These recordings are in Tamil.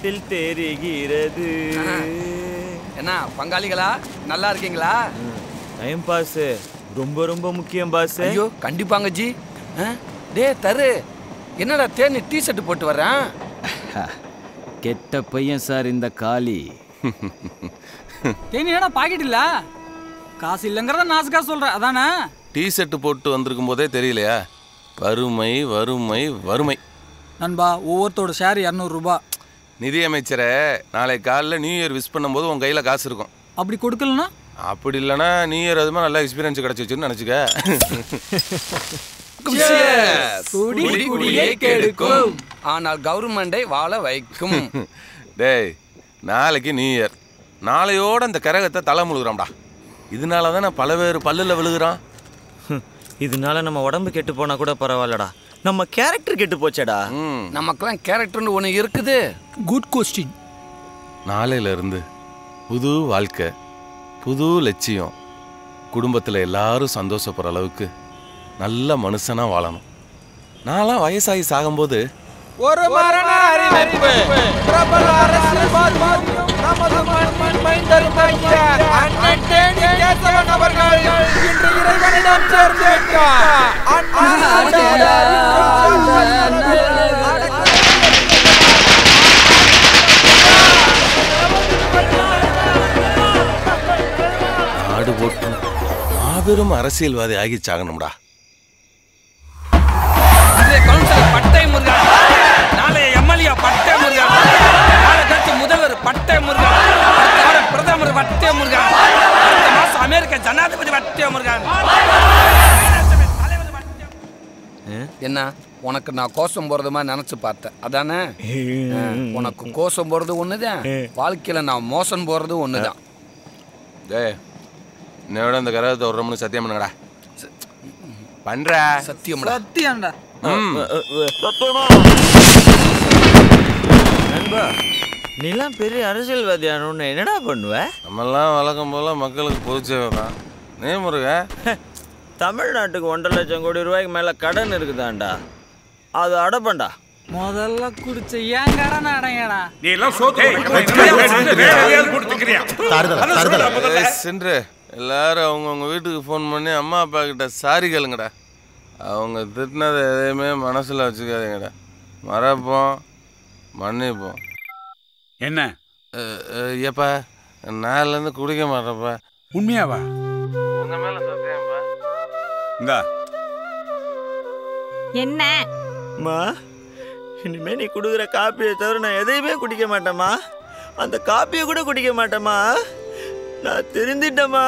முகத்தில் தெரிகிறது. என்ன பங்காளிகளா நல்லா இருக்கீங்களா? டைம் பாஸ் ரொம்ப ரொம்ப முக்கியம் பாஸ். ஐயோ கண்டிப்பாங்க ஜி. டே தரு என்னடா தேனி டி-ஷர்ட் போட்டு வர்றேன். கெட்ட பையன் சார் இந்த காளி. தேனி என்னடா பாக்கெட் இல்ல? காசு இல்லைங்கிறத நாசுக்கா சொல்கிறேன் அதானே? டி-ஷர்ட் போட்டு வந்திருக்கும் போதே தெரியலையா? வறுமை வறுமை வறுமை. நண்பா ஒவ்வொருத்தோட ஷேர் 200 ரூபாய். நிதியமைச்சரை நாளை காலையில் நியூ இயர் விஷ் பண்ணும்போது உன் கையில் காசு இருக்கும். அப்படி கொடுக்கலன்னா? அப்படி இல்லைன்னா நியூ இயர் அதுமா நல்லா எக்ஸ்பீரியன்ஸ் கிடச்சிச்சுன்னு நினச்சிக்க. ஆனால் கவர்மெண்டை வாழ வைக்கும். டேய் நாளைக்கு நியூ இயர். நாளையோட இந்த கரகத்தை தலை முழுகிறான்டா. இதனால தான் நான் பல பேர் பல்லில் விழுகிறான். இதனால நம்ம உடம்பு கெட்டு போனா கூட பரவாயில்லடா, நம்ம கேரக்டர் கெட்டு போச்சடா. நமக்கெல்லாம் கேரக்டர்னு ஒன்று இருக்குது. Good question. நாளையிலேருந்து புது வாழ்க்கை, புது லட்சியம், குடும்பத்தில் எல்லாரும் சந்தோஷப்படுற அளவுக்கு நல்ல மனுஷனாக வாழணும். நான்லாம் வயசாகி சாகும்போது ஒரு மரண அறிவிப்பு. பிரபல அரசியல்வாதியும் நமது மண்ணின் மைந்தரும் ஆகிய அண்ணன் தேனி கேசவன் அவர்கள் இன்று இறைவனிடம் சேர்ந்து விட்டார். நாடு போட்டு மாபெரும் அரசியல்வாதி ஆகி சாகணும்டா. பட்டை முருகன், நாளைய எம்எல்ஏ பட்டை முருகன், நாளை கட்சி முதல்வர் பட்டை முருகன், அடுத்த வாரம் பிரதமர் பட்டை முருகன், அடுத்த மாசம் அமெரிக்க ஜனாதிபதி பட்டை முருகன். என்ன உனக்கு நான் கோஷம் போறது மாதிரி நினைச்சு பார்த்தேன் அதானே? உனக்கு கோஷம் போறது ஒண்ணுதான், வாழ்க்கையில நான் மோசம் போறது ஒண்ணுதான். டேய் என்னோட இந்த கரகத்தை ஒரு மணி சத்தியம் பண்ணுங்கடா. பண்ற சத்தியம் சத்தியம்டா. நண்பா நீலாம் பெரிய அரசியல்வாதியானு என்னடா பண்ணுவ? நம்மெல்லாம் வழக்கம் போல மக்களுக்கு பொதுச்சேவை தான். நீ முருக தமிழ்நாட்டுக்கு 1.5 லட்சம் கோடி ரூபாய்க்கு மேல கடன் இருக்குதாண்டா, அது அடப்பண்டா. முதல்ல குடிச்ச ஏன் கடன் அடையடா? நீ எல்லாம் சோத்து சென்று எல்லாரும் அவங்கவுங்க வீட்டுக்கு ஃபோன் பண்ணி அம்மா அப்பா கிட்ட சாரி கேளுங்கடா. அவங்க திட்டினதை எதையுமே மனசில் வச்சுக்காதீங்கடா. மறப்போம் மன்னிப்போம். என்ன ஏப்பா நாளிலேருந்து குடிக்க மாட்டேன்ப்பா. உண்மையாவா? உங்க மேல சத்தியம்ப்பா. இந்தா என்ன மா இனிமே நீ குடுக்குற காப்பியை தவிர நான் எதையுமே குடிக்க மாட்டேம்மா. அந்த காப்பியை கூட குடிக்க மாட்டேம்மா. நான் தெரிஞ்சிட்டேம்மா.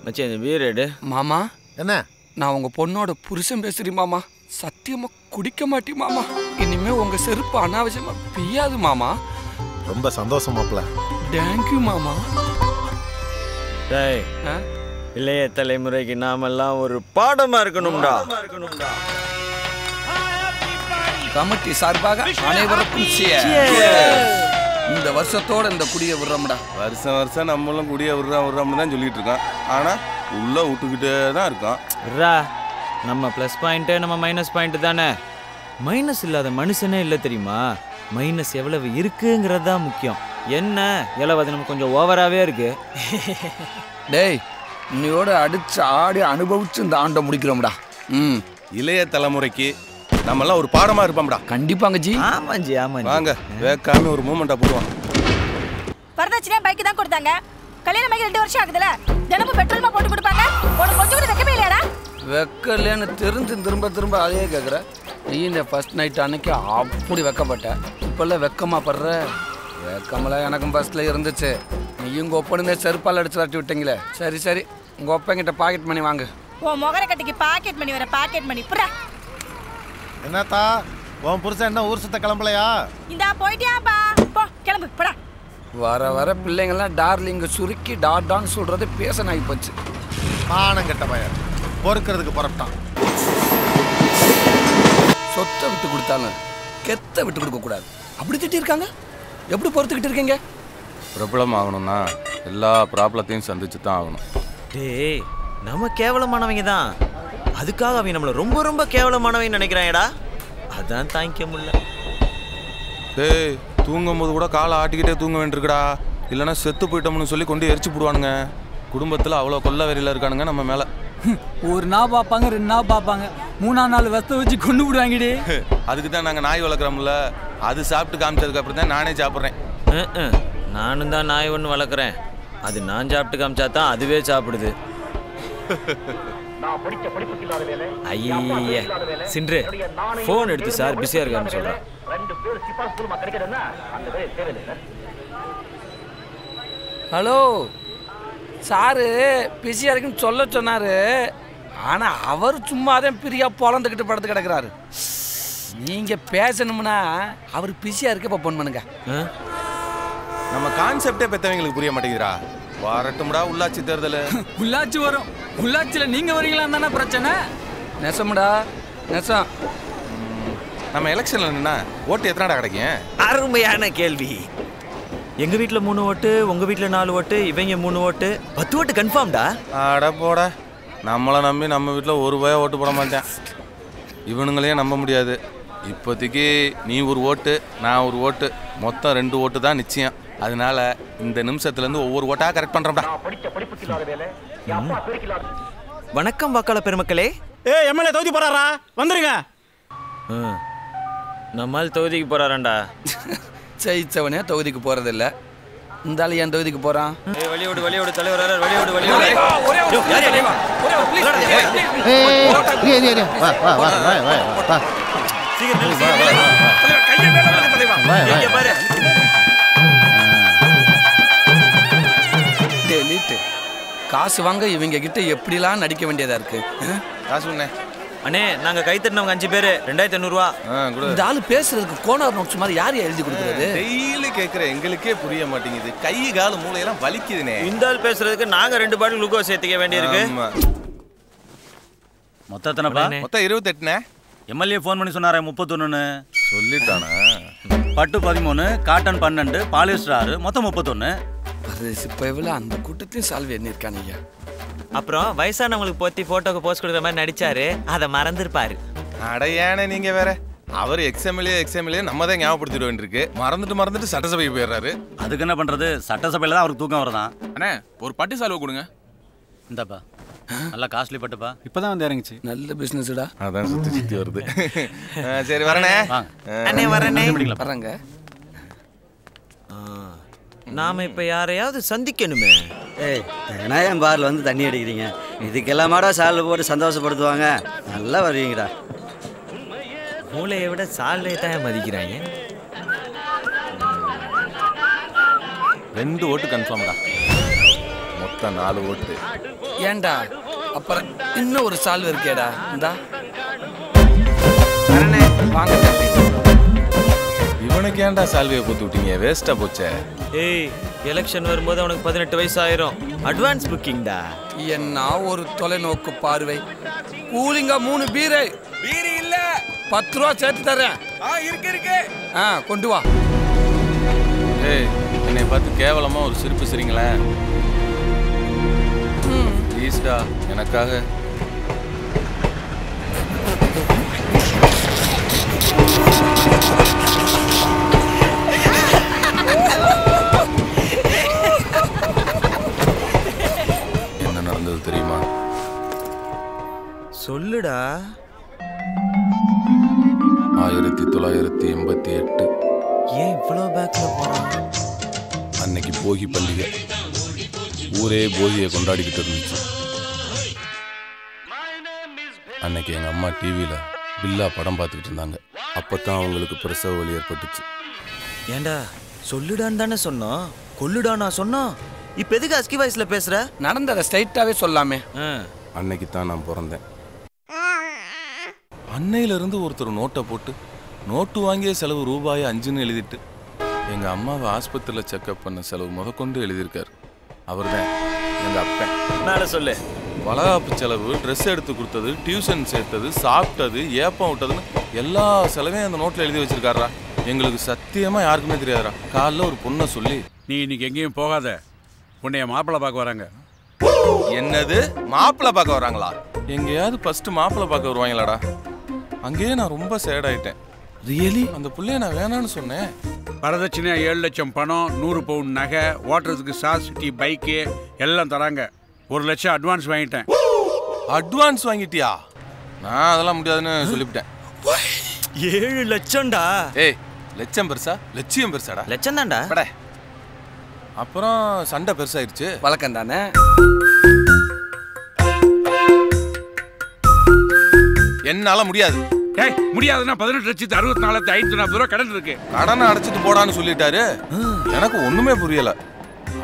மச்சான் இந்த பீர் எடு. மாமா என்ன? நான் உங்க பொண்ணோட புருஷன் பேசுறேன் மாமா. சத்தியமா குடிக்க மாட்டேன் மாமா. இனிமே உங்க செருப்பு அனாவசியமா பிய்யாது மாமா. ரொம்ப சந்தோஷமாப்ல. தேங்க்யூ மாமா. டேய் இளைய தலைமுறைக்கு நாமெல்லாம் ஒரு பாடமா இருக்கணும்டா. கமிட்டி சார்பாக அனைவருக்கும் இந்த வருஷத்தோட இந்த குடியை விடுறோம்டா. வருஷம் வருஷம் நம்மளும் குடியை விடுறோம்னு தான் சொல்லிட்டு இருக்கோம். ஆனால் உள்ள விட்டுக்கிட்டே தான் இருக்கோம். நம்ம ப்ளஸ் பாயிண்ட்டு நம்ம மைனஸ் பாயிண்ட் தானே. மைனஸ் இல்லாத மனுஷனே இல்லை தெரியுமா? மைனஸ் எவ்வளவு இருக்குங்கிறது தான் முக்கியம். என்ன எவ்வளவு நமக்கு கொஞ்சம் ஓவராகவே இருக்கு. டேய் இன்னையோட அடிச்சு ஆடி அனுபவிச்சு இந்த ஆண்டை முடிக்கிறோம்டா. இளைய தலைமுறைக்கு நம்மெல்லாம் ஒரு பாடமா இருப்போம்டா. கண்டிப்பாங்க ஜி. ஆமாஞ்சி ஆமாஞ்சி. வாங்க வேக்காம ஒரு மூமெண்டா போடுவோம். வரதட்சணை பைக் தான் கொடுத்தாங்க. கல்யாணம் ஆகி 2 வருஷம் ஆகுதுல, தினமும் பெட்ரோல்மா போட்டு கொடுப்பாங்க. உனக்கு கொஞ்சம் கூட வெக்கமே இல்லையாடா? வெக்கலன்னு தெரிஞ்சு திரும்ப திரும்ப அதையே கேட்குற. நீ இந்த ஃபர்ஸ்ட் நைட் அன்னைக்கு அப்படி வெக்கப்பட்ட, இப்பெல்லாம் வெக்கமா படுற? வெக்கமெல்லாம் எனக்கும் ஃபர்ஸ்ட்ல இருந்துச்சு. நீயும் உங்க ஒப்பனுமே செருப்பால் அடிச்சு வரட்டி விட்டீங்களே. சரி சரி உங்க ஒப்பங்கிட்ட பாக்கெட் மணி வாங்க. உன் முகர கட்டிக்கு பாக்கெட் மணி வர பாக்கெட் மணி புறா. என்னத்தா உன் புருஷன் என்ன ஊர் சுத்த கிளம்பலையா? இந்தா போயிட்டியாப்பா, போ கிளம்பு போடா. வர வர பிள்ளைங்கள்லாம் டார்லிங்க சுருக்கி டான்னு சொல்றது பேச நாய் போச்சு. மானம் கெட்ட பையன் பொறுக்கிறதுக்கு புறப்பட்டான். சொத்தை விட்டு கொடுத்தாலும் கெத்த விட்டு கொடுக்க கூடாது. அப்படி திட்டி இருக்காங்க. எப்படி பொறுத்துக்கிட்டு இருக்கீங்க? பிரபலம் ஆகணும்னா எல்லா ப்ராப்ளத்தையும் சந்திச்சு தான் ஆகணும். டேய் நம்ம கேவலமானவங்க தான், அதுக்காக அவன் நம்மள ரொம்ப ரொம்ப கேவலமானவங்க நினைக்கிறாங்கடா. அதான் தாங்கிக்க முடியல. டேய் தூங்கும் போது கூட காலை ஆட்டிக்கிட்டே தூங்க வேண்டியிருக்குடா. இல்லைன்னா செத்து போயிட்டோம்னு சொல்லி கொண்டு எரிச்சு போடுவானுங்க. குடும்பத்தில் அவ்வளோ கொல்ல வெறியில் இருக்கானுங்க நம்ம மேலே. ஒரு நாள் பார்ப்பாங்க, 2 நாள் பார்ப்பாங்க, 3ஆம் நாள் வசத்தை வச்சு கொண்டு விடுவாங்கடி. அதுக்கு தான் நாங்கள் நாய் வளர்க்குறோம்ல. அது சாப்பிட்டு காமிச்சதுக்கு அப்புறம் தான் நானே சாப்பிட்றேன். நானும் தான் நாய் ஒன்று வளர்க்குறேன். அது நான் சாப்பிட்டு காமிச்சா தான் அதுவே சாப்பிடுது. ஐயே சின்று ஃபோன் எடுத்து சார் பிஸியாக இருக்கான்னு சொல்கிறேன். ஹலோ சாரு பிஸியாக இருக்குன்னு சொல்ல சொன்னார். ஆனால் அவர் சும்மா தான் பிரியா பொழந்துக்கிட்டு படுத்து கிடக்குறாரு. நீங்கள் பேசணும்னா அவர் பிஸியாக இருக்க இப்போ ஃபோன் பண்ணுங்க. நம்ம கான்செப்டே பெற்றவங்களுக்கு புரிய மாட்டேங்குதுடா. வரட்டும்டா உள்ளாட்சி தேர்தல். உள்ளாட்சி வரும். உள்ளாட்சியில் நீங்கள் வரீங்களான்னு தானே பிரச்சனை. நெசம்டா நெசம். நம்ம எலெக்ஷன்ல நின்னா ஓட்டு எத்தனைடா கிடைக்கும்? அருமையான கேள்வி. எங்கள் வீட்டில் 3 ஓட்டு, உங்கள் வீட்டில் 4 ஓட்டு, இவங்க 3 ஓட்டு, 10 ஓட்டு கன்ஃபார்ம்டா. அட போட, நம்மளை நம்பி நம்ம வீட்டில் ஒரு ரூபாய் ஓட்டு போட மாட்டேன். இவனுங்களையும் நம்ப முடியாது. இப்போதைக்கு நீ ஒரு ஓட்டு, நான் ஒரு ஓட்டு, மொத்தம் 2 ஓட்டு தான் நிச்சயம். அதனால இந்த நிமிஷத்துலேருந்து ஒவ்வொரு ஓட்டாக கரெக்ட் பண்ணுறோம்டா. வணக்கம் வாக்காளர் பெருமக்களே. எம்எல்ஏ தொகுதி போறாரா? வந்துருங்க. நம்மால் தொகுதிக்கு போறாராண்டா. ஜெயிச்சவனே தொகுதிக்கு போகிறதில்ல. இந்த ஆள் என் தொகுதிக்கு போகிறான். வழியோடு தலைவர் வழியோடு. காசு வாங்க இவங்க கிட்ட எப்படிலாம் நடிக்க வேண்டியதா இருக்கு. காசு ஒண்ணே அண்ணே, நாங்க கை தட்டினவங்க 5 பேரு 2500 ரூபா. இந்த ஆளு பேசுறதுக்கு கோனார் நோட்ஸ் மாதிரி யார் எழுதி கொடுக்குறது? டெய்லி கேட்குற எங்களுக்கே புரிய மாட்டேங்குது. கை கால் மூளையெல்லாம் வலிக்குதுனே. இந்த ஆள் பேசுறதுக்கு நாங்க 2 பாட்டில் குளுக்கோஸ் சேர்த்திக்க வேண்டியிருக்கு. மொத்தத்தனப்பா? மொத்தம் 28ண்ணே. எம்எல்ஏ ஃபோன் பண்ணி சொன்னாரே 31ன்னு சொல்லிட்டானா? பட்டு 13, காட்டன் 12, பாலிஸ்டர் 6, மொத்தம் 31. சிப்பைவில் அந்த கூட்டத்தையும் சால்வி எண்ணிருக்கான் ஐயா. அப்புறம் வயசானவங்களுக்கு போத்தி போட்டோக்கு போஸ்ட் கொடுக்குற மாதிரி நடிச்சாரு. அதை மறந்துருப்பாரு. அடையானே நீங்க வேற. அவர் எக்ஸ்எம்எல்ஏ நம்ம தான் ஞாபகப்படுத்திட வேண்டியிருக்கு. மறந்துட்டு சட்டசபைக்கு போயிடுறாரு. அதுக்கு என்ன பண்றது? சட்டசபையில தான் அவருக்கு தூக்கம் வரதான். அண்ணே ஒரு பட்டு சால்வை கொடுங்க. இந்தாப்பா, நல்லா காஸ்ட்லி பட்டுப்பா. இப்பதான் வந்து இறங்குச்சு. நல்ல பிசினஸ்டா. அதான் சுத்தி வருது. சரி வரனே. அண்ணே வரனே. வரங்க. நாம இப்ப யாரையாவது சந்திக்கணுமே. விநாயகம் பார்ல வந்து தண்ணி அடிக்கிறீங்க, இதுக்கெல்லாமாடா சால்வை போட்டு சந்தோஷப்படுத்துவாங்க. நல்லா வருவீங்கடா. மூளையை விட சால்வையை தான் மதிக்கிறாங்க. 2 ஓட்டு கன்ஃபார்ம்டா. மொத்தம் 4 ஓட்டு. ஏண்டா அப்புறம் இன்னும் ஒரு சால்வு இருக்கேடா. இந்தா வாங்க தம்பி. இவனுக்கு ஏன்டா சால்வையை போட்டு விட்டீங்க? வேஸ்டா போச்சே. ஏய், எலெக்ஷன் வரும்போது அவனுக்கு 18 வயசு ஆயிரும். அட்வான்ஸ் புக்கிங்டா. என்ன ஒரு தொலைநோக்கு பார்வை. கூலிங்கா 3 பீரை. பீரி இல்ல 10 ரூபா சேர்த்து தரேன். இருக்கு. கொண்டு வா. ஏய், என்னை பார்த்து கேவலமா ஒரு சிரிப்பு சிரிங்களேன். ப்ளீஸ்டா, எனக்காக. என்ன நடந்தது தெரியுமா? சொல்லுடா. 1988. ஏன் இவ்வளவு பேக்ல போறான்? அன்னைக்கு போகி பண்டிகை. ஊரே போகியை கொண்டாடிக்கிட்டு இருந்துச்சு. அன்னைக்கு எங்க அம்மா டிவியில பில்லா படம் பார்த்துக்கிட்டு இருந்தாங்க. அப்பதான் அவங்களுக்கு பிரசவ வலி ஏற்பட்டுச்சு. ஏண்டா சொல்லுடான்னு தானே சொன்னோம், கொல்லுடா நான் சொன்னோம். இப்ப எதுக்கு அஸ்கி வாய்ஸ்ல பேசுற? நடந்ததை ஸ்ட்ரைட்டாவே சொல்லாமே. அன்னைக்கு தான் நான் பிறந்தேன். அன்னையிலிருந்து ஒருத்தர் நோட்டை போட்டு நோட்டு வாங்கிய செலவு ரூபாய் 5ன்னு எழுதிட்டு எங்க அம்மாவை ஆஸ்பத்திரியில் செக்அப் பண்ண செலவு முதற்கொண்டு எழுதியிருக்காரு. அவர் தான் எங்க அப்பன். மேல சொல்லு. வளகாப்பு செலவு, ட்ரெஸ் எடுத்து கொடுத்தது, டியூஷன் சேர்த்தது, சாப்பிட்டது, ஏப்பம் விட்டதுன்னு எல்லா செலவையும் அந்த நோட்டில் எழுதி வச்சிருக்காரா. எங்களுக்கு சத்தியமா யாருக்குமே தெரியாதுடா. காலைல ஒரு பொண்ணை சொல்லி, நீ இன்னைக்கு எங்கேயும் போகாத, உன்னைய மாப்பிள்ளை பார்க்க வராங்க. என்னது மாப்பிள்ளை பார்க்க வராங்களா? எங்கேயாவது ஃபர்ஸ்ட் மாப்பிள்ளை பார்க்க வருவாங்களாடா. அங்கேயே நான் ரொம்ப சேட் ஆயிட்டேன். ரியலி அந்த புள்ளைய நான் வேணான்னு சொன்னேன். வரதட்சணையா 7 லட்சம் பணம், 100 பவுன் நகை, ஓட்டுறதுக்கு சாசிட்டி பைக்கு எல்லாம் தராங்க. 1 லட்சம் அட்வான்ஸ் வாங்கிட்டேன். அட்வான்ஸ் வாங்கிட்டியா? நான் அதெல்லாம் முடியாதுன்னு சொல்லிவிட்டேன். 7 லட்சம்டா. ஏய், லட்சம் பெருசா லட்சியம் பெருசாடா? லட்சம் தான்டா. அப்புறம் சண்டை பெருசாயிருச்சு. வழக்கம் தானே. என்னால முடியாது. ஏய், முடியாதுன்னா 18,64,540 ரூபா கடன் இருக்கு. கடனை அடைச்சிட்டு போடான்னு சொல்லிட்டாரு. எனக்கு ஒண்ணுமே புரியல.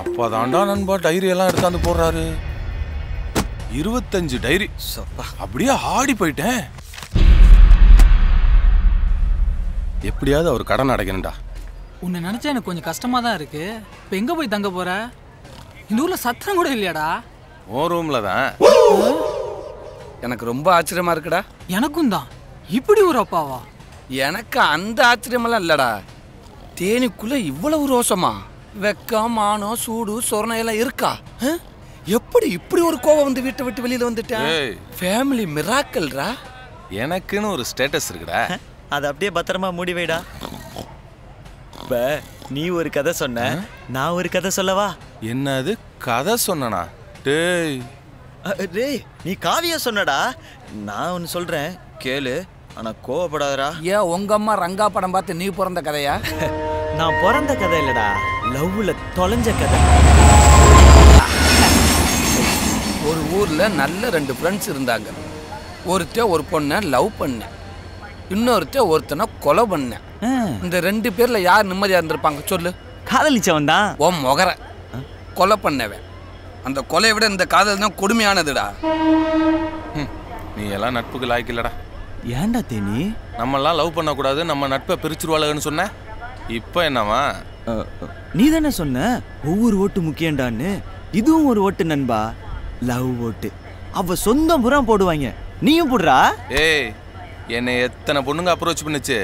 அப்பதான்டா நண்பா டைரி எல்லாம் எடுத்தாந்து போடுறாரு. 25 டைரி. அப்படியே ஆடி போயிட்டேன். எப்படியாவது அவர் கடன் அடைக்கணும்டா. உன்னை நினைச்சா எனக்கு கொஞ்சம் கஷ்டமா தான் இருக்கு. இப்போ எங்க போய் தங்க போற? இந்த ஊர்ல சத்தம் கூட இல்லையாடா? ஓ ரூம்ல தான். எனக்கு ரொம்ப ஆச்சரியமா இருக்குடா. எனக்கும் தான். இப்படி ஒரு அப்பாவா? எனக்கு அந்த ஆச்சரியமெல்லாம் இல்லடா. தேனிக்குள்ள இவ்வளவு ரோசமா? வெக்கம், மானம், சூடு, சொரணை எல்லாம் இருக்கா? எப்படி இப்படி ஒரு கோவம் வந்து வீட்டை விட்டு வெளியில வந்துட்டேன்? ஃபேமிலி மிராக்கல்ரா. எனக்குன்னு ஒரு ஸ்டேட்டஸ் இருக்குடா. அதை அப்படியே பத்திரமா மூடி வைடா. இப்ப நீ ஒரு கதை சொன்ன, நான் ஒரு கதை சொல்லவா? என்னது கதை சொன்னனா? டேய் டேய், நீ காவியா சொன்னடா. நான் ஒன்னு சொல்றேன் கேளு, ஆனா கோவப்படாதடா. ஏன் உங்க அம்மா ரங்கா படம் பார்த்து நீ பிறந்த கதையா? நான் பிறந்த கதை இல்லடா, லவ்ல தொலைஞ்ச கதை. ஒரு ஊர்ல நல்ல 2 ஃப்ரெண்ட்ஸ் இருந்தாங்க. ஒருத்த ஒரு பொண்ணை லவ் பண்ண, இன்னொருத்த ஒருத்தனை கொலை பண்ண. இந்த 2 பேர்ல யார் நிம்மதியா இருந்திருப்பாங்க சொல்லு? காதலிச்சவன் தான். ஓ முகர கொலை பண்ணவன். அந்த கொலையை விட இந்த காதல் தான் கொடுமையானதுடா. நீ எல்லாம் நட்புக்கு லாய்க்கு இல்லடா. ஏன்டா தேனி? நம்மெல்லாம் லவ் பண்ணக்கூடாது, நம்ம நட்பை பிரிச்சுருவாளுன்னு சொன்ன. இப்போ என்னவா? நீ தானே சொன்ன ஒவ்வொரு ஓட்டு முக்கியம்டான்னு. இதுவும் ஒரு ஓட்டு நண்பா, லவ் ஓட்டு. அவ சொந்தம் புறம் போடுவாங்க, நீயும் போடுறா. ஏய், என்னை எத்தனை பொண்ணுங்க அப்ரோச் பண்ணுச்சு,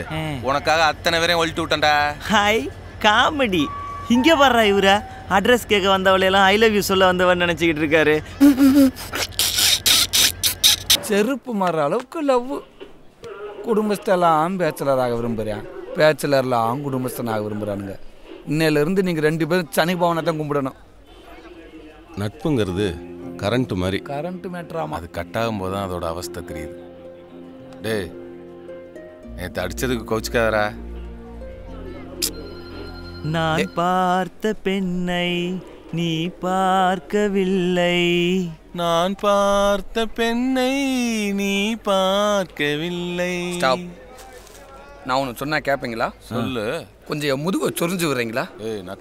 உனக்காக அத்தனை பேரையும் ஒழிட்டு விட்டேன்டா. Hi comedy. இங்கே வர்றா இவர அட்ரஸ் கேட்க வந்தவளையெல்லாம் ஐ லவ் யூ சொல்ல வந்தவன் நினச்சிக்கிட்டு இருக்காரு. செருப்பு மாற அளவுக்கு லவ். குடும்பஸ்தெல்லாம் பேச்சலராக விரும்புகிறேன், பேச்சலர்லாம் குடும்பஸ்தனாக விரும்புகிறானுங்க. இன்னையிலேருந்து நீங்கள் 2 பேரும் சனி பவனை தான் கும்பிடணும். நட்புங்கிறது கரண்ட் மாதிரி. கரண்ட் மேட்ராமா? அது கட்டாகும் போது தான் அதோட அவஸ்தை தெரியுது. டேய், நேற்று அடிச்சதுக்கு கோச்சுக்காதரா. நான் பார்த்த பெண்ணை நீ பார்க்கவில்லை. நான் பார்த்த பெண்ணை நீ பார்க்கவில்லை. நான் ஒன்று சொன்னா கேட்பீங்களா? சொல்லு. கொஞ்சம் முதுகு சொரிஞ்சு விடுறீங்களா?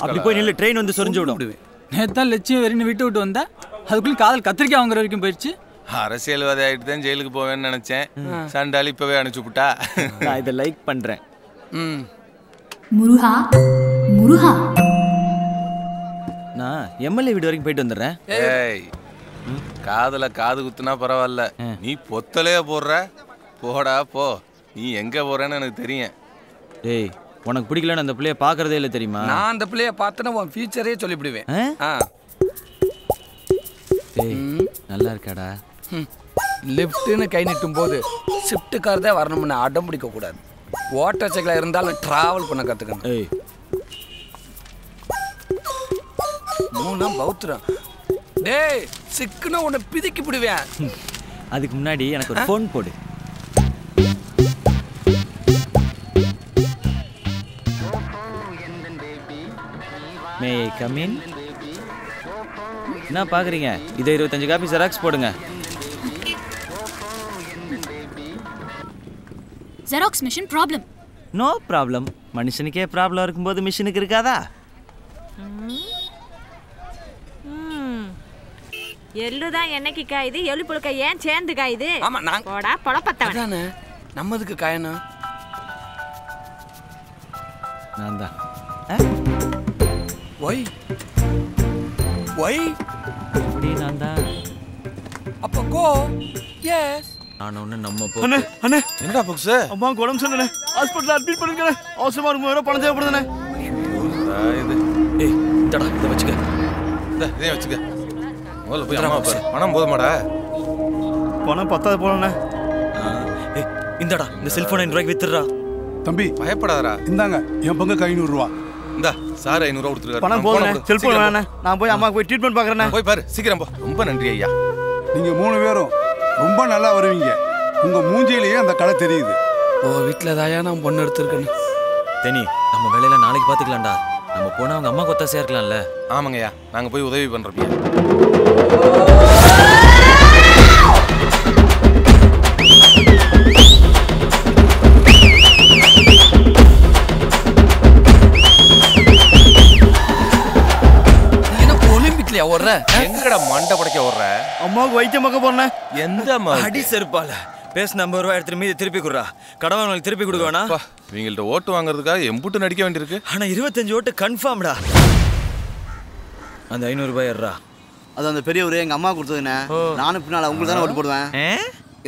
அப்படி போய் நில்லு, ட்ரெயின் வந்து சொரிஞ்சு விடும். நேத்தான் லட்சியம் வெறின்னு விட்டு விட்டு வந்தா அதுக்குள்ள காதல் கத்திரிக்காய் வாங்குற வரைக்கும் போயிடுச்சு. அரசியல்வாதி ஆகிட்டு தான் ஜெயிலுக்கு போவேன்னு நினைச்சேன். சண்டாளி இப்பவே அனுப்பிச்சுட்டா. நான் இதை லைக் பண்றேன். முருகா முருகா, நான் எம்எல்ஏ வீடு வரைக்கும் போயிட்டு வந்துடுறேன். ஏய், காதுல காது குத்துனா பரவாயில்ல, நீ பொத்தலையே போடுற. போடா போ, நீ எங்க போறேன்னு எனக்கு தெரியும். டேய், உனக்கு பிடிக்கலன்னு அந்த பிள்ளைய பாக்குறதே இல்லை தெரியுமா? நான் அந்த பிள்ளைய பார்த்தேன்னா உன் ஃபியூச்சரே சொல்லிவிடுவேன். டேய், நல்லா இருக்காடா. லிஃப்ட்னு கை நீட்டும் போது ஷிஃப்ட் கார் தான் வரணும்னு அடம் பிடிக்க கூடாது. ஓட்டர் சைக்கிளாக இருந்தாலும் டிராவல் பண்ண கற்றுக்கணும். ஏய், மூணாம் பௌத்திரம். டேய், சிக்குன்னு உன்னை பிதிக்கி பிடுவேன். அதுக்கு முன்னாடி எனக்கு ஒரு ஃபோன் போடு. May come in. என்ன பார்க்குறீங்க? இதை 25 காப்பி ஜெராக்ஸ் போடுங்க. Xerox machine problem. No problem. மனுஷனுக்கே ப்ராப்ளம் இருக்கும்போது மிஷினுக்கு இருக்காதா? எள்ளுதான் என்னைக்கு காயுது, எள்ளு புழுக்க ஏன் சேர்ந்து காயுது? ஆமா, நான் போடா பொழப்பத்தவன். நம்மதுக்கு காயணும். நான் தான். ஒய் ஒய் அப்படி நான் தான். அப்போ கோ. எஸ். நான் ஒன்று நம்ம போ. அண்ணே அண்ணே, என்னடா புக்ஸ்? அம்மா உடம்பு சரியில்லை, ஹாஸ்பிட்டல் அட்மிட் பண்ணுங்க. அவசரமா 3000 பணம் தேவைப்படுதுண்ணே. இது ஏய், இந்தடா இதை வச்சுக்க. இதையும் வச்சுக்க. முதல்ல போய் அம்மா பாரு. பணம் போதுமாடா? பணம் 10,000 போலண்ணே. ஏய், இந்தடா இந்த செல்போனை 5 ரூபாய்க்கு வித்துடுறா. தம்பி பயப்படாதடா. இந்தாங்க என் பங்குக்கு 500 ரூபா. இந்தா சார் 500 ரூபா கொடுத்துருக்காரு. பணம் போதும், செல்போன் வேணாம். நான் போய் அம்மாவுக்கு போய் ட்ரீட்மெண்ட் பார்க்குறேன். போய் பாரு, சீக்கிரம் போ. ரொம்ப நன்றி ஐயா. நீங்க 3 பேரும் ரொம்ப நல்லா வருவீங்க. உங்க மூஞ்சிலேயே அந்த கடை தெரியுது. ஓ வீட்டில் தாயா நான் பொண்ணு எடுத்துருக்கேன்னு. தெனி நம்ம வேலையில நாளைக்கு பார்த்துக்கலாம்டா. நம்ம போனால் அவங்க அம்மா கொத்தாசையா இருக்கலாம்ல. ஆமாங்கய்யா, நாங்கள் போய் உதவி பண்ணுறோம். ஓடுற எங்கடா மண்டை படைக்க ஓடுற? அம்மாவுக்கு வைத்தியம் பார்க்க போறேன். எந்த அடி செருப்பால பேசின 50 ரூபாய் எடுத்து மீதி திருப்பி கொடுறா. கடவுள் திருப்பி கொடுக்கவேணா. இவங்கள்ட்ட ஓட்டு வாங்குறதுக்காக எம்புட்டு நடிக்க வேண்டியிருக்கு. ஆனா 25 ஓட்டு கன்ஃபார்ம்டா. அந்த 500 ரூபாய் ஏறா. அது அந்த பெரியவர் எங்க அம்மா கொடுத்ததுண்ணே. நானும் பின்னால உங்களுக்கு தானே ஓட்டு போடுவேன்.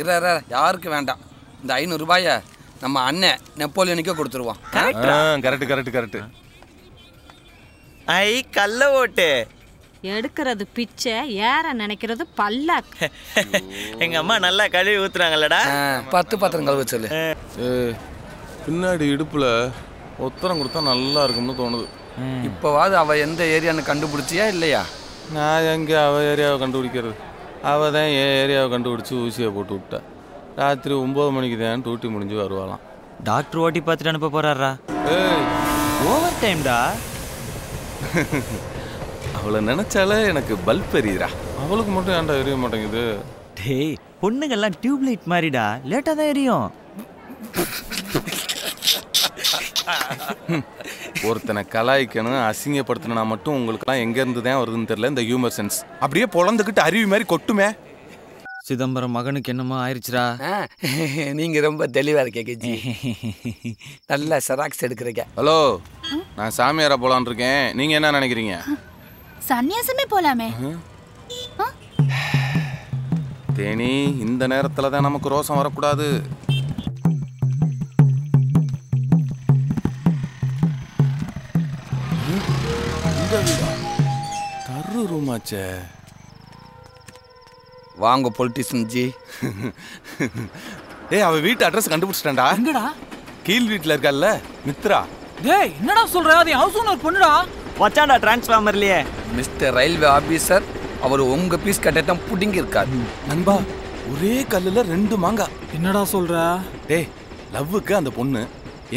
இற யாருக்கு வேண்டாம். இந்த 500 ரூபாயை நம்ம அண்ணன் நெப்போலியனுக்கே கொடுத்துருவான். கரெக்ட். ஐ கள்ள ஓட்டு. எடுக்கிறது பிச்சை, ஏற நினைக்கிறது பல்லாக். எங்க அம்மா நல்லா கழுவி ஊத்துறாங்கல்லடா. 10 பாத்திரம் கழுவ சொல்லு. பின்னாடி இடுப்புல ஒத்தரம் கொடுத்தா நல்லா இருக்கும்னு தோணுது. இப்போவாது அவ எந்த ஏரியான்னு கண்டுபிடிச்சியா இல்லையா? நான் எங்கே அவள் ஏரியாவை கண்டுபிடிக்கிறது? அவள் தான் என் ஏரியாவை கண்டுபிடிச்சி ஊசியை போட்டு விட்டா. ராத்திரி 9 மணிக்கு தான் டூட்டி முடிஞ்சு வருவாளாம். டாக்டர் ஓட்டி பார்த்துட்டு அனுப்ப போறாரா? ஓவர் டைம்டா. அவளை நினைச்சாலே எனக்கு பல்ப் எரியுதுடா. அவளுக்கு மட்டும் ஏன்டா எரிய மாட்டேங்குது? டேய் பொண்ணுங்கெல்லாம் டியூப் லைட் மாதிரிடா, லேட்டாக தான் எரியும். ஒருத்தனை கலாய்க்கணும் அசிங்கப்படுத்தணும்னா மட்டும் உங்களுக்குலாம் எங்கேருந்து தான் வருதுன்னு தெரியல இந்த ஹியூமர் சென்ஸ். அப்படியே பொழந்துக்கிட்டு அருவி மாதிரி கொட்டுமே. சிதம்பரம் மகனுக்கு என்னமோ ஆயிடுச்சுடா. நீங்க ரொம்ப தெளிவா இருக்கீங்க ஜி. நல்லா செராக்ஸ் எடுக்கிறீங்க. ஹலோ, நான் சாமியாரா போலான்னு இருக்கேன். நீங்க என்ன நினைக்கிறீங்க? சன்னியாசமே போலாமே. தேனி, இந்த நேரத்துல தான் நமக்கு ரோசம் வரக்கூடாது. தரு ரூமாச்சே. வாங்க பொலிட்டிஷியன் ஜி. டேய், அவ வீட்டு அட்ரஸ் கண்டுபிடிச்சிட்டான்டா. எங்கடா? கீழ் வீட்டுல இருக்கல்ல மித்ரா. டேய் என்னடா சொல்ற? அது ஹவுஸ் ஓனர் பொண்ணுடா. வச்சான்டா டிரான்ஸ்ஃபார்மர்லயே. மிஸ்டர் ரயில்வே ஆபீசர், அவர் உங்க பீஸ் கட்டட்டம் புடிங்கி இருக்காரு. நண்பா, ஒரே கல்லுல 2 மாங்காய். என்னடா சொல்ற? டேய், லவ்வுக்கு அந்த பொண்ணு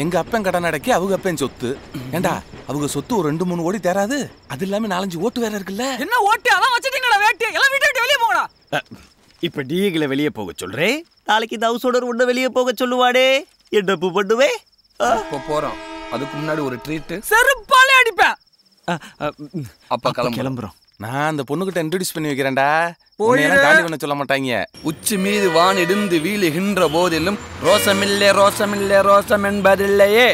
எங்க அப்பன் கடன் அடக்கி அவங்க அப்பன் சொத்து. ஏண்டா அவங்க சொத்து ஒரு 2-3 கோடி தேராது. அது இல்லாம 4-5 ஓட்டு வேற இருக்குல்ல. என்ன ஓட்டு? அதான் வச்சிட்டீங்கடா வேட்டி. எல்லாம் வீட்டை விட்டு வெளியே போங்கடா. இப்ப டிஏக்ல வெளியே போக சொல்றேன். நாளைக்கு இந்த ஹவுஸ் ஓனர் உன்ன வெளியே போக சொல்லுவாடே. என்ன பூ பண்ணுவே? இப்போ போறோம். அதுக்கு முன்னாடி ஒரு ட்ரீட். செருப்பாலே அடிப்பேன். அப்ப கிளம்புறோம். நான் அந்த பொண்ணுகிட்ட இன்ட்ரோடியூஸ் பண்ணி வைக்கிறேன்டா. போயிடா காலி பண்ண சொல்ல மாட்டாங்க. உச்சி மீது வான் இடிந்து வீழுகின்ற போதிலும் ரோசமில்லை ரோசமில்லை ரோசம் என்பதில்லையே.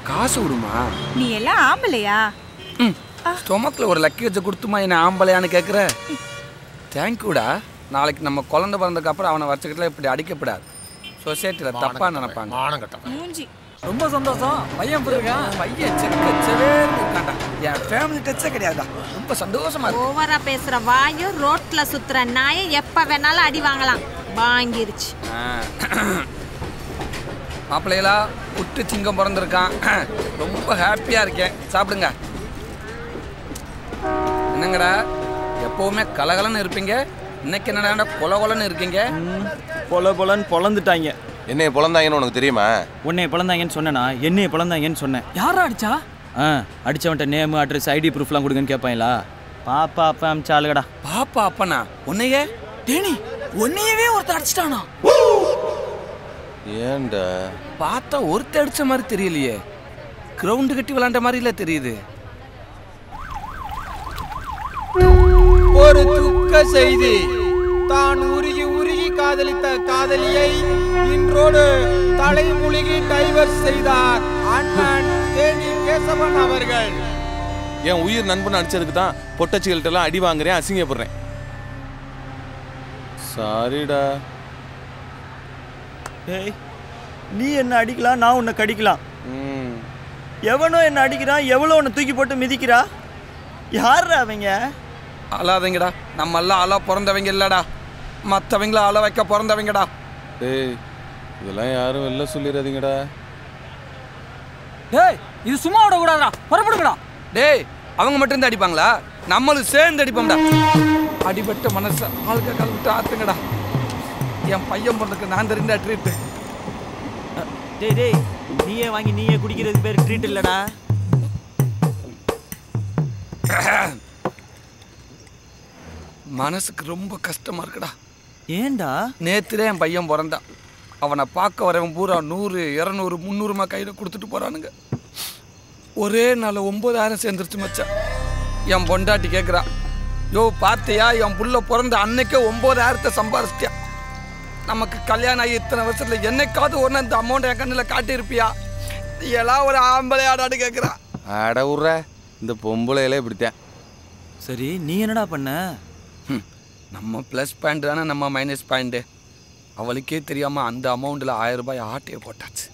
காசு விடுமா? நீ எல்லாம் ஆம்பளையா? ஸ்டொமக்ல ஒரு லக்கேஜை கொடுத்துமா என்ன ஆம்பளையான்னு கேட்குற? தேங்க்யூடா. நாளைக்கு நம்ம குழந்தை பிறந்ததுக்கு அப்புறம் அவனை வச்சுக்கிட்டல இப்படி அடிக்கப்படாது. சொசைட்டியில் தப்பா நினைப்பாங்க. மூஞ்சி. ரொம்ப சந்தோஷம். பையன் பிறகு பையன் செக்கச்சவே இருக்காண்டா. என் ஃபேமிலி டச்சே கிடையாதா. ரொம்ப சந்தோஷமா இருக்கு. ஓவரா பேசுற வாயு ரோட்ல சுத்துற நாயை எப்ப வேணாலும் அடி வாங்கலாம். வாங்கிருச்சு. மாப்பிள்ளைகளா, குட்டு சிங்கம் பிறந்திருக்கான். ரொம்ப ஹாப்பியா இருக்கேன். சாப்பிடுங்க. என்னங்கடா எப்பவுமே கலகலன்னு இருப்பீங்க, இன்னைக்கு என்னடா கொலகொலன்னு இருக்கீங்க? பொலன்னு பொழந்துட்டாங்க. என்னைய பொழந்தாங்கன்னு உனக்கு தெரியுமா? உன்னைய பொழந்தாங்கன்னு சொன்னேனா? என்னைய பொழந்தாங்கன்னு சொன்னேன். யாரா அடிச்சா? அடிச்சவன்ட்ட நேம் அட்ரஸ் ஐடி ப்ரூஃப்லாம் கொடுங்கன்னு கேட்பாங்களா? பாப்பா அப்பா அமிச்சாளுகடா. பாப்பா அப்பனா? உன்னையே? டேனி, உன்னையவே ஒருத்தர் அடிச்சிட்டானா? ஏண்டா பார்த்தா ஒருத்தர் அடிச்ச மாதிரி தெரியலையே. கிரவுண்டு கட்டி விளையாண்ட மாதிரி இல்ல தெரியுது. ஒரு துக்க செய்தி. தான் உருகி உருகி காதலித்த காதலியை இன்றோடு தலைமுழுகி டைவர்ஸ் செய்தார் அண்ணன் தேனி கேசவன் அவர்கள். என் உயிர் நண்பன் அடிச்சதுக்கு தான் பொட்டச்சிகள்கிட்ட எல்லாம் அடி வாங்குறேன், அசிங்கப்படுறேன். சாரிடா. ஏய், நீ என்ன அடிக்கலாம், நான் உன்னை கடிக்கலாம். எவனோ என்ன அடிக்கிறான், எவ்வளோ உன்னை தூக்கி போட்டு மிதிக்கிறா? யார் அவங்க? அழாதீங்கடா. நம்ம எல்லாம் அழ பிறந்தவங்க இல்லடா, மற்றவங்கள அழ வைக்க பிறந்தவங்கடா. டேய், இதெல்லாம் யாரும் வெளில சொல்லிடாதீங்கடா. டேய் இது சும்மா விட கூடாதுடா, புறப்படுங்கடா. டேய் அவங்க மட்டும் தான் அடிப்பாங்களா? நம்மளும் சேர்ந்து அடிப்போம்டா. அடிபட்ட மனசை ஆளுக்க கலந்துட்டு ஆத்துங்கடா. என் பையன் பொண்ணுக்கு நான் தெரிஞ்ச ட்ரீட்டு. டேய் டேய், நீயே வாங்கி நீயே குடிக்கிறது பேர் ட்ரீட் இல்லடா. மனசுக்கு ரொம்ப கஷ்டமா இருக்குடா. ஏண்டா? நேத்துலே என் பையன் பிறந்தான். அவனை பார்க்க வரவன் பூரா 100, 200, 300 கையில் கொடுத்துட்டு போறானுங்க. ஒரே நாள் 9000 சேர்ந்துருச்சு மச்சான். என் பொண்டாட்டி கேட்குறா, யோ பார்த்தியா என் புள்ள பிறந்த அன்னைக்கே 9000 சம்பாரிச்சிட்டியா? நமக்கு கல்யாணம் ஆகி இத்தனை வருஷத்துல என்னைக்காவது ஒன்று அந்த அமௌண்ட் என் கண்ணில் காட்டியிருப்பியா? எல்லாம் ஒரு ஆம்பளையாடான்னு கேட்குறா. அட விட்ற, இந்த பொம்பளையிலே இப்படித்தான். சரி நீ என்னடா பண்ண? நம்ம ப்ளஸ் பாயிண்ட் தானே நம்ம மைனஸ் பாயிண்ட்டு. அவளுக்கே தெரியாமல் அந்த அமௌண்ட்டில் 1000 ரூபாய் ஆட்டையை போட்டாச்சு.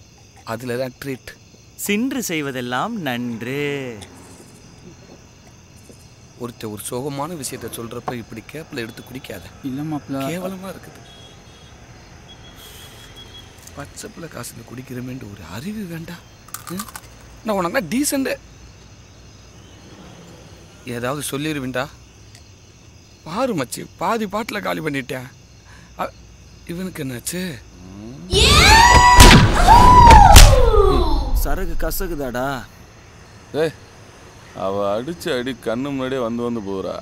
அதில் தான் ட்ரீட். சின்று செய்வதெல்லாம் நன்று. ஒரு சோகமான விஷயத்த சொல்கிறப்ப இப்படி கேப்பில் எடுத்து குடிக்காத. இல்லை மாப்பிள்ள, கேவலமாக இருக்குது. பச்சைப்பில் காசில் குடிக்கிறமேன்ட்டு ஒரு அறிவு வேண்டாம். நான் உனக்கு டீசெண்ட்டு ஏதாவது சொல்லிடுவேண்டா. பாரு மச்சி, பாதி பாட்டில் காலி பண்ணிட்டேன். இவனுக்கு என்னாச்சு? சரகு கசகுதாடா. ஏய், அவ அடிச்சு அடி கண்ணு முன்னாடியே வந்து போறா.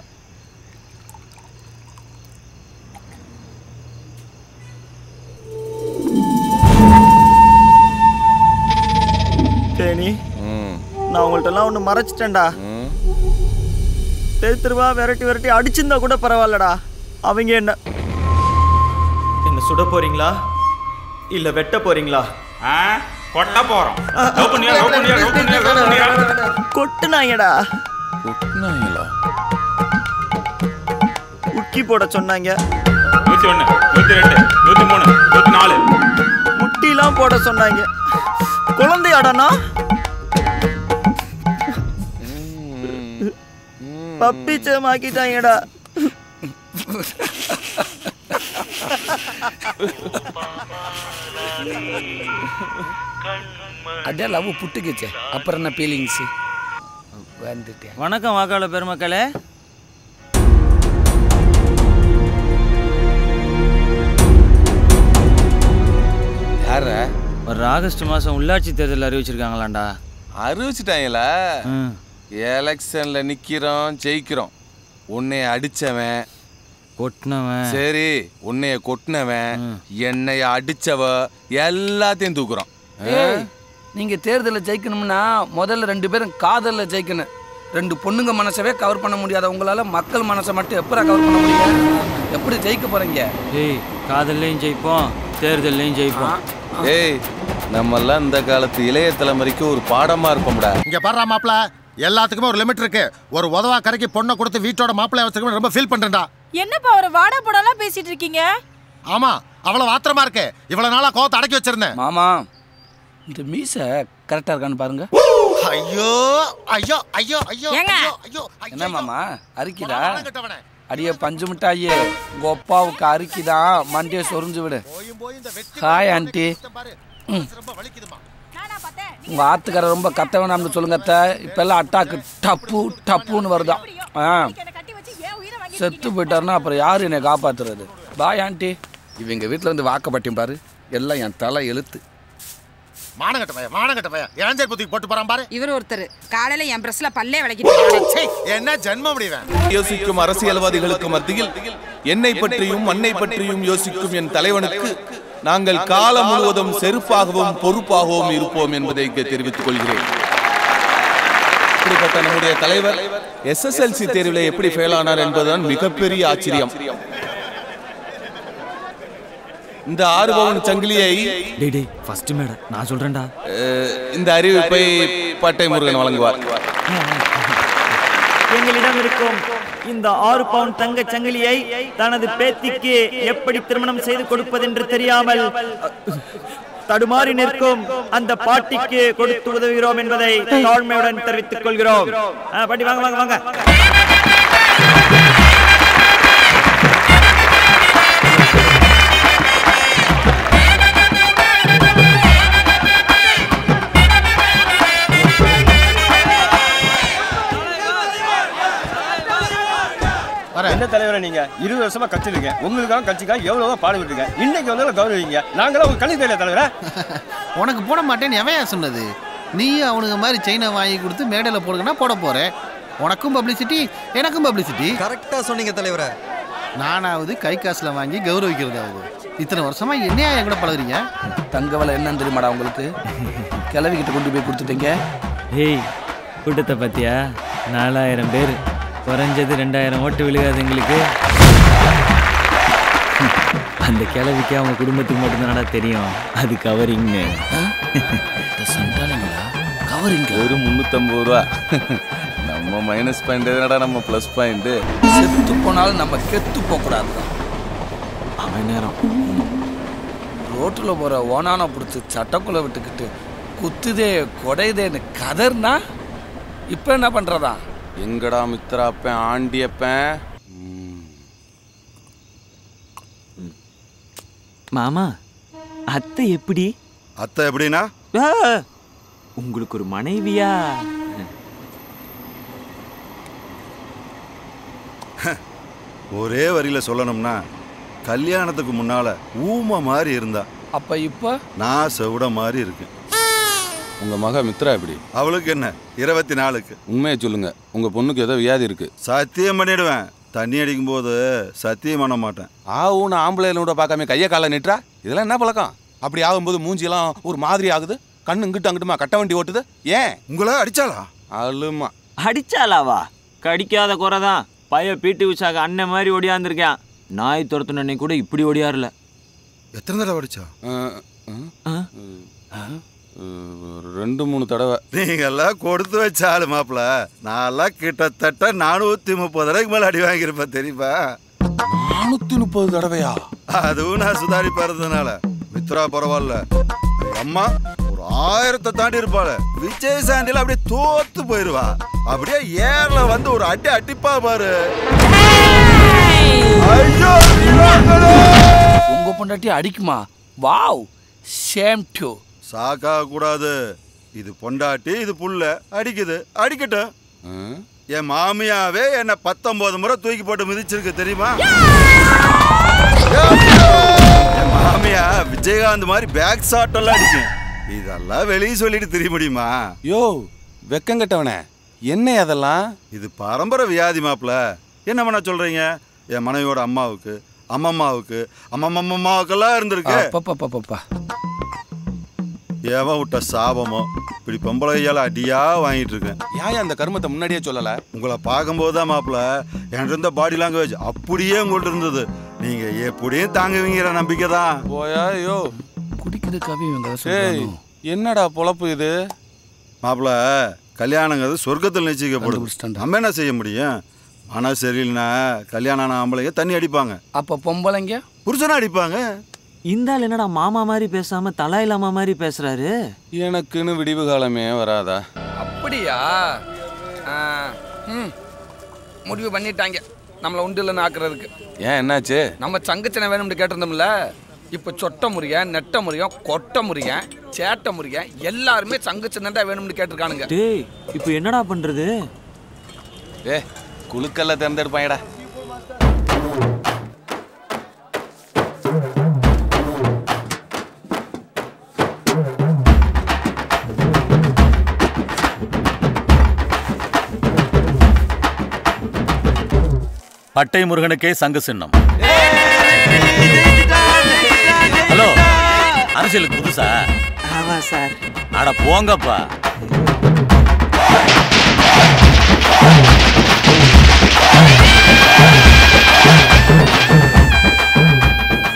தேனி, நான் உங்கள்கிட்டலாம் ஒன்று மறைச்சிட்டேன்டா. தெருவா விரட்டி அடிச்சிருந்தா கூட பரவாயில்லடா. அவங்க என்ன சுட போறீங்களா இல்ல வெட்ட போறீங்களா? கொட்ட போறோம். கொட்டுனாங்கடா. கொட்டுனாங்களா? உக்கி போட சொன்னாங்க. 101, 102, 103, 104 முட்டிலாம் போட சொன்னாங்க. குழந்தையாடானா? பப்பிச்சமாக்கிட்டாங்கடா. அதே லவ் புட்டுக்குச்சே. அப்புறம் என்ன ஃபீலிங்ஸ் வந்துட்டேன். வணக்கம் வாக்காள பெருமக்களே. யார? ஒரு ஆகஸ்ட் மாதம் உள்ளாட்சி தேர்தல் அறிவிச்சிருக்காங்களாண்டா. அறிவிச்சிட்டாங்களா? எலெக்ஷன்ல நிக்கிறோம், ஜெயிக்கிறோம். உன்னைய அடிச்சவன் கொட்டினவன், சரி உன்னைய கொட்டினவன், என்னைய அடிச்சவ எல்லாத்தையும் தூக்குறோம். நீங்க தேர்தலில் ஜெயிக்கணும்னா முதல்ல 2 பேரும் காதலில் ஜெயிக்கணும். 2 பொண்ணுங்க மனசவே கவர் பண்ண முடியாத உங்களால மக்கள் மனசை மட்டும் எப்படி கவர் பண்ண முடியும்? எப்படி ஜெயிக்க போறீங்க? ஏய், காதல்லையும் ஜெயிப்போம், தேர்தல்லையும் ஜெயிப்போம். ஏய், நம்மெல்லாம் இந்த காலத்து இளைய தலைமுறைக்கு ஒரு பாடமா இருப்போம்டா. இங்க பாடுறா மாப்பிள்ள, எல்லாத்துக்குமே ஒரு லிமிட் இருக்கு. ஒரு உதவா கரைக்கு பொண்ணை கொடுத்து வீட்டோட மாப்பிள்ளைய வச்சிருக்க ரொம்ப ஃபீல் பண்றேன்டா. என்னப்பா ஒரு வாடா போடலாம் பேசிட்டு இருக்கீங்க? ஆமா, அவ்வளவு ஆத்திரமா இருக்கு. இவ்வளவு நாளா கோவத்தை அடக்கி வச்சிருந்தேன். மாமா, இந்த மீசை கரெக்டா இருக்கான்னு பாருங்க. ஐயோ ஐயோ ஐயோ ஐயோ ஐயோ. என்ன மாமா அரிக்குதா? அடியே பஞ்சு மிட்டாயே, உங்க அப்பாவுக்கு அரிக்குதான், மண்டியை சொரிஞ்சு விடு. Hi aunty. உங்க ஆத்துக்காரர் ரொம்ப கத்த வேணாம்னு சொல்லுங்க. இப்ப எல்லாம் அட்டாக்கு டப்பு டப்புன்னு வருதான். செத்து போயிட்டாருன்னா அப்புறம் யாரு என்னை காப்பாத்துறது? Bye aunty. இவங்க வீட்டுல இருந்து வாக்கப்பட்டியும் பாரு, எல்லாம் என் தலை எழுத்து. மானகட்ட பையன் இளஞ்சல் புத்திக்கு போட்டு போறான் பாரு. இவர் ஒருத்தர் காலையில என் பிரஸ்ல பல்லே விளக்கிட்டு என்ன ஜென்ம முடிவேன். யோசிக்கும் அரசியல்வாதிகளுக்கு மத்தியில் என்னை பற்றியும் மண்ணை பற்றியும் யோசிக்கும் என் தலைவனுக்கு நாங்கள் காலம் முழுவதும் செருப்பாகவும் பொறுப்பாகவும் இருப்போம் என்பதை இங்கே தெரிவித்துக் கொள்கிறேன். இப்படிப்பட்ட நம்முடைய தலைவர் SSLC தேர்வில் எப்படி ஃபெயில் ஆனார் என்பதுதான் மிகப்பெரிய ஆச்சரியம். இந்த 6 பவுன் சங்கிலியை ஃபர்ஸ்ட் மேடம் நான் சொல்றேன்டா. இந்த அறிவிப்பை பட்டை முருகன் வழங்குவார். எங்களிடம் இருக்கும் இந்த 6 பவுன் தங்க சங்கிலியை தனது பேத்திக்கு எப்படி திருமணம் செய்து கொடுப்பதென்று தெரியாமல் தடுமாறி நிற்கும் அந்த பாட்டிக்கு கொடுத்து உதவுகிறோம் என்பதை தாழ்மையுடன் தெரிவித்துக் கொள்கிறோம். பாட்டி வாங்க வாங்க வாங்க. என்ன தலைவரை நீங்க 20 வருஷமா கட்சிருங்க, உங்களுக்காக கட்சிக்காக எவ்வளவோ பாடுபட்டுருங்க. இன்னைக்கு வந்தாலும் கௌரவிங்க, நாங்களாம் உங்க கண்ணு தெரியல தலைவர. உனக்கு போட மாட்டேன்னு எவன் சொன்னது? நீ அவனுக்கு மாதிரி செயினை வாங்கி கொடுத்து மேடையில் போடுங்கன்னா போட போகிறேன். உனக்கும் பப்ளிசிட்டி, எனக்கும் பப்ளிசிட்டி. கரெக்டாக சொன்னீங்க தலைவரை. நானாவது கை காசில் வாங்கி கௌரவிக்கிறதாவது. இத்தனை வருஷமா என்னையா என் கூட பழகுறீங்க? தங்க விலை என்னன்னு தெரியுமாடா உங்களுக்கு? கிளவிக்கிட்ட கொண்டு போய் கொடுத்துட்டீங்க. ஏய், கூட்டத்தை பார்த்தியா? 4000 பேர், குறைஞ்சது 2000 ஓட்டு விழுகாது எங்களுக்கு. அந்த கிளவிக்கு அவங்க குடும்பத்துக்கு மட்டும்தானடா தெரியும் அது கவரிங்னு. கவரிங் ஒரு 350 ரூபா. நம்ம மைனஸ் பாயிண்ட் எதுனடா நம்ம ப்ளஸ் பாயிண்ட். செத்து போனாலும் நம்ம கெத்து போகக்கூடாது. அவன் நேரம் ரோட்டில் போகிற ஓனான பிடிச்சி சட்டக்குள்ளே விட்டுக்கிட்டு குத்துதே கொடையுதேன்னு கதர்னா இப்போ என்ன பண்ணுறதா? எங்கடா மித்திராப்பேன் ஆண்டியப்பேன். மாமா, அத்தை எப்படி? அத்தை எப்படின்னா? உங்களுக்கு ஒரு மனைவியா? ஒரே வரியில சொல்லணும்னா கல்யாணத்துக்கு முன்னால ஊமை மாதிரி இருந்தா, அப்ப இப்ப நான் செவிட மாதிரி இருக்கு. உங்க மக மித்ரா எப்படி? அவளுக்கு என்ன 24க்கு. உண்மையை சொல்லுங்க, உங்க பொண்ணுக்கு ஏதோ வியாதி இருக்கு. சத்தியம் பண்ணிடுவேன். தண்ணி அடிக்கும் போது சத்தியம் பண்ண மாட்டேன். ஆவுன்னு ஆம்பளையிலோட பார்க்காம கையை காலை நிட்டுறா. இதெல்லாம் என்ன பழக்கம்? அப்படி ஆகும்போது மூஞ்சியெல்லாம் ஒரு மாதிரி ஆகுது, கண்ணு இங்கிட்டு அங்கிட்டுமா கட்ட வண்டி ஓட்டுது. ஏன் உங்களா அடிச்சாளா? அழுமா அடிச்சாலாவா? கடிக்காத குறைதான். பைய பீட்டு உஷாக அண்ணன் மாதிரி ஓடியாந்துருக்கேன். நாய் துரத்துனே கூட இப்படி ஓடியாருல. எத்தனை தடவை அடிச்சா? 2-3 தடவை. நீங்கெல்லாம் கொடுத்து வச்சாலு மாப்பிள. நான்லாம் கிட்டத்தட்ட 430 தடவைக்கு மேல அடி வாங்கியிருப்பேன் தெரியுமா? 430 தடவையா? அதுவும் நான் சுதாரிப்பா இருந்ததுனால. மித்ரா பரவாயில்ல, அம்மா ஒரு 1000 தாண்டி இருப்பாள். விஜய் சாண்டில அப்படியே தோத்து போயிருவா. அப்படியே ஏர்ல வந்து ஒரு அடி அடிப்பா பாரு. உங்க பொண்டாட்டி அடிக்குமா? Wow, shame to. சாக்கா கூடாது. இது பொண்டாட்டி, இது புள்ள. அடிக்குது, அடிக்கட்டும். என் மாமியாவே என்ன 19 முறை தூக்கி போட்டு மிதிச்சிருக்கு தெரியுமா? என் மாமியா விஜயகாந்த் மாதிரி பேக் ஷாட் எல்லாம் அடிக்கும். இதெல்லாம் வெளியே சொல்லிட்டு தெரிய முடியுமா? யோ வெக்கங்கட்டவனே, என்ன அதெல்லாம்? இது பரம்பரை வியாதி மாப்பிள. என்ன பண்ண சொல்றீங்க? என் மனைவியோட அம்மாவுக்கு, அம்மம்மாவுக்கு, அம்மம்மாவுக்கெல்லாம் இருந்திருக்கு. ஏவன் விட்ட சாபமோ இப்படி பொம்பளையால அடியா வாங்கிட்டு இருக்கேன். ஏன் அந்த கர்மத்தை முன்னாடியே சொல்லல? உங்களை பார்க்கும்போது தான் மாப்பிள என்கிட்ட இருந்த பாடி லாங்குவேஜ் அப்படியே உங்கள்ட்ட இருந்தது. நீங்க எப்படியும் தாங்குவீங்கிற நம்பிக்கை தான். போயா யோ குடிக்கிற கவி. என்னடா பொழப்பு இது? மாப்பிள, கல்யாணங்கிறது சொர்க்கத்தில் நிச்சயிக்கப்படும். நம்ம என்ன செய்ய முடியும்? ஆனால் சரியில்லைனா கல்யாணம் ஆம்பளைங்க தண்ணி அடிப்பாங்க. அப்போ பொம்பளைங்க புருஷனை அடிப்பாங்க. இந்த ஆள் என்னடா மாமா மாதிரி பேசாம தலாயிலாமா மாதிரி பேசுறாரு? எனக்குன்னு விடிவு காலமே வராதா? அப்படியா? முடிவு பண்ணிட்டாங்க நம்மளை உண்டு இல்லைன்னு ஆக்குறதுக்கு. ஏன் என்னாச்சு? நம்ம சங்கச்சனை வேணும்னு கேட்டிருந்தோம்ல, இப்போ சொட்ட முறியன், நெட்ட முறியன், கொட்ட முறியன், சேட்ட முறியன் எல்லாருமே சங்கச்சனை வேணும்னு கேட்டிருக்கானுங்க. டேய், இப்போ என்னடா பண்றது? குழுக்கல்ல தேர்ந்தெடுப்பாங்கடா. பட்டை முருகனுக்கே சங்கு சின்னம். ஹலோ, அரசியலுக்கு புதுசா? ஆமா சார். அட போங்கப்பா.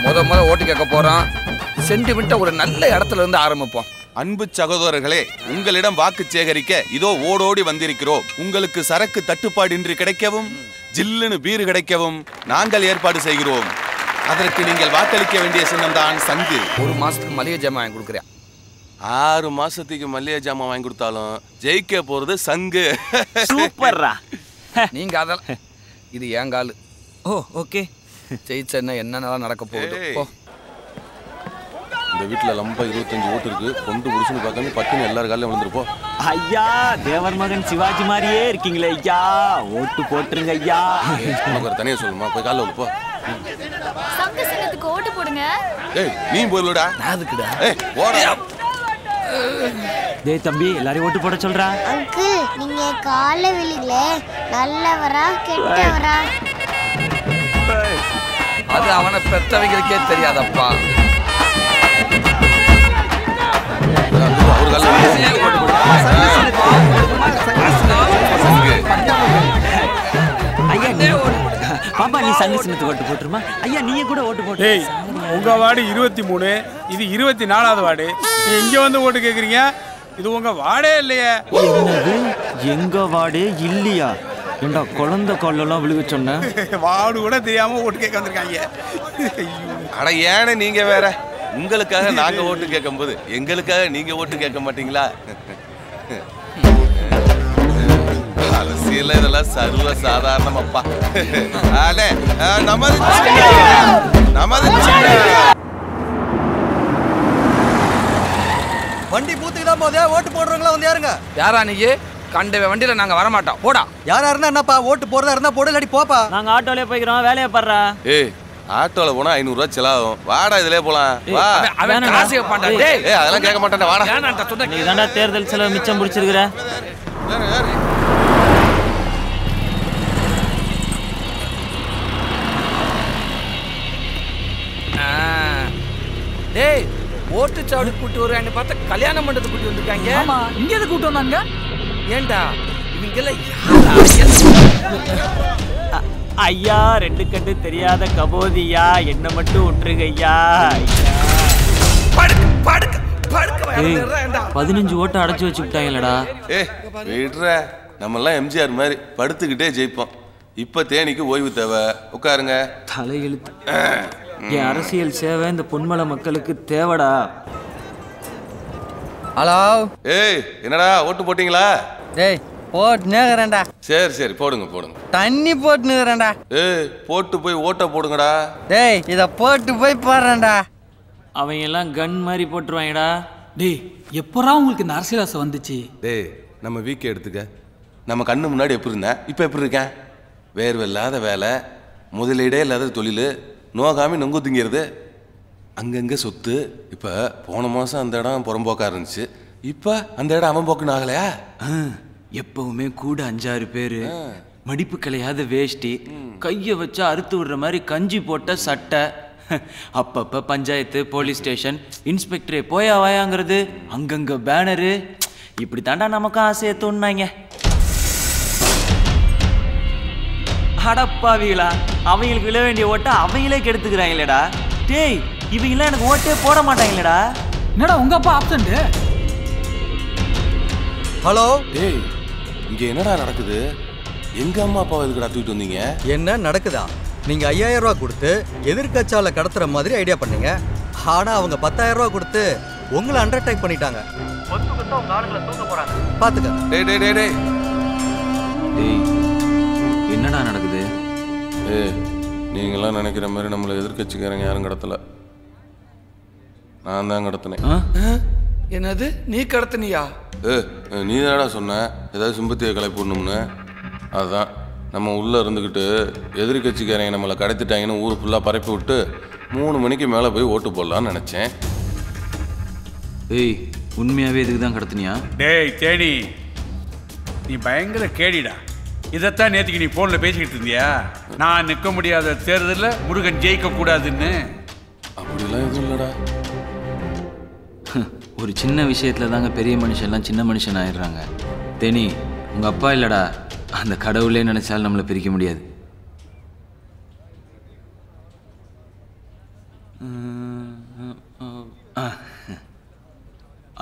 முத ஓட்டு கேட்க போறோம். சென்டிமெண்ட்டா ஒரு நல்ல இடத்துல இருந்து ஆரம்பிப்போம். அன்பு சகோதரர்களே, உங்களிடம் வாக்கு சேகரிக்க இதோ ஓடோடி வந்திருக்கிறோம். உங்களுக்கு சரக்கு தட்டுப்பாடின்றி கிடைக்கவும், ஜில்லுன்னு பீர் கிடைக்கவும் நாங்கள் ஏற்பாடு செய்கிறோம். அதற்கு நீங்கள் வாக்களிக்க வேண்டிய சின்னம் தான் சங்கு. 1 மாசத்துக்கு மளிகை ஜாமான் வாங்கி கொடுக்குறேன். 6 மாசத்துக்கு மளிகை ஜாமான் வாங்கி கொடுத்தாலும் ஜெயிக்க போறது சங்கு. சூப்பர்ரா. நீங்க அதெல்லாம் இது ஏங்காலு. ஓ ஓகே. ஜெயிச்சா என்னென்னலாம் நடக்க போகுது? இந்த வீட்டில் லம்பா 25 ஓட்டு இருக்கு. கொண்டு புருஷனு பார்க்காம பட்டுன்னு எல்லாரும் காலையும் விழுந்துருப்போம். ஐயா தேவர் மகன் சிவாஜி மாதிரியே இருக்கீங்களே ஐயா. ஓட்டு போட்டுருங்க ஐயா. உனக்கு ஒரு தனியா சொல்லுமா, போய் காலைல போ. சங்க சின்னத்துக்கு ஓட்டு போடுங்க. ஏய் நீ போயிடுடா. நான் அதுக்குடா. ஏய் போடா. டேய் தம்பி எல்லாரையும் ஓட்டு போட சொல்றா. அங்கிள் நீங்க கால விழிங்களே, நல்லவரா கெட்டவரா? அது அவனை பெத்தவங்களுக்கே தெரியாதப்பா. பாப்பா நீ சங்க சின்னத்துக்கு ஓட்டு போட்டுருமா. ஐயா நீங்க கூட ஓட்டு போட்டு. டேய் உங்க வார்டு 23, இது 24வது வார்டு. நீ இங்க வந்து ஓட்டு கேக்குறீங்க? இது உங்க வார்டே இல்லையே. என்னது எங்க வார்டே இல்லையா? ஏண்டா குழந்தை காலெல்லாம் விழுக சொன்ன? வார்டு கூட தெரியாம ஓட்டு கேட்க வந்திருக்காங்க. அட ஏன்னு நீங்க வேற, உங்களுக்காக நாங்க ஓட்டு கேட்கும்போது எங்களுக்காக நீங்க ஓட்டு கேட்க மாட்டீங்களா? அரசியல் இதெல்லாம் சர்வ சாதாரணமாப்பா. வண்டி பூத்துக்கு தான் போதே ஓட்டு போடுறவங்களா வந்து யாருங்க? யாரா நீ? கண்ட வண்டியில நாங்க வர மாட்டோம். போடா. யாரா இருந்தா என்னப்பா, ஓட்டு போறதா இருந்தா போடு, இல்லாட்டி போப்பா. நாங்க ஆட்டோலயே போய்க்கிறோம், வேலையை பாடுறா. ஏய் ஆட்டோல போனா 500 ரூபாய் செலவாகும். வாடா இதுலயே போலாம். வா. அவன் காசு கேட்க மாட்டான். டேய் ஏய் அதெல்லாம் கேட்க மாட்டானே. வாடா. வேணாம்டா சொன்னா. நீ தான்டா தேர்தல் செலவு மிச்சம் பிடிச்சிருக்கிற. டேய் ஓட்டு சாவடி கூட்டி வருவாங்க பார்த்தா கல்யாண மண்டபத்துக்கு கூட்டி வந்திருக்காங்க. ஆமா இங்க எது கூட்டி வந்தாங்க? ஏண்டா இவங்கெல்லாம் ஐயா ரெண்டு கண்டு தெரியாத கபோதியா, என்ன மட்டும் விட்டுருங்க ஐயா. 15 ஓட்டு அடைச்சு வச்சுக்கிட்டாங்களடா. விடுற, நம்மெல்லாம் எம்ஜிஆர் மாதிரி படுத்துக்கிட்டே ஜெயிப்போம். இப்ப தேனிக்கு ஓய்வு தேவை. உட்காருங்க. தலையெழுத்து. என் அரசியல் சேவை இந்த பொன்மலை மக்களுக்கு தேவைடா. ஹலோ. ஏய் என்னடா ஓட்டு போட்டீங்களா? டேய் போட்டுனேறேன்டா. சரி சரி போடுங்க போடுங்க. தண்ணி போட்டுனேறேன்டா. ஏய் போட்டு போய் ஓட்ட போடுங்கடா. டேய் இத போட்டு போய் பாறேன்டா. அவங்க எல்லாம் கன் மாதிரி போட்டுருவாங்கடா. டேய் எப்பறா உங்களுக்கு இந்த அரசியல் ஆசை வந்துச்சு? டேய் நம்ம வீக்கே எடுத்துக்க. நம்ம கண்ணு முன்னாடி எப்படி இருந்தேன், இப்போ எப்படி இருக்கேன்? வேர்வை இல்லாத வேலை, முதலீடே இல்லாத தொழில், நோகாமி நொங்கு திங்கிறது, அங்கங்கே சொத்து. இப்போ போன மாதம் அந்த இடம் புறம்போக்கா இருந்துச்சு, இப்போ அந்த இடம் அவன் போக்குன்னு ஆகலையா? எப்பவுமே கூட 5-6 பேர், மடிப்பு கலையாத வேஷ்டி, கையை வச்சா அறுத்து விடுற மாதிரி கஞ்சி போட்ட சட்டை, அப்பப்போ பஞ்சாயத்து, போலீஸ் ஸ்டேஷன், இன்ஸ்பெக்டரே போயா வாயாங்கிறது, அங்கங்கே பேனரு. இப்படி தாண்டா நமக்கும் ஆசையை தோணுனாங்க. அடப்பாவீங்களா, அவங்களுக்கு விழ வேண்டிய ஓட்டை அவங்களே கெடுத்துக்கிறாங்களேடா. டேய் இவங்களாம் எனக்கு ஓட்டே போட மாட்டாங்களேடா. என்னடா உங்க அப்பா ஆப்சண்ட்? ஹலோ. டேய் இங்கே என்னடா நடக்குது? எங்கள் அம்மா அப்பாவை எதுக்குடா தூக்கிட்டு வந்தீங்க? என்ன நடக்குதா? நீங்க 5000 ரூபா கொடுத்து எதிர்கட்சால கடத்துற மாதிரி ஐடியா பண்ணீங்க. ஆனா அவங்க 10000 ரூபா கொடுத்து உங்களை அண்டர்டேக் பண்ணிட்டாங்க. பாத்துக்க. டேய் டேய் டேய் டேய் டேய் என்னடா நடக்குது? ஏய் நீங்களாம் நினைக்கிற மாதிரி நம்மளை எதிர்கட்சிக்காரங்க யாரும் கடத்தல, நான் தான் கடத்தினேன். என்னது நீ கடத்தினியா? நீ தானடா சொன்ன ஏதாவது சிம்பத்தியை கிளப்பிடணும்னு. அதுதான் நம்ம உள்ளே இருந்துக்கிட்டு எதிர்கட்சிக்காரங்க நம்மளை கடத்திட்டாங்கன்னு ஊர் ஃபுல்லாக பரப்பி விட்டு 3 மணிக்கு மேலே போய் ஓட்டு போடலான்னு நினச்சேன். ஏய் உண்மையாகவே இதுக்கு தான் கடத்தினியா? டேய் தேனி, நீ பயங்கர கேடிடா. இதைத்தான் நேற்றுக்கு நீ ஃபோனில் பேசிக்கிட்டு இருந்தியா? நான் நிற்க முடியாத தேர்தலில் முருகன் ஜெயிக்க கூடாதுன்னு. அப்படிலாம் எதுவும் இல்லைடா. ஒரு சின்ன விஷயத்தில் தாங்க பெரிய மனுஷன்லாம் சின்ன மனுஷன் ஆயிடுறாங்க. தேனி உங்கள் அப்பா இல்லைடா, அந்த கடவுளே நினைச்சாலும் நம்மளை பிரிக்க முடியாது.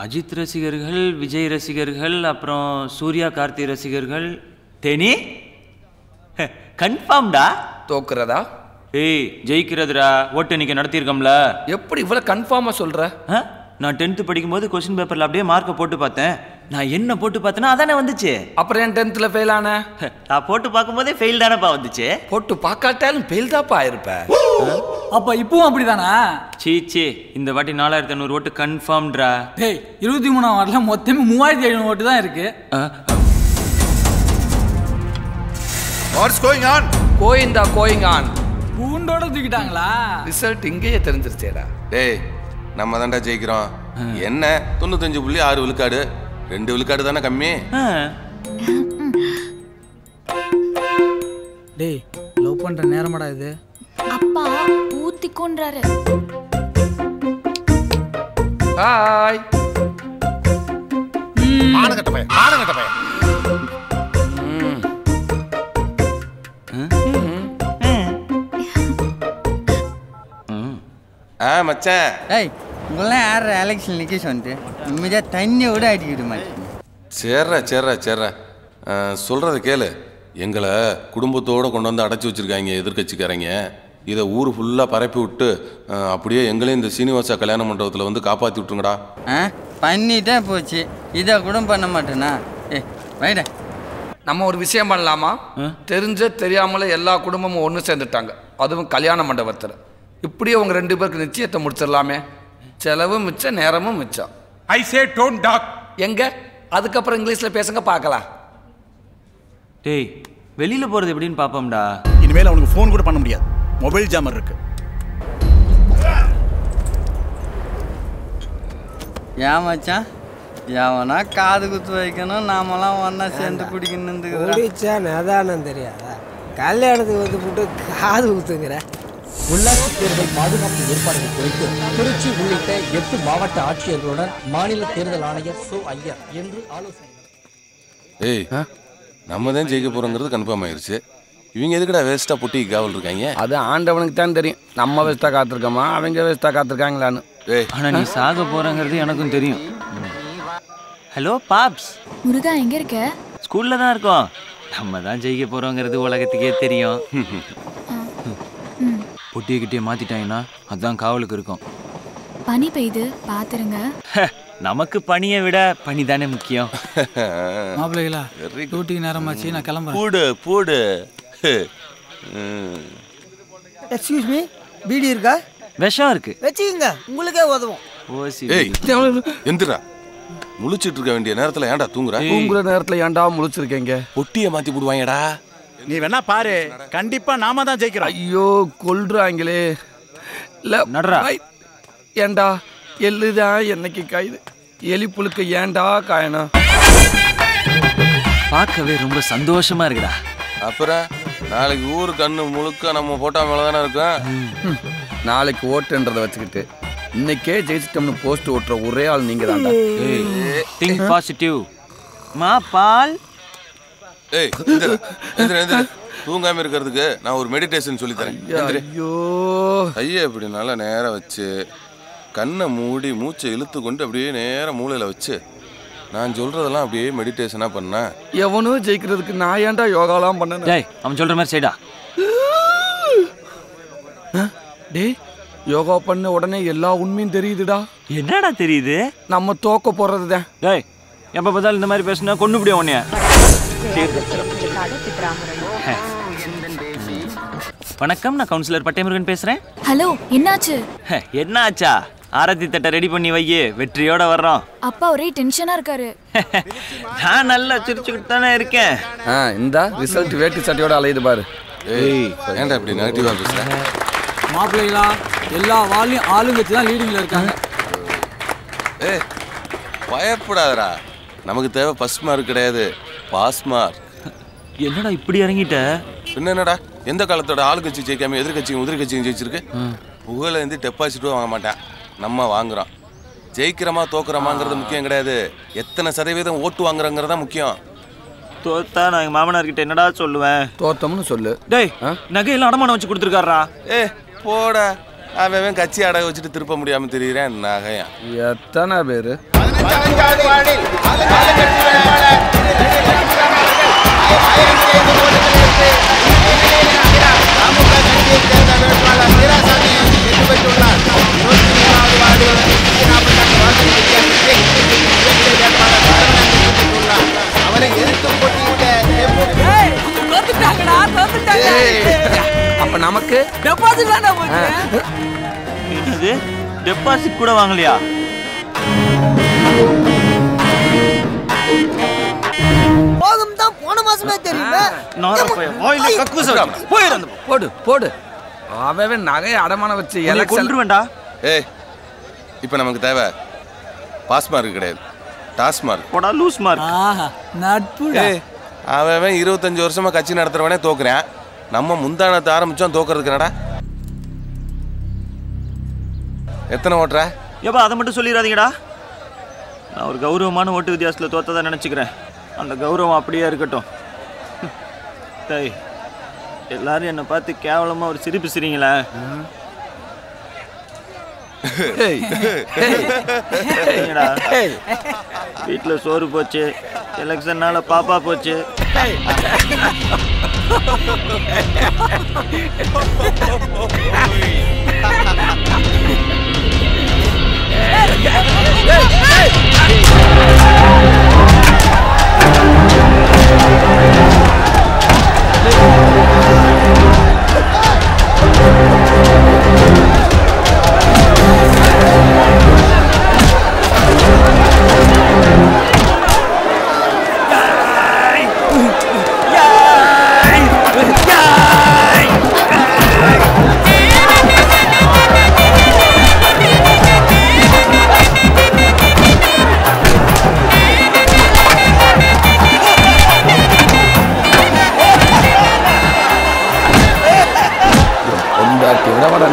அஜித் ரசிகர்கள், விஜய் ரசிகர்கள், அப்புறம் சூர்யா கார்த்தி ரசிகர்கள். தேனி கன்ஃபார்ம்டா தோக்குறதா? ஏய் ஜெயிக்கிறதுடா. ஓட்டு நீங்க நடத்தியிருக்கோம்ல. எப்படி இவ்வளோ கன்ஃபார்மாக சொல்கிற? நான் 10th படிக்கும்போது கொஸ்டின் பேப்பரில் அப்படியே மார்க்கை போட்டு பார்த்தேன். நான் என்ன போட்டு பார்த்தேன்னா அதானே வந்துச்சு. அப்புறம் என் 10th ஃபெயில் ஆன? நான் போட்டு பார்க்கும்போதே ஃபெயில் தானேப்பா வந்துச்சு. போட்டு பார்க்காட்டாலும் ஃபெயில் தான்ப்பா ஆயிருப்ப. அப்ப இப்பவும் அப்படிதானா? சீ இந்த வாட்டி 4500 ஓட்டு கன்ஃபார்ம்டா. டேய் 23ஆம் வார்டுல மொத்தமே 3700 ஓட்டு தான் இருக்கு. What's going on? Going on. பூண்டோட தூக்கிட்டாங்களா? ரிசல்ட் இங்கேயே தெரிஞ்சிருச்சேடா. டேய் நம்ம தான்டா ஜெயிக்கிறோம். என்ன 95.6 விழுக்காடு, 2 விழுக்காடு தானே கம்மி. டேய் லவ் பண்ற நேரமாடா இது. அப்பா ஊத்திக்கொன்றாரு. ஹாய். ஆனகட்ட பையன். மச்சான். ஏய் உங்களெல்லாம் யார் எலெக்ஷன் நிற்க சொன்னிட்டு இம்மிடியாக தண்ணியை விட அடிக்கிட்டு மாட்டேன். சேர்ற சொல்கிறத கேளு. எங்களை குடும்பத்தோடு கொண்டு வந்து அடைச்சி வச்சுருக்காங்க எதிர்கட்சிக்காரங்க. இதை ஊர் ஃபுல்லாக பரப்பி விட்டு அப்படியே எங்களையும் இந்த சீனிவாசா கல்யாண மண்டபத்தில் வந்து காப்பாற்றி விட்டுருங்கடா. பண்ணிட்டே போச்சு, இதை கூட பண்ண மாட்டேனா? வைடா. நம்ம ஒரு விஷயம் பண்ணலாமா? தெரியாமலே எல்லா குடும்பமும் ஒன்று சேர்ந்துட்டாங்க, அதுவும் கல்யாண மண்டபத்தில். இப்படியே உங்க 2 பேருக்கு நிச்சயத்தை முடிச்சிடலாமே. செலவும் மிச்சம், நேரமும் மிச்சம். ஐ சே டோன்ட் டாக். எங்க அதுக்கப்புறம் இங்கிலீஷ்ல பேசுங்க பார்க்கலாம். டேய் வெளியில போறது எப்படின்னு பாப்போம்டா. இனிமேல் அவனுக்கு ஃபோன் கூட பண்ண முடியாது, மொபைல் ஜாமர் இருக்கு. ஏன் மச்சான் எவனா காது குத்து வைக்கணும், நாமெல்லாம் ஒன்னா சேர்ந்து குடிக்கணும். அதானு தெரியாதா? கல்யாணத்துக்கு வந்து போட்டு காது குத்துங்கிற. உள்ளாட்சி தேர்தல் பாதுகாப்பு ஏற்பாடுகள் குறித்து திருச்சி உள்ளிட்ட 8 மாவட்ட ஆட்சியர்களுடன் மாநில தேர்தல் ஆணையர் சோ ஐயர் என்று ஆலோசனை. ஏய் நம்ம தான் ஜெயிக்க போறோங்கிறது கன்ஃபார்ம் ஆயிருச்சு. இவங்க எதுக்குடா வேஸ்டா புட்டி காவல் இருக்காங்க? அது ஆண்டவனுக்கு தான் தெரியும். நம்ம வேஸ்டா காத்திருக்கோமா அவங்க வேஸ்டா காத்திருக்காங்களான்னு. ஆனா நீ சாக போறங்கிறது எனக்கும் தெரியும். ஹலோ பாப்ஸ். முருகா எங்க இருக்க? ஸ்கூல்ல தான் இருக்கோம். நம்ம தான் ஜெயிக்க போறோங்கிறது உலகத்துக்கே தெரியும். பொட்டியை கிட்டே மாத்திட்டாங்கன்னா அதான் காவலுக்கு இருக்கும். பனி பெய்து பாத்துருங்க. நமக்கு பனியை விட பனி தானே முக்கியம். மாப்பிள்ளைகளா டூட்டிக்கு நேரமாச்சு, நான் கிளம்புறேன். போடு. எக்ஸ்கியூஸ் மீ, பீடி இருக்கா? விஷம் இருக்கு, வச்சுக்கங்க, உங்களுக்கே உதவும். ஏய் எந்திரா. முழிச்சிட்டு இருக்க வேண்டிய நேரத்துல ஏன்டா தூங்குற? தூங்குற நேரத்துல ஏன்டா முழிச்சிருக்கீங்க? பொட்டியை மாத்தி போடுவாங்கடா. நீ வேணா பாரு, கண்டிப்பா நாம தான் ஜெயிக்கிறோம். ஐயோ கொல்றாங்களே. நடரா ஏண்டா எள்ளுதான் என்னைக்கு காயுது, எலி புழுக்க ஏண்டா காயணும்? பார்க்கவே ரொம்ப சந்தோஷமா இருக்குடா. அப்புறம் நாளைக்கு ஊரு கண்ணு முழுக்க நம்ம போட்டா மேலதானே இருக்கும். நாளைக்கு ஓட்டுன்றதை வச்சுக்கிட்டு இன்னைக்கே ஜெயிச்சிட்டோம்னு போஸ்ட் ஓட்டுற ஒரே ஆள் நீங்க தான்டா. Think positive. மா பால். ஏய் தூங்காம இருக்கிறதுக்கு நான் ஒரு மெடிடேஷன் சொல்லி தரேன். ஐயோ கையை இப்படி நல்லா நேரம் வச்சு கண்ணை மூடி மூச்சை இழுத்து கொண்டு அப்படியே நேரம் மூளையில வச்சு நான் சொல்றதெல்லாம் அப்படியே மெடிடேஷனா பண்ண. எவனும் ஜெயிக்கிறதுக்கு நான் ஏன்டா யோகாலாம் பண்ண? டேய் அவன் சொல்ற மாதிரி செய்டா. டேய் யோகா பண்ண உடனே எல்லா உண்மையும் தெரியுதுடா. என்னடா தெரியுது? நம்ம தோக்க போறதுதான். டேய் எப்ப பார்த்தாலும் இந்த மாதிரி பேசினா கொண்டு முடியும் உன்னைய. வணக்கம், நான் கவுன்சிலர் பட்டேமுருகன் பேசுறேன். ஹலோ, என்னாச்சு? என்னாச்சா? ஆரத்தி தட்டை ரெடி பண்ணி வையே, வெற்றியோட வர்றோம். அப்பா ஒரே டென்ஷனா இருக்காரு. நான் நல்லா சிரிச்சுக்கிட்டு தானே இருக்கேன். இந்த ரிசல்ட் வேட்டி சட்டையோட அலையுது பாரு. ஏய் ஏன்டா இப்படி நெகட்டிவா பேசுற? மாப்பிள்ளைகளா எல்லா வார்டுலயும் ஆளுங்கட்சி தான் லீடிங்ல இருக்காங்க. ஏய் பயப்படாதடா, நமக்கு தேவை ஃபர்ஸ்ட் மார்க் கிடையாது, பாஸ் மார்க். என்னடா இப்படி இறங்கிட்ட? என்னடா எந்த காலத்தோட ஆளுங்கட்சி ஜெயிக்காம எதிர்கட்சியும் உதிர்கட்சியும் ஜெயிச்சிருக்கு. புகழ இருந்து டெபாசிட்டும் வாங்க மாட்டேன், நம்ம வாங்குறோம். ஜெயிக்கிறோமா தோக்குறோமாங்கிறது முக்கியம் கிடையாது, எத்தனை சதவீதம் ஓட்டு வாங்குறோங்கிறது தான் முக்கியம். தோத்தா நான் எங்க மாமனார்கிட்ட என்னடா சொல்லுவேன்? தோத்தம்னு சொல்லு. டேய் நகையெல்லாம் அடமானம் வச்சு கொடுத்துருக்காரா? போட, அவன் கட்சி அடக வச்சுட்டு திருப்ப முடியாம தெரியுறேன் நகையா. எத்தனை பேரு? வேட்பாளர் அப்ப நமக்கு டெபாசிட் வேண்டாம் போச்சு. என்னது டெபாசிட் கூட வாங்கலையா? போகும் தான் போன மாசமே தெரியுமே. போடு போடு. அவன் நகையை அடமான வச்சு கொண்டுருவேண்டா. ஏய் இப்போ நமக்கு தேவை பாஸ் மார்க் கிடையாது, டாஸ் மார்க். போடா லூஸ் மார்க். நட்புடா. அவன் 25 வருஷமா கட்சி நடத்துறவனே தோக்குறேன். நம்ம முந்தானத்தை ஆரம்பிச்சோம் தோக்குறதுக்கு. என்னடா எத்தனை ஓட்டுற? ஏப்பா அதை மட்டும் சொல்லிடாதீங்கடா. நான் ஒரு கௌரவமான ஓட்டு வித்தியாசத்தில் தோத்ததான் நினச்சிக்கிறேன். அந்த கௌரவம் அப்படியே இருக்கட்டும். டேய் எல்லாரும் என்னை பார்த்து கேவலமாக ஒரு சிரிப்பு சிரிங்களா? வீட்டில் சோறு போச்சு, எலெக்ஷன்னால பாப்பா போச்சு.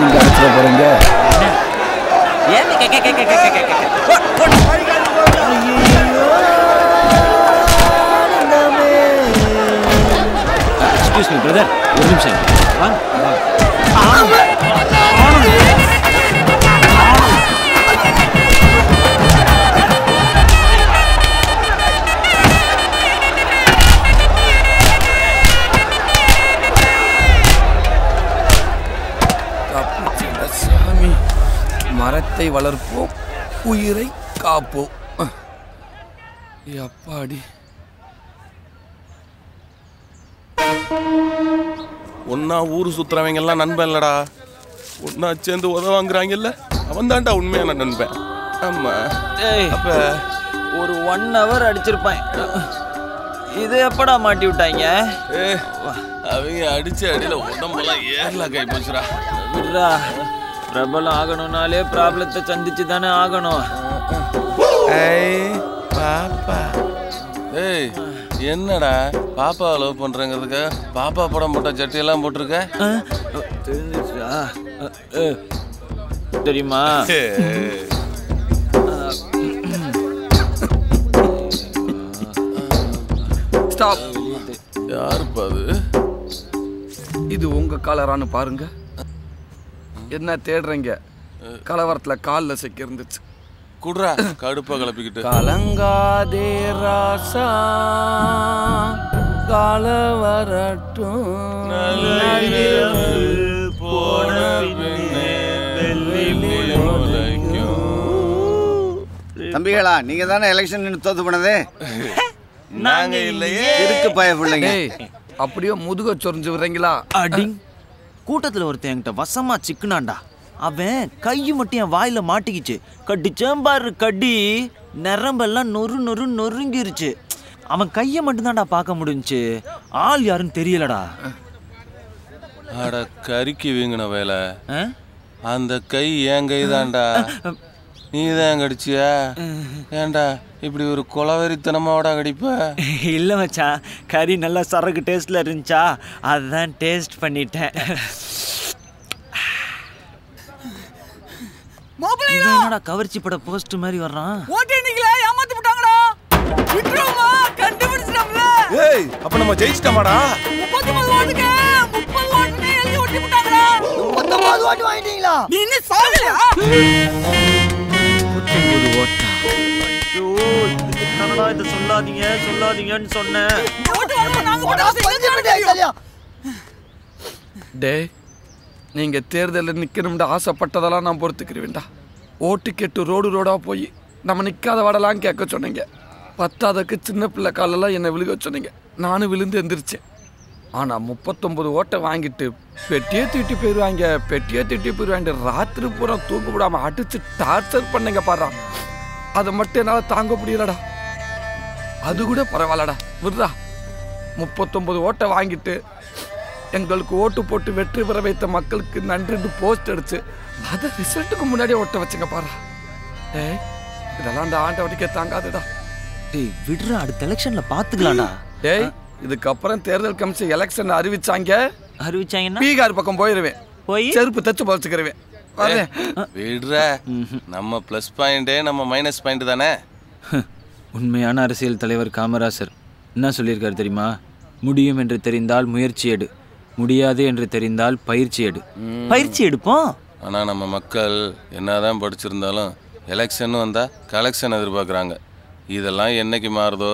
நீங்க அடிச்சிட போறீங்க. எக்ஸ்கியூஸ் மீ பிரதர், ஒரு நிமிஷம் வாங்க. சாமி, மரத்தை வளர்ப்போம், உயிரை காப்போம். அப்பாடி ஒன்னா ஊரு சுத்துறவங்க எல்லாம் நண்பன் இல்லடா, ஒன்னா சேர்ந்து உதவாங்கிறாங்கல்ல, அவன் தான்டா உண்மையான நண்பன். ஆமா அப்ப ஒரு 1 hour அடிச்சிருப்பேன். இது எப்படா மாட்டி விட்டாங்க? அவங்க அடிச்ச அடியில உடம்பெல்லாம் ஏர்ல கை போச்சுடா. பிரபலம் ஆகணும்னாலே ப்ராப்ளத்தை சந்திச்சு தானே ஆகணும். பாப்பா ஏய் என்னடா பாப்பா லவ் பண்றங்கிறதுக்கு பாப்பா படம் போட்ட சட்டியெல்லாம் போட்டிருக்க? தெரிஞ்சிச்சா? தெரியுமா? ஸ்டாப். யாருப்பா அது? இது உங்க காலரான்னு பாருங்க. என்ன தேடுறீங்க? கலவரத்துல காலில் சிக்கி இருந்துச்சு. குடுறா கடுப்பா கிளப்பிக்கிட்டு. கலங்காதே ராசா காலவரட்டும் தம்பிகளா, நீங்க தானே எலெக்ஷன் தோத்து போனது? நாங்க இல்லையே. இருக்கு பய பிள்ளைங்க. அப்படியே முதுக சொரிஞ்சு விடுறீங்களா? அடிங் கூட்டத்தில் ஒருத்தன் என்கிட்ட வசமா சிக்குனாண்டா. அவன் கையை மட்டும் என் வாயில மாட்டிக்கிச்சு. கடிச்சேம்பாரு கடி, நரம்பெல்லாம் நொறுங்கிருச்சு. அவன் கையை மட்டும்தான்டா பார்க்க முடிஞ்சுச்சு, ஆள் யாருன்னு தெரியலடா. அட கறிக்கு வீங்கின வேலை. அந்த கை என் கை தான்டா. நீ தான் கடிச்சியா? ஏண்டா இப்படி ஒரு கொலவெறித்தனமாவோட கடிப்ப? இல்லை மச்சான், கறி நல்லா சரக்கு டேஸ்ட்ல இருந்துச்சா, அதுதான் டேஸ்ட் பண்ணிட்டேன். என்னடா கவர்ச்சி பட போஸ்ட் மாதிரி வர்றான்? ஓட்டேனிங்களே ஏமாத்தி விட்டாங்கடா. விட்டுறோமா? கண்டுபிடிச்சிட்டோம்ல. ஏய் அப்ப நம்ம ஜெயிச்சிட்டோமாடா? 39 ஓட்டுக்கு 30 ஓட்டுனே எழுதி ஓட்டி விட்டாங்கடா. 39 ஓட்டு வாங்கிட்டீங்களா? நீ இன்னும் சாகலையா? 39 ஓட்டா? ஐயோ, இதுக்கு தானடா இதை சொல்லாதீங்கன்னு சொன்னேன். ஓட்டு வாங்க, நாங்க போட்டா டே, நீங்க தேர்தலில் நிக்கணும்னு ஆசைப்பட்டதெல்லாம் நான் பொறுத்துக்கிறேன்டா. ஓட்டு கேட்டு ரோடா போய் நம்ம நிக்காத வாடலாம் கேட்க சொன்னீங்க. பத்தாதக்கு சின்ன பிள்ளை காலெல்லாம் என்னை விழுக சொன்னீங்க. நானும் விழுந்து எந்திரிச்சேன். ஆனால் 39 ஓட்டை வாங்கிட்டு பெட்டியே தூட்டி போயிடுவாங்க ராத்திரி பூரா தூக்க விடாமல் அடித்து டார்ச்சர் பண்ணீங்க பாடுறா. அதை மட்டும் என்னால் தாங்க முடியலடா. அது கூட பரவாயில்லடா விடுறா. 39 ஓட்டை வாங்கிட்டு எங்களுக்கு ஓட்டு போட்டு வெற்றி பெற வைத்த மக்களுக்கு நன்றின்னு போஸ்ட் அடிச்சு அதை ரிசல்ட்டுக்கு முன்னாடியே ஓட்ட வச்சுங்க பாரு. டேய் இதெல்லாம் அந்த ஆண்டவனுக்கே தாங்காதுடா. டேய் விடுறா, அடுத்த எலெக்ஷன்ல பாத்துக்கலாம்டா. டேய் இதுக்கப்புறம் தேர்தல் கமிஷன் எலெக்ஷன் அறிவிச்சாங்கன்னா பீகார் பக்கம் போயிருவேன். போய் செருப்பு தச்சு பழச்சுக்கிறவேன். விடுற, நம்ம ப்ளஸ் பாயிண்டே நம்ம மைனஸ் பாயிண்ட் தானே. உண்மையான அரசியல் தலைவர் காமராசர் என்ன சொல்லியிருக்காரு தெரியுமா? முடியும் என்று தெரிந்தால் முயற்சி எடு, முடியாது என்று தெரிந்தால் பயிற்சி எடு. பயிற்சி எடுப்போம். ஆனால் நம்ம மக்கள் என்னதான் படிச்சிருந்தாலும் எலெக்ஷன் வந்தால் கலெக்ஷன் எதிர்பார்க்குறாங்க. இதெல்லாம் என்னைக்கு மாறுதோ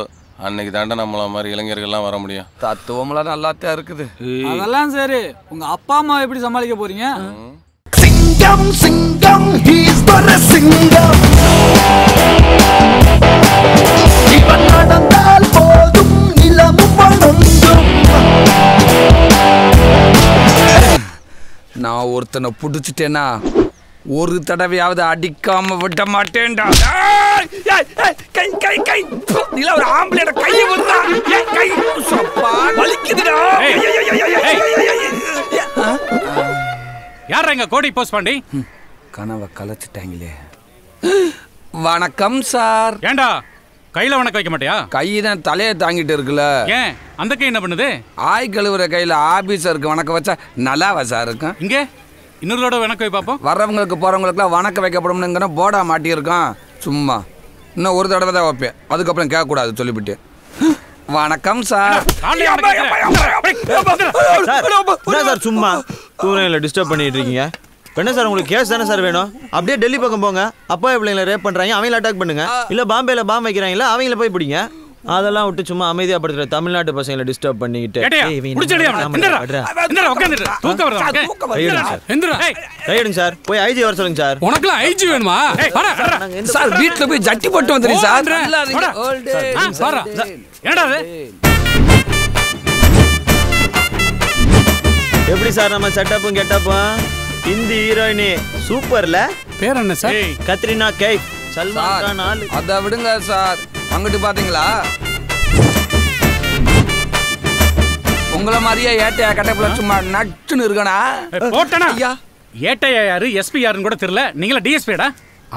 அன்னைக்கு தாண்டா நம்மள மாதிரி இளைஞர்கள்லாம் வர முடியும். தத்துவம்லாம் நல்லாத்தான் இருக்குது. அதெல்லாம் சரி, உங்க அப்பா அம்மா எப்படி சமாளிக்க போறீங்க? சிங்கம் சிங்கம் ஈஸ்வர சிங்கம் இவன் நடந்தால் போதும் நிலமும் வணங்கும். நான் ஒருத்தனை பிடிச்சிட்டேன்னா ஒரு தடவையாவது அடிக்காம விட மாட்டேன்டா. கை கை கை நீல ஒரு ஆம்பளையோட கையை விடுறா. கை சப்பா வலிக்குதுடா. யாரா இங்க கோடி போஸ்ட் பண்ணி கனவை கலைச்சிட்டாங்களே. வணக்கம் சார். ஏண்டா கையில வணக்கம் வைக்க மாட்டியா? கை தான் தலையை தாங்கிட்டு இருக்குல்ல. ஏன் அந்த கை என்ன பண்ணுது? ஆய் கழுவுற கையில ஆபீசருக்கு வணக்கம் வச்சா நல்லாவா சார் இருக்கும்? இங்க இன்னொருட வணக்கம் வை பாப்போம். வர்றவங்களுக்கு போறவங்களுக்குலாம் வணக்கம் வைக்கப்படும்னுங்கிற போர்டா மாட்டியிருக்கான். சும்மா இன்னும் ஒரு தடவை தான் வைப்பேன், அதுக்கப்புறம் கேட்கக்கூடாது சொல்லிவிட்டு. வணக்கம் சார். சார் சும்மா தூரம் டிஸ்டர்ப் பண்ணிட்டு இருக்கீங்க. என்ன சார் உங்களுக்கு கேஸ் தானே சார் வேணும்? அப்படியே டெல்லி பக்கம் போங்க. அப்பா பிள்ளைங்களை ரேப் பண்றாங்க, அவங்கள அட்டாக் பண்ணுங்க. இல்ல பாம்பேல பாம்பு வைக்கிறாங்களா, அவங்கள போய் பிடிங்க. அதெல்லாம் விட்டு சும்மா அமைதியா படுத்துற தமிழ்நாட்டு பசங்களை டிஸ்டர்ப் பண்ணிக்கிட்டு கையெடுங்க சார். போய் ஐஜி வர சொல்லுங்க சார். உனக்குலாம் ஐஜி வேணுமா? சார் வீட்டுல போய் ஜட்டி போட்டு வந்துடுங்க சார். என்னடா எப்படி சார் நம்ம செட்டப்பும் கெட்டப்பும்? ஹிந்தி ஹீரோயினி சூப்பர்ல. பேர் என்ன சார்? கத்ரினா கைஃப். சல்மான் கான் ஆளு. அத விடுங்க சார். அங்கிட்டு பாத்தீங்களா உங்கள மாதிரியே ஏட்டையா கட்டப்புல சும்மா நட்டுன்னு இருக்கனா போட்டனா? ஏட்டையா யாரு எஸ்பி யாருன்னு கூட தெரியல. நீங்களா டிஎஸ்பிடா?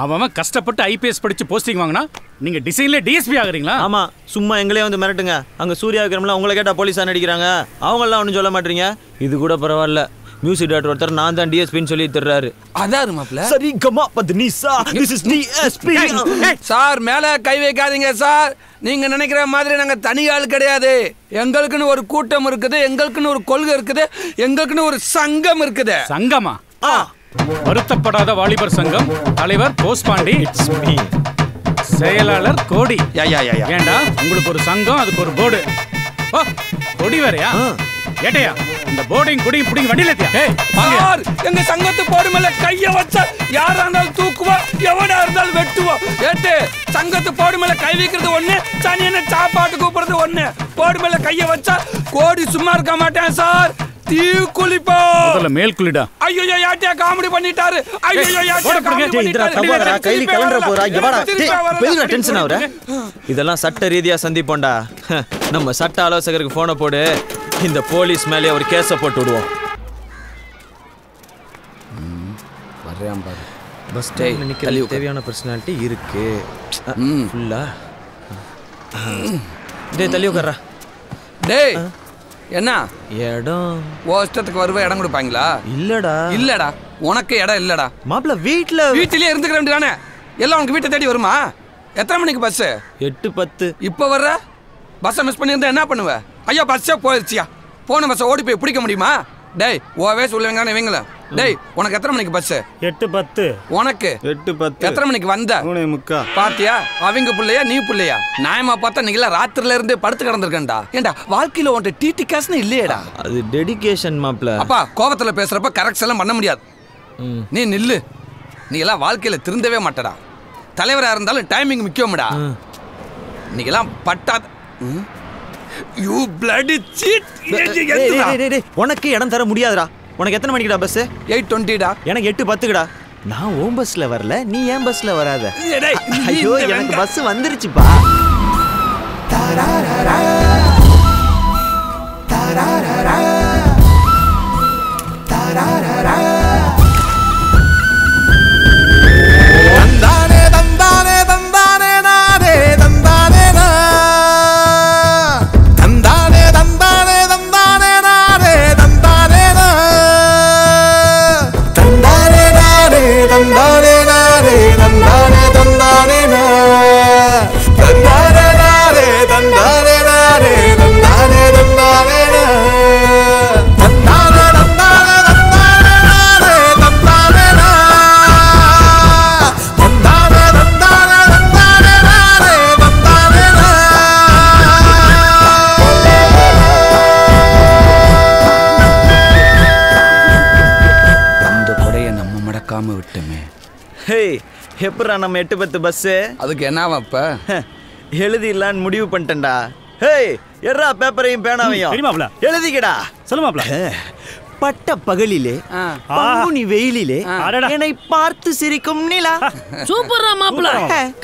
அவன் கஷ்டப்பட்டு ஐபிஎஸ் படிச்சு போஸ்டிங் வாங்கினா நீங்க டிசைன்ல டிஎஸ்பி ஆகுறீங்களா? ஆமா, சும்மா எங்களே வந்து மிரட்டுங்க. அங்க சூர்யா விக்ரம்லாம் உங்களை கேட்டா போலீஸா நடிக்கிறாங்க. அவங்கெல்லாம் ஒன்றும் சொல்ல மாட்டீங்க. இது கூட பரவாயில்ல. மியூசிக் டைரக்டர் ஒருத்தர் நான் தான் டிஎஸ்பின்னு சொல்லி தர்றாரு. அதாரு மாப்ள. சரி கமா பத்னிசா திஸ் இஸ் டிஎஸ்பி. சார் மேல கை வைக்காதீங்க சார். நீங்க நினைக்கிற மாதிரி நாங்க தனி ஆள் கிடையாது. எங்களுக்குன்னு ஒரு கூட்டம் இருக்குது, எங்களுக்குன்னு ஒரு கொள்கை இருக்குது, எங்களுக்குன்னு ஒரு சங்கம் இருக்குது. சங்கமா? வருத்தப்படாத வாலிபர் சங்கம் தலைவர் போஸ்பாண்டி, செயலாளர் கோடி. ஏண்டா உங்களுக்கு ஒரு சங்கம், அதுக்கு ஒரு போர்டு. ஓ கொடி வேறையா? ஏட்டையா இந்த போர்டையும் கொடியும் பிடிங்க வண்டியில ஏத்தியா? சார் எங்க சங்கத்து போர்டு மேல கைய வச்சா யாரா இருந்தாலும் தூக்குவா, எவனா இருந்தாலும் வெட்டுவா. ஏட்டு சங்கத்து போர்டு மேல கை வைக்கிறது ஒண்ணு, சனியனை சாப்பாட்டு கூப்பிடுறது ஒண்ணு. போர்டு மேல கைய வச்சா கோடி சும்மா இருக்க மாட்டேன் சார். தீ குளிப்பா. முதல்ல மேல் குளிடா. ஐயோ யாட்டியா காமெடி பண்ணிட்டாரு. ஐயோ யாட்டியா காமெடி பண்ணிட்டாரு. தவறா கைலி கலண்டற போறா. எவடா பெரிய டென்ஷன் ஆவற? இதெல்லாம் சட்ட ரீதியா சந்திப்போண்டா. நம்ம சட்ட ஆலோசகருக்கு போனை போடு. இந்த போலீஸ் மேலே ஒரு கேஸை போட்டு விடுவோம். வர்றேன் பாரு. பஸ் ஸ்டாண்ட்ல நிக்கிற தேவையான பர்சனாலிட்டி இருக்கு. ஃபுல்லா டேய் தள்ளி உட்கார்றா. டேய் என்ன இடம் ஓஸ்டத்துக்கு வருவ இடம் கொடுப்பாங்களா? இல்லடா இல்லடா உனக்கு இடம் இல்லடா மாப்ள. வீட்டிலே இருந்துக்கிற வேண்டியதானே. எல்லாம் உனக்கு வீட்டை தேடி வருமா? எத்தனை மணிக்கு பஸ்? 8:10. இப்போ வர்ற பஸ்ஸை மிஸ் பண்ணியிருந்தா என்ன பண்ணுவ? ஐயோ பஸ்ஸே போயிடுச்சியா. போன பஸ்ஸை ஓடி போய் பிடிக்க முடியுமா? டேய் ஓவே சொல்லுவாங்க இவங்கள. டேய் உனக்கு எத்தனை மணிக்கு பஸ்? 8:10. உனக்கு 8:10. எத்தனை மணிக்கு வந்த? 3:45. பாத்தியா அவங்க பிள்ளையா நீ பிள்ளையா? நியாயமா பார்த்தா நீங்களா ராத்திரில இருந்து படுத்து கிடந்திருக்கேன்டா. ஏண்டா வாழ்க்கையில உன்ட்ட டிடி காசுன்னு இல்லையேடா. அது டெடிகேஷன் மாப்ள. அப்பா கோபத்துல பேசுறப்ப கரெக்ட் எல்லாம் பண்ண முடியாது. நீ நில்லு. நீ எல்லாம் வாழ்க்கையில திருந்தவே மாட்டடா. தலைவரா இருந்தாலும் டைமிங் முக்கியம்டா. நீ எல்லாம் பட்டாத யூ பிளடி சீட். உனக்கு இடம் தர முடியாதுடா. உனக்கு எத்தனை மணிக்குடா பஸ்? 8:20டா. எனக்கு 8:10க்குடா. நான் ஓம் பஸ்ல வரல, நீ ஏன் பஸ்ல வராத? ஐயோ எனக்கு பஸ் வந்துருச்சுப்பா. எப்படா நம்ம 8:10 பஸ்? அதுக்கு என்னவா இப்ப? எழுதிடலான்னு முடிவு பண்ணிட்டேன்டா. ஹேய் எர்ரா பேப்பரையும் பேனாவையும் எழுதிக்கடா. சொல்லுமாப்ல. பட்ட பகலிலே பங்குனி வெயிலிலே என்னை பார்த்து சிரிக்கும் நிலா. சூப்பர்ரா மாப்ள.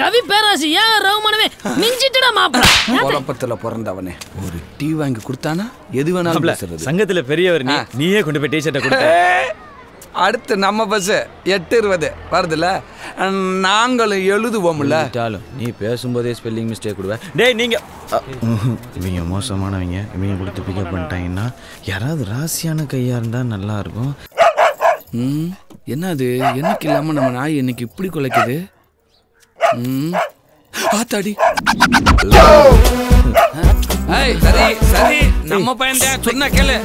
கவி பேராசி ஏன் ரவுமானவே மிஞ்சிட்டடா மாப்ள. குழப்பத்துல பிறந்தவனே ஒரு டீ வாங்கி கொடுத்தானா எது வேணாலும் பேசுறது. சங்கத்துல பெரியவர் நீயே கொண்டு போய் டீ-ஷர்ட்டை கொடுத்த. அடுத்து நம்ம பஸ் 8:20 வருதுல்ல, நாங்களும் எழுதுவோம்ல. நீ பேசும்போதே ஸ்பெல்லிங் மிஸ்டேக் கொடுவேன். டேய் நீங்க இவங்க மோசமானவங்க. இவங்க கொடுத்து பிக்கப் பண்ணிட்டாங்கன்னா யாராவது ராசியான கையா இருந்தா நல்லா இருக்கும். என்னது எனக்கு இல்லாம நம்ம நாய் இன்னைக்கு இப்படி குலைக்குது. ஆத்தாடி. ஏய் சரி சரி நம்ம பையன் தான் சொன்னா கேளு.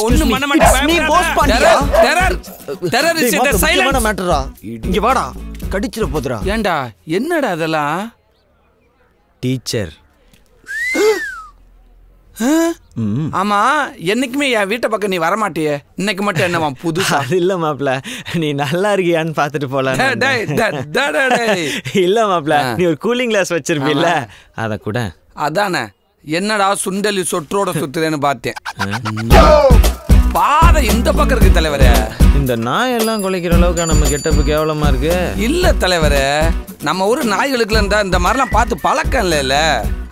ஒண்ணும் பண்ண மாட்டேன். நீ போஸ் பண்ணியா? டெரர் இஸ் தி சைலன்ட் மேட்டரா. இங்க வாடா, கடிச்சிர போதுடா. ஏண்டா என்னடா அதெல்லாம்? டீச்சர். ஆமா என்னைக்குமே என் வீட்டை பக்கம் நீ வரமாட்டியே, இன்னைக்கு மட்டும் என்னவா புதுசா? அது இல்ல மாப்ள, நீ நல்லா இருக்கியான்னு பாத்துட்டு போலாம். இல்ல மாப்ள, நீ ஒரு கூலிங் கிளாஸ் வச்சிருப்பீல்ல, அத கூட. அதானே என்னடா சுண்டலி சொற்றோட சுத்துறேன்னு பார்த்தேன். பாதை இந்த பக்கம் இருக்கு தலைவரே. இந்த நாய் எல்லாம் குலைக்கிற அளவுக்கு நம்ம கெட்டப்பு கேவலமா இருக்கு. இல்ல தலைவரே, நம்ம ஊர் நாய்களுக்குல இருந்தா இந்த மாதிரிலாம் பார்த்து பழக்கம் இல்ல.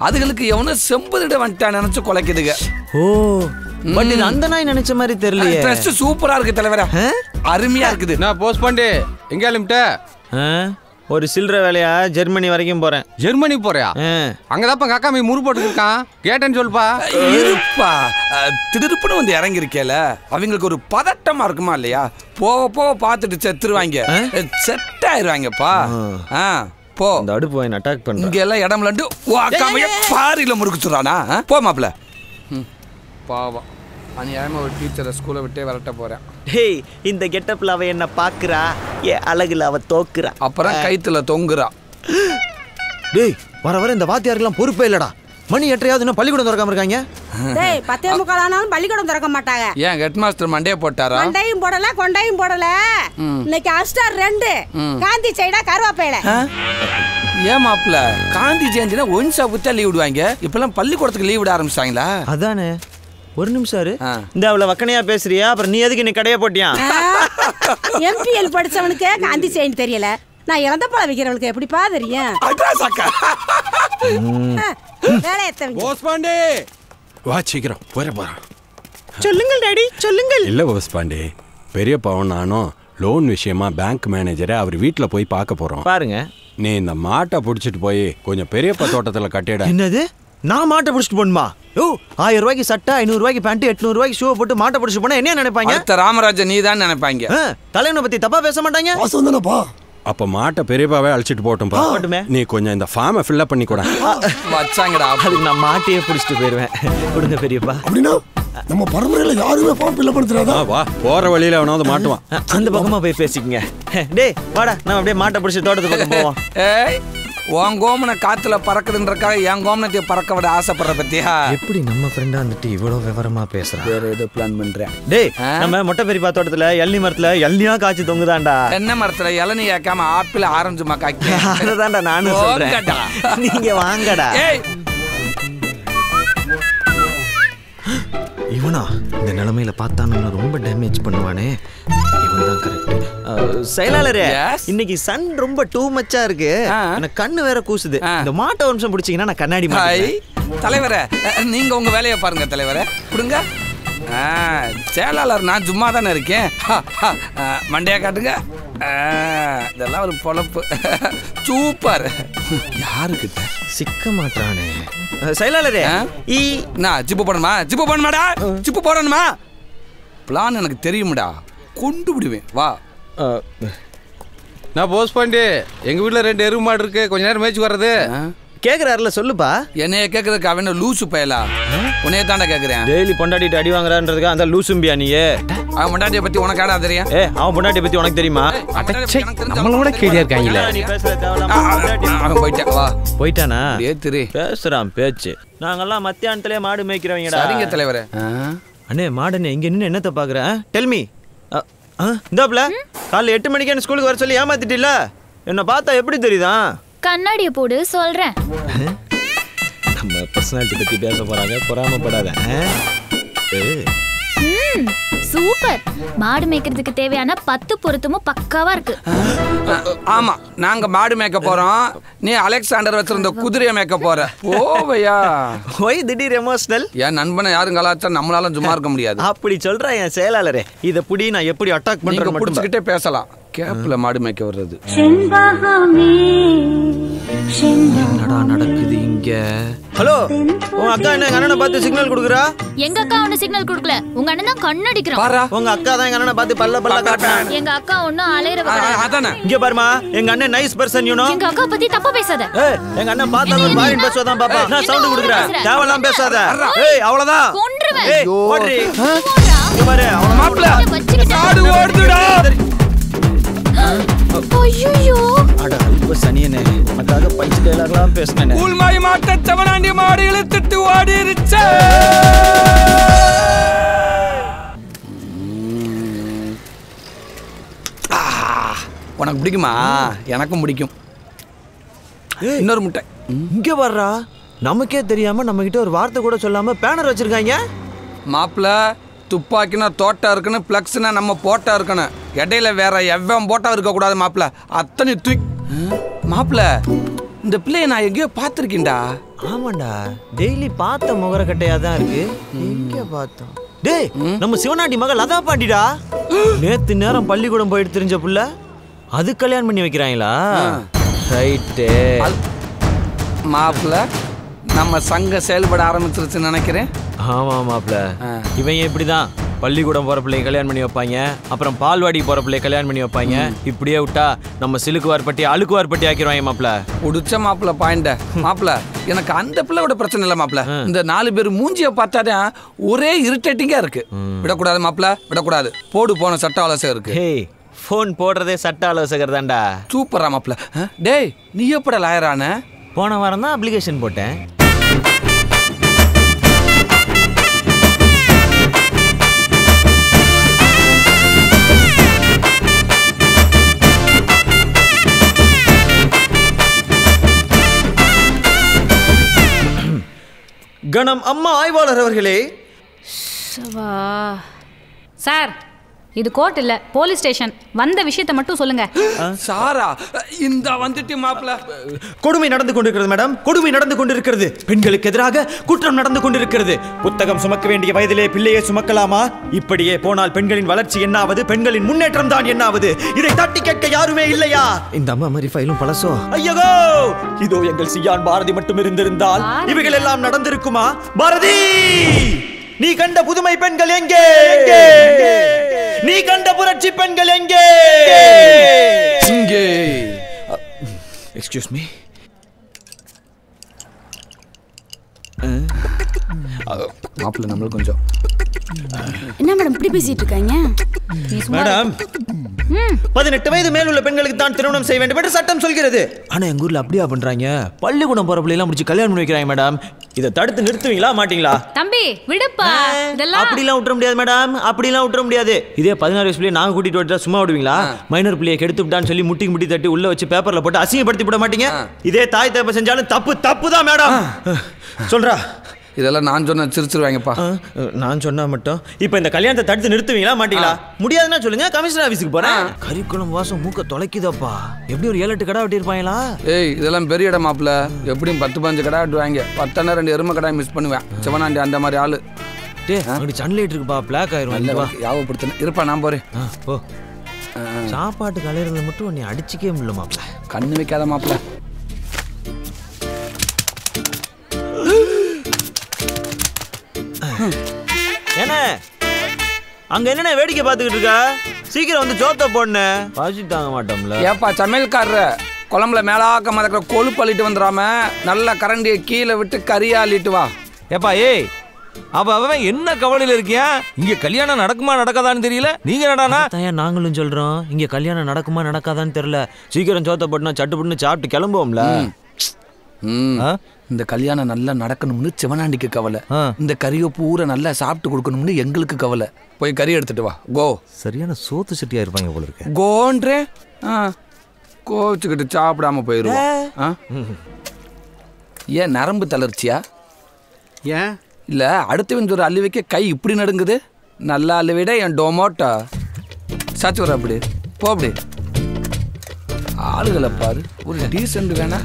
அதுகளுக்கு எவனும் செம்புதிட வந்துட்டான் நினைச்சு குலைக்குதுங்க. ஓ பட் இது அந்த நாய் நினைச்ச மாதிரி தெரியலையே. ட்ரெஸ் சூப்பரா இருக்கு தலைவரே, அருமையா இருக்குது. நான் போஸ்ட் பண்ணி எங்க அனுப்பிட்ட? ஒரு சில்லற வேலையா ஜெர்மனி வரைக்கும் போறேன். ஜெர்மனி போறியா? அங்கதான் காக்கா மீ முறு போட்டு இருக்கான், கேட்டேன்னு சொல்லுப்பா. இருப்பா, திடுப்புன்னு வந்து இறங்கி இருக்கேல, அவங்களுக்கு ஒரு பதட்டமா இருக்குமா இல்லையா? போக போக பார்த்துட்டு செத்துருவாங்க, செட் ஆயிருவாங்கப்பா. போ, இந்த அடுப்பு வாங்கி அட்டாக் பண்ண. இங்க எல்லாம் இடம் லண்டு வாக்காமைய பாரில முறுக்குச்சுறானா? போ மாப்ள. பாவம் அநியாயமா ஒரு டீச்சரை ஸ்கூலை விட்டே விரட்ட போறேன். டேய் இந்த கெட்டப்ல அவ என்ன பாக்குறா, ஏ அழகுல அவ தோக்குறா, அப்புறம் கைத்துல தொங்குறா. டேய் வர வர இந்த வாத்தியாருக்கெல்லாம் பொறுப்பே இல்லடா. மணி 8:30 இன்னும் பள்ளிக்கூடம் திறக்காம இருக்காங்க. டேய் 10:45 ஆனாலும் பள்ளிக்கூடம் திறக்க மாட்டாங்க. ஏன் ஹெட் மாஸ்டர் மண்டையை போட்டாரா? மண்டையும் போடல கொண்டையும் போடல. இன்னைக்கு அஸ்டார் 2 காந்தி சைடா கருவாப்பேல. ஏன் மாப்ள, காந்தி ஜெயந்தினா ஒன்ஸா புத்தா லீவ் விடுவாங்க, இப்பெல்லாம் பள்ளிக்கூடத்துக்கு லீவ் விட ஆரம்பிச்சிட்டாங்களா? அதானே. ஒரு நிமிஷம் இரு. இந்த அவளை வக்கனையா பேசுறியா? அப்புறம் நீ எதுக்கு நீ கடையை போட்டியா? எம்பிஎல் படிச்சவனுக்கு காந்தி ஜெயந்தி தெரியல, நான் இறந்த பழம் விக்கிறவளுக்கு எப்படிப்பா தெரியும்? போஸ் பாண்டே வா, சீக்கிரம் போற போறான். சொல்லுங்கள் டாடி சொல்லுங்கள். இல்ல போஸ் பாண்டே, பெரியப்பாவும் நானும் லோன் விஷயமா பேங்க் மேனேஜரை அவர் வீட்டில் போய் பார்க்க போறோம். பாருங்க, நீ இந்த மாட்டை பிடிச்சிட்டு போய் கொஞ்சம் பெரியப்பா தோட்டத்தில் கட்டிட. என்னது நான் மாட்டை பிடிச்சிட்டு போணுமா? ஓ 1000 ரூபாய்க்கு சட்டை, 500 ரூபாய்க்கு பேண்ட், 800 ரூபாய்க்கு ஷூ போட்டு மாட்டை பிடிச்சிட்டு போனா என்ன நினைப்பாங்க? அடுத்த ராமராஜன் நீ தான் நினைப்பாங்க. தலைவனை பத்தி தப்பா பேச மாட்டாங்க. அப்ப மாட்டை பெரியப்பாவே அழைச்சிட்டு போட்டும்பா. நீ கொஞ்சம் இந்த ஃபார்மை ஃபில்அப் பண்ணி கூட வச்சாங்கடா. அதுக்கு நான் மாட்டையே பிடிச்சிட்டு போயிடுவேன். கொடுங்க பெரியப்பா. அப்படின்னா நம்ம பரம்பரையில யாருமே ஃபார்ம் ஃபில்அப் பண்றதா? வா, போற வழியில அவனாவது மாட்டுவான். அந்த பக்கமா போய் பேசிக்கங்க. டேய் வாடா, நம்ம அப்படியே மாட்டை பிடிச்சி தோட்டத்து பக்கம் போவோம். ஏய் உன் கோமனை காத்துல பறக்குதுன்றக்காக என் கோமனத்தை பறக்க விட ஆசைப்படுற பத்தியா? எப்படி நம்ம ஃப்ரெண்டா வந்துட்டு இவ்வளவு விவரமா பேசுறான்? வேற ஏதோ பிளான் பண்றேன். டேய் நம்ம மொட்டை பெரியப்பா தோட்டத்துல எள்ளி மரத்துல எள்ளியா காய்ச்சி தொங்குதான்டா. என்ன மரத்துல இளநீ ஏக்காம ஆப்பிள் ஆரஞ்சு காய்க்க? அதுதான்டா நானும் சொல்றேன். நீங்க வாங்கடா. இவனா இந்த நிலைமையில பார்த்தா நம்ம ரொம்ப டேமேஜ் பண்ணுவானே. இவன் தான் கரெக்ட். செயலாளரே, இன்னைக்கு சன் ரொம்ப டூ மச்சா இருக்கு. எனக்கு கண்ணு வேற கூசுது. இந்த மாட்டை வம்சம் பிடிச்சிங்கன்னா நான் கண்ணாடி மாட்டேன். தலைவரே, நீங்க உங்க வேலையை பாருங்க தலைவரே. கொடுங்க. செயலாளர் நான் சும்மா தானே இருக்கேன். மண்டையா காட்டுங்க. இதெல்லாம் ஒரு பொழப்பு. சூப்பர். யாருக்கிட்ட சிக்க மாட்டானே செயலாளரே. நான் ஜிப்பு போடணுமா? ஜிப்பு போடணுமாடா? ஜிப்பு போடணுமா? பிளான் எனக்கு தெரியும்டா. கொண்டு விடுவேன். வா. நான் போஸ்ட் பண்ணி எங்க வீட்டுல 2 எருவு மாடு இருக்கு. கொஞ்ச நேரம் மேய்ச்சி வர்றது. கேக்குறாருல சொல்லுப்பா. என்னைய கேக்குறதுக்கு அவன் லூசு பயலா? உன்னைய தாண்டா கேக்குறேன். டெய்லி பொண்டாட்டிட்டு அடி வாங்குறான்றதுக்கு அந்த லூசும்பியா நீயே? அவன் பொண்டாட்டியை பத்தி உனக்கு ஆடா தெரியும்? அவன் பொண்டாட்டியை பத்தி உனக்கு தெரியுமா? நம்மளோட கேடியா இருக்காங்களே. அவன் போயிட்டான். வா. போயிட்டானா? ஏத்துரு. பேசுறான் பேச்சு. நாங்கெல்லாம் மத்தியானத்திலே மாடு மேய்க்கிறவங்கடா. சரிங்க தலைவரே. அண்ணே மாடனே இங்க நின்னு என்னத்த பாக்குற? Tell me. இந்தாப்ல காலைல 8 மணிக்கு ஸ்கூலுக்கு வர சொல்லி ஏமாத்திட்டில்ல? என்ன பார்த்தா எப்படி தெரியுதா? கண்ணாடியை போடு சொல்றேன். நம்ம பர்சனாலிட்டி பத்தி பேச போறாங்க, பொறாமப்படாத. சூப்பர். மாடு மேய்க்கிறதுக்கு தேவையான 10 பொருத்தமும் பக்காவா இருக்கு. ஆமா, நாங்க மாடு மேய்க்க போறோம். நீ அலெக்சாண்டர் வச்சிருந்த குதிரையை மேய்க்க போற. ஓவையா? ஒய் திடீர் எமோஷனல்? என் நண்பனை யாரும் கலாச்சா நம்மளால சும்மா இருக்க முடியாது. அப்படி சொல்ற என் செயலாளரே. இத புடி நான் எப்படி அட்டாக் பண்றேன் புடிச்சுக்கிட்டே பேசலாம். கேப்ல மாடு மேய்க்க வர்றது. என்னடா நடக்குது இங்க? ஹலோ, உங்க அக்கா என்ன எங்க அண்ணனை பார்த்து சிக்னல் கொடுக்குறா? எங்க அக்கா ஒண்ணு சிக்னல் கொடுக்கல. உங்க அண்ணன் தான் கண்ணடிக்கிறான். பாரா, உங்க அக்கா தான் எங்க அண்ணனை பார்த்து பல்ல காட்டுறான். எங்க அக்கா ஒண்ணும் அலையறவ அதானே. இங்க பாருமா, எங்க அண்ணன் நைஸ் பர்சன் யூ நோ. எங்க அக்கா பத்தி தப்பா பேசாத. எங்க அண்ணன் பார்த்தா ஒரு பாரின் பேசுவதான் பாப்பா. நான் சவுண்ட் கொடுக்குறேன். தேவலாம் பேசாத. அவ்வளவுதான். கொன்றுவேன். ஓடுறீ. இங்க பாரு, அவன மாப்ள காடு ஓடுதுடா. ஐயோ. அட அல்ப சனியனே, உனக்காக பஞ்ச் டயலாக்லாம் பேசுனேனே. கூல்மாய் மாட்ட செவனாண்டி மாடு இழுத்துட்டு ஓடிருச்சே. உனக்கு பிடிக்குமா? எனக்கும் பிடிக்கும். இன்னொரு முட்டை. இங்க வர்றா. நமக்கே தெரியாம நம்ம கிட்ட ஒரு வார்த்தை கூட சொல்லாம பேனர் வச்சிருக்காங்க. மாப்பிள்ள, துப்பாக்கினா தோட்டா இருக்குன்னு, பிளக்ஸ்னா நம்ம போட்டா இருக்கணும். இடையில வேற எவ்வளவு போட்டா இருக்க கூடாது மாப்பிள்ள. அத்தனை தூக்கி. மாப்பிள்ள, இந்த பிள்ளைய நான் எங்கேயோ பார்த்துருக்கேன்டா. ஆமாண்டா, டெய்லி பார்த்த முகரக்கட்டையா தான் இருக்கு. எங்க பார்த்தோம்? டேய், நம்ம சிவனாண்டி மகள் லதா பாண்டிடா. நேத்து நேரம் பள்ளிக்கூடம் போயிட்டு தெரிஞ்ச புள்ள, அது கல்யாணம் பண்ணி வைக்கிறாங்களா? ரைட்டு. மாப்பிள்ள, நம்ம சங்கம் செயல்பட ஆரம்பிச்சிருச்சுன்னு நினைக்கிறேன். ஆமா மாப்பிள்ள, இவன் இப்படிதான் பள்ளிக்கூடம் போற பிள்ளைய கல்யாணம் பண்ணி வைப்பாங்க, அப்புறம் பால்வாடிக்கு போற பிள்ளைய கல்யாணம் பண்ணி வைப்பாங்க. இப்படியே விட்டா நம்ம சிலுக்குவார்பட்டி அழுக்குவார்பட்டி ஆக்கிடுவாங்க மாப்பிள்ள. உடிச்ச மாப்பிள்ள பாயிண்ட. மாப்பிள்ள, எனக்கு அந்த பிள்ளையோட பிரச்சனை இல்லை மாப்பிள்ள. இந்த 4 பேர் மூஞ்சிய பார்த்தாதான் ஒரே இரிட்டேட்டிங்கா இருக்கு. விடக்கூடாது மாப்பிள்ள, விடக்கூடாது. போடு போன சட்ட ஆலோசகர் இருக்கு. ஃபோன் போடுறதே சட்ட ஆலோசகர் தான்டா. சூப்பரா மாப்பிள்ள. டேய், நீ எப்பட லாயரான? போன வாரம் தான் அப்ளிகேஷன் போட்டேன். கணம் அம்மா ஆய்வாளர் அவர்களே. சார், இது கோர்ட் இல்ல, போலீஸ் ஸ்டேஷன். வந்த விஷயத்தை மட்டும் சொல்லுங்க. சாரா, இந்த வந்துட்டு மாப்பிள்ள. கொடுமை நடந்து கொண்டிருக்கிறது மேடம், கொடுமை நடந்து கொண்டிருக்கிறது. பெண்களுக்கு எதிராக குற்றம் நடந்து கொண்டிருக்கிறது. புத்தகம் சுமக்க வேண்டிய வயதிலே பிள்ளையை சுமக்கலாமா? இப்படியே போனால் பெண்களின் வளர்ச்சி என்னாவது? பெண்களின் முன்னேற்றம் தான் என்னாவது? இதை தட்டி கேட்க யாருமே இல்லையா? இந்த அம்மா மாதிரி ஃபைலும் பழசோ? ஐயோ, இதோ எங்கள் சியான் பாரதி மட்டும் இருந்திருந்தால் இவைகள் எல்லாம் நடந்திருக்குமா? பாரதி, நீ கண்ட புதுமை பெண்கள் எங்கே? நீ கண்ட புரட்சி பெண்கள் எங்கே? இங்கே. Excuse me. மாப்பிள்ள, நம்மளுக்கு கொஞ்சம். என்ன மேடம் இப்படி பேசிட்டு இருக்காங்க? மேடம், 18 வயது மேல் உள்ள பெண்களுக்கு தான் திருமணம் செய்ய வேண்டும் என்று சட்டம் சொல்கிறது. ஆனா எங்க ஊர்ல அப்படியா பண்றாங்க? பள்ளிக்கூடம் போற பிள்ளைலாம் முடிச்சு கல்யாணம் பண்ணி வைக்கிறாங்க மேடம். இதை தடுத்து நிறுத்துவீங்களா மாட்டீங்களா? தம்பி விடுப்பா. இதெல்லாம் அப்படிலாம் விட்டுற முடியாது மேடம், அப்படிலாம் விட்டுற முடியாது. இதே 16 வயசு பிள்ளைய நாங்க கூட்டிட்டு வந்துட்டா சும்மா விடுவீங்களா? மைனர் பிள்ளையை கெடுத்து விட்டான்னு சொல்லி முட்டி தட்டி உள்ள வச்சு பேப்பர்ல போட்டு அசிங்கப்படுத்தி விட மாட்டீங்க? இதே தாய் தப்ப செஞ்சாலும் தப்பு தான் மேடம். சொல்றா, இதெல்லாம் நான் சொன்ன சிரிச்சிருவாங்கப்பா. நான் சொன்னா மட்டும் இப்போ இந்த கல்யாணத்தை தடுத்து நிறுத்துவீங்களா மாட்டீங்களா? முடியாதுன்னா சொல்லுங்க, கமிஷனர் ஆஃபீஸுக்கு போறேன். கறிக்குளம் வாசம் மூக்க தொலைக்குதாப்பா. எப்படி ஒரு 7-8 கடை வெட்டி இருப்பாங்களா? ஏய் இதெல்லாம் பெரிய இடம் மாப்பிள்ள. எப்படியும் 10-15 கடை வெட்டுவாங்க. 10 2 எருமை கடை மிஸ் பண்ணுவேன். சிவனாண்டி அந்த மாதிரி ஆளு. அப்படி சன்லைட் இருக்குப்பா, பிளாக் ஆயிரும். யாவப்படுத்தின இருப்பா, நான் போறேன். போ. சாப்பாட்டுக்கு அலையிறதுல மட்டும் நீ அடிச்சிக்கவே முடியல மாப்பிள்ள. கண்ணு வைக்காத மாப்பிள்ள. என்ன அங்க என்ன வேடிக்கை பார்த்துக்கிட்டு இருக்கா? சீக்கிரம் வந்து சோத்த போடனே பாசி தாங்க மாட்டோம்ல. ஏப்பா சமையல்காரர் குழம்புல மேலாக்க மதக்கிற கொழுப்பு அள்ளிட்டு வந்துடாம நல்லா கரண்டியை கீழே விட்டு கறியா அள்ளிட்டு வா. ஏப்பா ஏய் அப்ப அவன் என்ன கவலையில இருக்கியா? இங்க கல்யாணம் நடக்குமா நடக்காதான்னு தெரியல. நீங்க என்னடானா? நாங்களும் சொல்றோம் இங்க கல்யாணம் நடக்குமா நடக்காதான்னு தெரியல. சீக்கிரம் சோத்த போட்டுனா சட்டுப்புட்டுன்னு சாப்பிட்டு கிளம்புவோம்ல. இந்த கல்யாணம் நல்லா நடக்கணும்னு சிவனாண்டிக்கு கவலை. இந்த கறியை பூரா நல்லா சாப்பிட்டு கொடுக்கணும்னு எங்களுக்கு கவலை. போய் கறி எடுத்துட்டு வா. கோ. சரியான சோத்து சட்டியா இருப்பாங்க போல இருக்கு. கோன்றே கோச்சுக்கிட்டு சாப்பிடாம போயிருவோம். ஏன் நரம்பு தளர்ச்சியா? ஏன் இல்ல அடுத்தவன் ஒரு அள்ளி வைக்க கை இப்படி நடுங்குது. நல்லா அள்ளி விட என் டொமோட்டோ சாச்சு வர. அப்படி போ. அப்படி ஆளுகளை பாரு. ஒரு டீசென்ட் வேணா.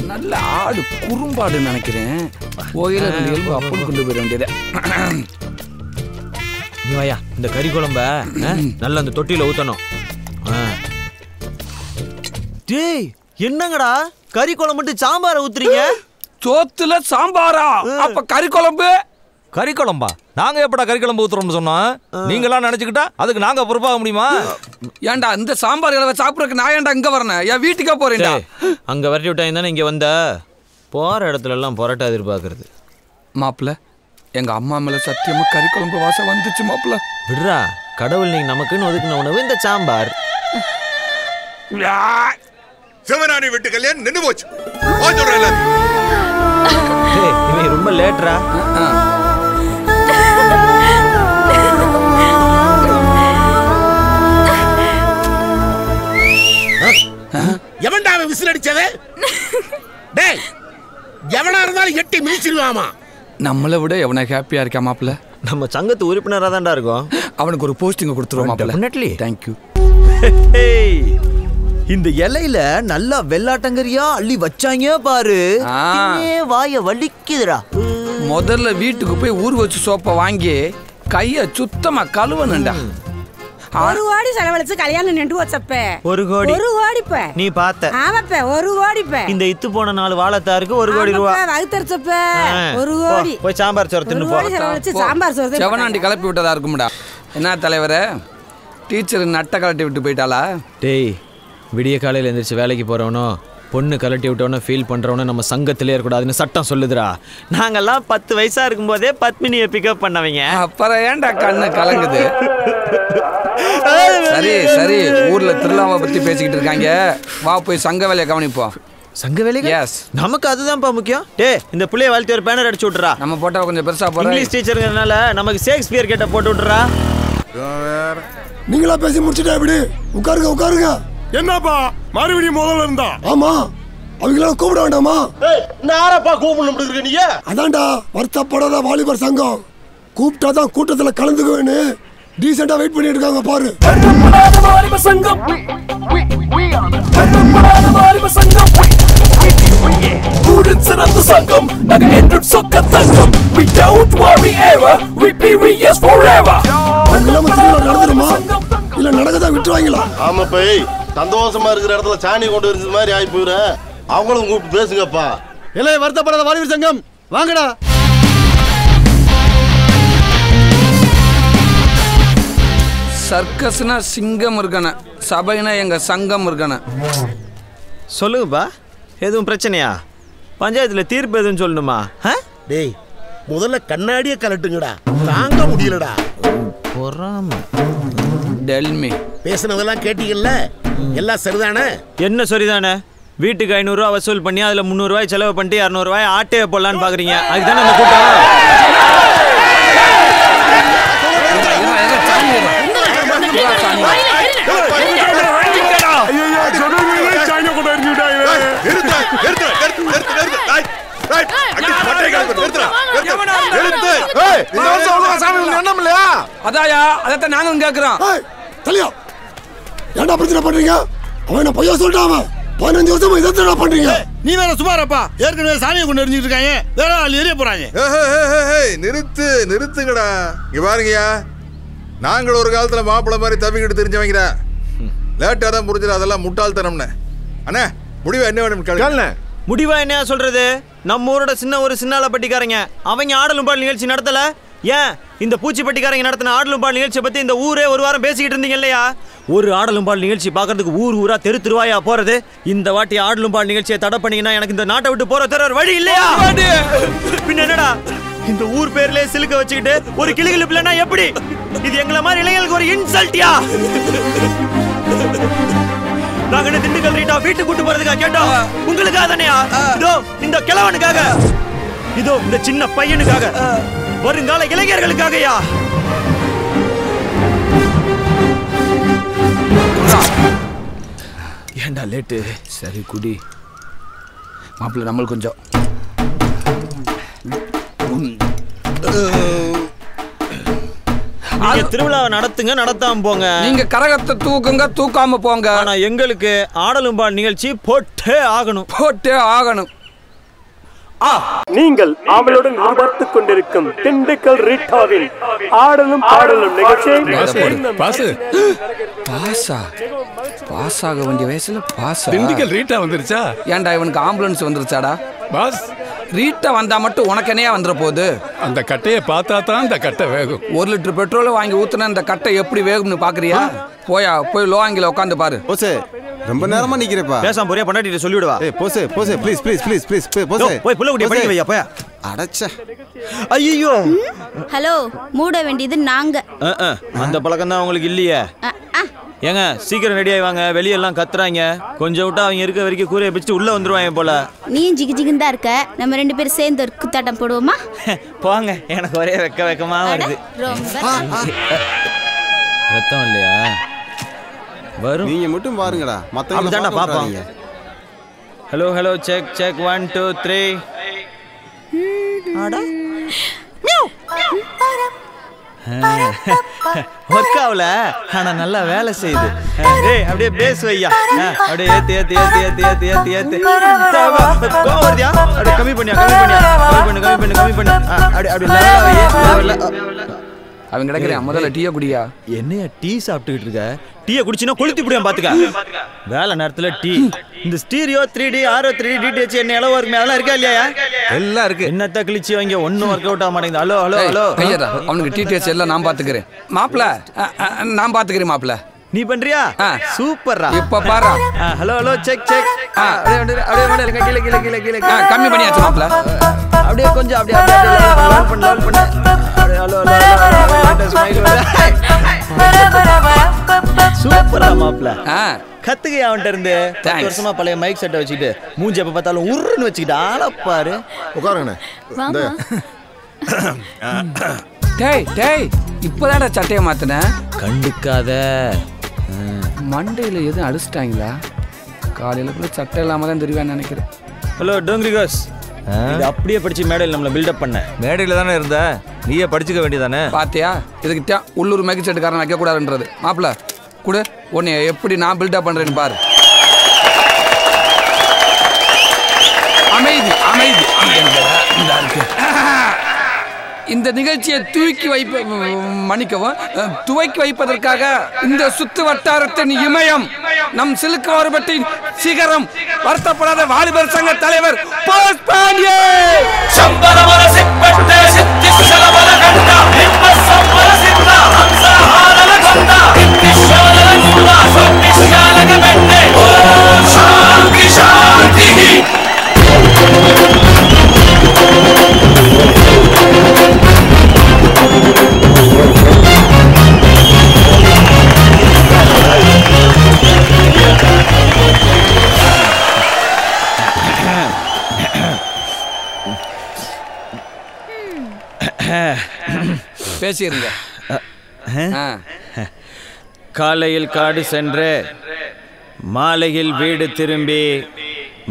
நல்ல ஆடு குறும்பாடு நினைக்கிறேன். கோயில 2 எலும்பு அப்படி கொண்டு போயிட வேண்டியது. நீ வாயா, இந்த கறி குழம்ப நல்லா அந்த தொட்டியில ஊத்தணும். டேய் என்னங்கடா கறி குழம்பு மட்டும் சாம்பாரை ஊத்துறீங்க? சோத்துல சாம்பாரா? அப்ப கறி குழம்பு? கறி குழம்பா? நாங்க எப்படா கறி குழம்பு ஊத்துறோம்னு சொன்னோம்? நீங்களாம் நினைச்சுக்கிட்டா அதுக்கு நாங்க பொறுப்பாக முடியுமா? ஏன்டா இந்த சாம்பார் இளவ சாப்பிட்றதுக்கு நான் ஏன்டா இங்க வரேன்? என் வீட்டுக்கே போறேன்டா. அங்க வரட்டி விட்டாங்க தானே இங்க வந்த. போற இடத்துல எல்லாம் பொரோட்டா எதிர்பார்க்கறது. மாப்பிள்ள எங்க அம்மா மேல சத்தியமா கறி குழம்பு வாசம் வந்துச்சு மாப்பிள்ள. விடுறா, கடவுள் நீங்க நமக்குன்னு ஒதுக்குன உணவு இந்த சாம்பார். சிவனாணி வீட்டு கல்யாணம் நின்னு போச்சு. இவன் ரொம்ப லேட்ரா. எவன்டா அவன் விசில் அடிச்சது? டேய் எவனா இருந்தாலும் எட்டி மிதிச்சிருவாமா. நம்மளை விட எவனை ஹாப்பியா இருக்கா மாப்பிள்ள? நம்ம சங்கத்து உறுப்பினராக தான்டா இருக்கோம். அவனுக்கு ஒரு போஸ்டிங் கொடுத்துருவோம் மாப்பிள்ள. டெஃபினெட்லி. தேங்க்யூ. இந்த இலையில நல்லா வெள்ளாட்டங்கரியா அள்ளி வச்சாங்க பாரு. வாய வலிக்குதுடா. முதல்ல வீட்டுக்கு போய் ஊர் வச்சு சோப்பை வாங்கி கைய சுத்தமா கழுவணும்டா. 1 கோடி செலவழிச்சு கல்யாணம் நின்று வச்சப்ப 1 கோடி 1 கோடிப்ப நீ பார்த்த. ஆமாப்ப 1 கோடிப்ப. இந்த இத்து போன 4 வாழைத்தாருக்கு 1 கோடி ரூபாய். வகுத்தரிச்சப்ப 1 கோடி. போய் சாம்பார் சோறு தின்னு போ. செலவழிச்சு சாம்பார் சோறு. செவனாண்டி கிளப்பி விட்டதா இருக்கும்டா. என்ன தலைவரே, டீச்சர் நட்ட கலட்டி விட்டு போயிட்டாளா? டேய் விடிய காலையில் எந்திரிச்சு வேலைக்கு போறவனோ பொண்ணு கலட்டி விட்டவனோ ஃபீல் பண்றவனோ நம்ம சங்கத்திலே இருக்கக்கூடாதுன்னு சட்டம் சொல்லுதுடா. நாங்கெல்லாம் 10 வயசா இருக்கும்போதே பத்மினியை பிக்கப் பண்ணவங்க. அப்புறம் ஏன்டா கண்ணு கலங்குது? சரி சரி, ஊர்ல திருவிழாவை பத்தி பேசிக்கிட்டு இருக்காங்க. வா போய் சங்க வேலையை கவனிப்போம். சங்க வேலைக்கு? எஸ், நமக்கு அதுதான்ப்பா முக்கியம். டேய் இந்த புள்ளைய வாழ்த்தி ஒரு பேனர் அடிச்சு விட்டுறா. நம்ம போட்டா கொஞ்சம் பெருசா போறோம். இங்கிலீஷ் டீச்சருங்கிறதுனால நமக்கு ஷேக்ஸ்பியர் கேட்ட போட்டு விட்டுறா. நீங்களா பேசி முடிச்சுட்டா இப்படி உட்காருங்க உட்காருங்க. என்னப்பா மறுபடியும் முதல்ல இருந்தா? ஆமா, அவங்களாம் கூப்பிட வேண்டாமா? நாரப்பா கூப்பிடணும் நீங்க? அதான்டா வருத்தப்படாத வாலிபர் சங்கம். கூப்பிட்டாதான் கூட்டத்துல கலந்துக்குவேன்னு டீசெண்டா வெயிட் பண்ணிட்டு இருக்காங்க பாரு. வாலிபர் சங்கம் சிறந்த சங்கம். நாங்க என்று சொக்க தங்கம். We don't worry ever. We period forever. நடந்துருமா இல்ல நடக்கதா விட்டுருவாங்களா? ஆமா போய் சந்தோஷமா இருக்கிற இடத்துல சாணி கொண்டு வருது மாதிரி ஆகி போயிரு. அவங்களும் கூப்பிட்டு பேசுங்கப்பா. இல்லை வருத்தப்படாத வாலிபர் சங்கம் வாங்கடா. சர்க்கஸ்னா சிங்கம் இருக்கன, சபைனா எங்க சங்கம் இருக்கன. சொல்லுங்கப்பா, எதுவும் பிரச்சனையா? பஞ்சாயத்துல தீர்ப்பு எதுவும் சொல்லணுமா? டேய் முதல்ல கண்ணாடிய கலட்டுங்கடா, தாங்க முடியலடா. பொறாம டெல்மி பேசுனதெல்லாம் கேட்டீங்கல்ல, எல்லாம் சரிதானே? என்ன சரிதானே? வீட்டுக்கு 500 ரூபா வசூல் பண்ணி அதுல 300 ரூபாய் செலவு பண்ணிட்டு 200 ரூபாய் ஆட்டையை போடலான்னு பாக்குறீங்க. அதுதானே நம்ம கூட்டம். அதாயா அதான் நாங்களும் கேட்கிறோம். தலையா ஏன்டா பிரச்சனை பண்றீங்க? அவன் பையா சொல்லிட்டான். 15 வருஷமா இதை பண்றீங்க. நீ வேற சுமாரப்பா. ஏற்கனவே சாணியை கொண்டு எரிஞ்சிட்டு இருக்காங்க. வேற ஆள் எரிய போறாங்க. நிறுத்துங்கடா. இங்க பாருங்கயா, நாங்கள் ஒரு காலத்துல மாப்பிள்ளை மாதிரி தவிக்கிட்டு தெரிஞ்சவங்க. லேட்டா தான் புரிஞ்சது அதெல்லாம் முட்டாள்தனம்னு. அண்ணா முடிவா என்ன வேணும் கேளுங்க. முடிவா என்ன சொல்றது? நம்ம ஊரோட ஒரு சின்னால பட்டிக்காரங்க அவங்க ஆடலும் பாடல் நிகழ்ச்சி நடத்தல. ஏன் இந்த பூச்சிப்பட்டிக்காரங்க நடத்தின ஆடலும் பாடல் நிகழ்ச்சியை பத்தி இந்த ஊரே ஒரு வாரம் பேசிக்கிட்டு இருந்தீங்க இல்லையா? ஒரு ஆடலும் பாடல் நிகழ்ச்சி பார்க்கறதுக்கு ஊரா தெருவாயா போறது. இந்த வாட்டி ஆடலும் பாடல் நிகழ்ச்சியை தடை பண்ணீங்கன்னா எனக்கு இந்த நாட்டை விட்டு போற தர வழி இல்லையா? பின்ன என்னடா இந்த ஊர் பேர்ல சிலுக்க வச்சுக்கிட்டு ஒரு கிளிகிழப்பு இல்லைன்னா எப்படி? இது எங்களை மாதிரி இளைஞர்களுக்கு ஒரு இன்சல்ட்டியா? நாங்க திண்டுக்கல் ரீட்டா வீட்டுக்கு கூட்டு போறதுக்காக கேட்டோம். உங்களுக்காக தானேயா? இதோ இந்த கிழவனுக்காக, இதோ இந்த சின்ன பையனுக்காக, வருங்கால இளைஞர்களுக்காகயா? ஏண்டா லேட்டு? சரி குடி மாப்பிள்ள. நம்மளுக்கு கொஞ்சம் திருவிழாவை நடத்துங்க, நடத்தாம போங்க. நீங்க கரகத்தை தூக்குங்க, தூக்காம போங்க. ஆனா எங்களுக்கு ஆடலும் பாடல் நிகழ்ச்சி போட்டே ஆகணும். நீங்கள் ஆவலுடன் எதிர்பார்த்துக் கொண்டிருக்கும் திண்டுக்கல் ரீட்டாவின் ஆடலும் பாடலும் நிகழ்ச்சியை பாஸ் ஆக வேண்டிய வயசுல பாஸ். திண்டுக்கல் ரீட்டா வந்துருச்சா? ஏன்டா இவனுக்கு ஆம்புலன்ஸ் வந்துருச்சாடா? பாஸ் ரீட்டா வந்தா மட்டும் உனக்கு என்னையா வந்துட போகுது? அந்த கட்டையை பார்த்தா தான் இந்த கட்டை வேகும். 1 லிட்டர் பெட்ரோல் வாங்கி ஊத்துனா இந்த கட்டை எப்படி வேகும்னு பாக்குறியா? போய் லோவாங்கில உட்காந்து பாரு. போசே ரொம்ப நேரமா நிக்கிறேப்பா. பேசாம போறியா? பண்ணாட்டிட்டு சொல்லிடுவா. போசே ப்ளீஸ் போசே. போய் புள்ள குடிய படிக்க வையா போயா. அடச்சே. ஐயோ ஹலோ, மூட வேண்டியது நாங்க. அந்த பழக்கம் தான் உங்களுக்கு இல்லையே. ஏங்க சீக்கிரம் ரெடி ஆயிவாங்க. வெளியெல்லாம் கத்துறாங்க. கொஞ்சம் விட்டா அவங்க இருக்க வரைக்கும் கூரையை பிடிச்சிட்டு உள்ள வந்துருவாங்க போல. நீயும் ஜிகிஜிகின்னு தான் இருக்க. நம்ம 2 பேரும் சேர்ந்து ஒரு குத்தாட்டம் போடுவோமா? போங்க, எனக்கு ஒரே வெக்கமா வருது. ரத்தம் இல்லையா? வரும். நீங்க மட்டும் பாருங்கடா. மத்தவங்க பாப்பாங்க. Hello check 1 2 3. அட ஒர்க்காவல, ஆனா நல்லா வேலை செய்யுது. அப்படியே பேஸ் வையா. அப்படியே ஏத்து கோவம் வருதியா? அப்படியே கம்மி பண்ணியா. அவங்க கிடக்குறேன். முதல்ல டீயை குடியா. என்னையா டீ சாப்பிட்டுக்கிட்டு இருக்க? டீயை குடிச்சினா கொளுத்தி புடியா பாத்துக்க. வேலை நேரத்துல டீ. இந்த stereo 3D RO 3D DTH என்ன அளவு இருக்குமே அதெல்லாம் இருக்கா இல்லையா? எல்லாம் இருக்கு. என்னத்த கிழிச்சி வாங்க ஒன்னும் ஒர்க் அவுட் ஆக மாட்டேங்குது. ஹலோ ஐயரா, அவனுக்கு டிடிஎச் எல்லாம் நான் பாத்துக்கிறேன். மாப்ள நான் பாத்துக்கிறேன். மாப்ள நீ பண்றியா? சூப்பர்ரா. இப்ப பாரு. Hello check. அப்படியே கீழே கம்மி பண்ணியாச்சு மாப்ள. அப்படியே கொஞ்சம் அப்படியே லோல் பண்ணு. ஹலோ சூப்பரா மாப்ள. கத்துக்க அவன்கிட்ட இருந்து. 10 வருஷமா பழைய மைக் செட்டை வச்சுக்கிட்டு மூஞ்சி எப்ப பார்த்தாலும் உருன்னு வச்சுக்கிட்டு ஆள பாரு. உட்காருங்கண்ணே. டேய் இப்பதான்டா சட்டையை மாத்தின. கண்டுக்காத. மண்டையில எதுவும் அடிச்சிட்டாங்களா? காலையில கூட சட்டை இல்லாம தான் தெரியுவேன்னு நினைக்கிறேன். ஹலோ டோங்கிரி கோஸ், இது அப்படியே படிச்சு மேடையில் நம்மள பில்டப் பண்ண. மேடையில் தானே இருந்த, நீயே படிச்சுக்க வேண்டியதானே. பாத்தியா, இதுக்கு உள்ளூர் மேக்கி செட்டுக்காரன் வைக்க கூடாதுன்றது. மாப்பிள்ள கூட உன்னை எப்படி நான் பில்டப் பண்றேன்னு பாரு. அமைதி இந்த நிகழ்ச்சியை துவக்கி வைப்பதற்காக இந்த சுத்து வட்டாரத்தின் இமயம் நம் சிலுக்கு மாறுபட்டின் சிகரம் வருத்தப்படாத வாலிபர் சங்க தலைவர் பேசிருங்க. காலையில் காடு சென்று மாலையில் வீடு திரும்பி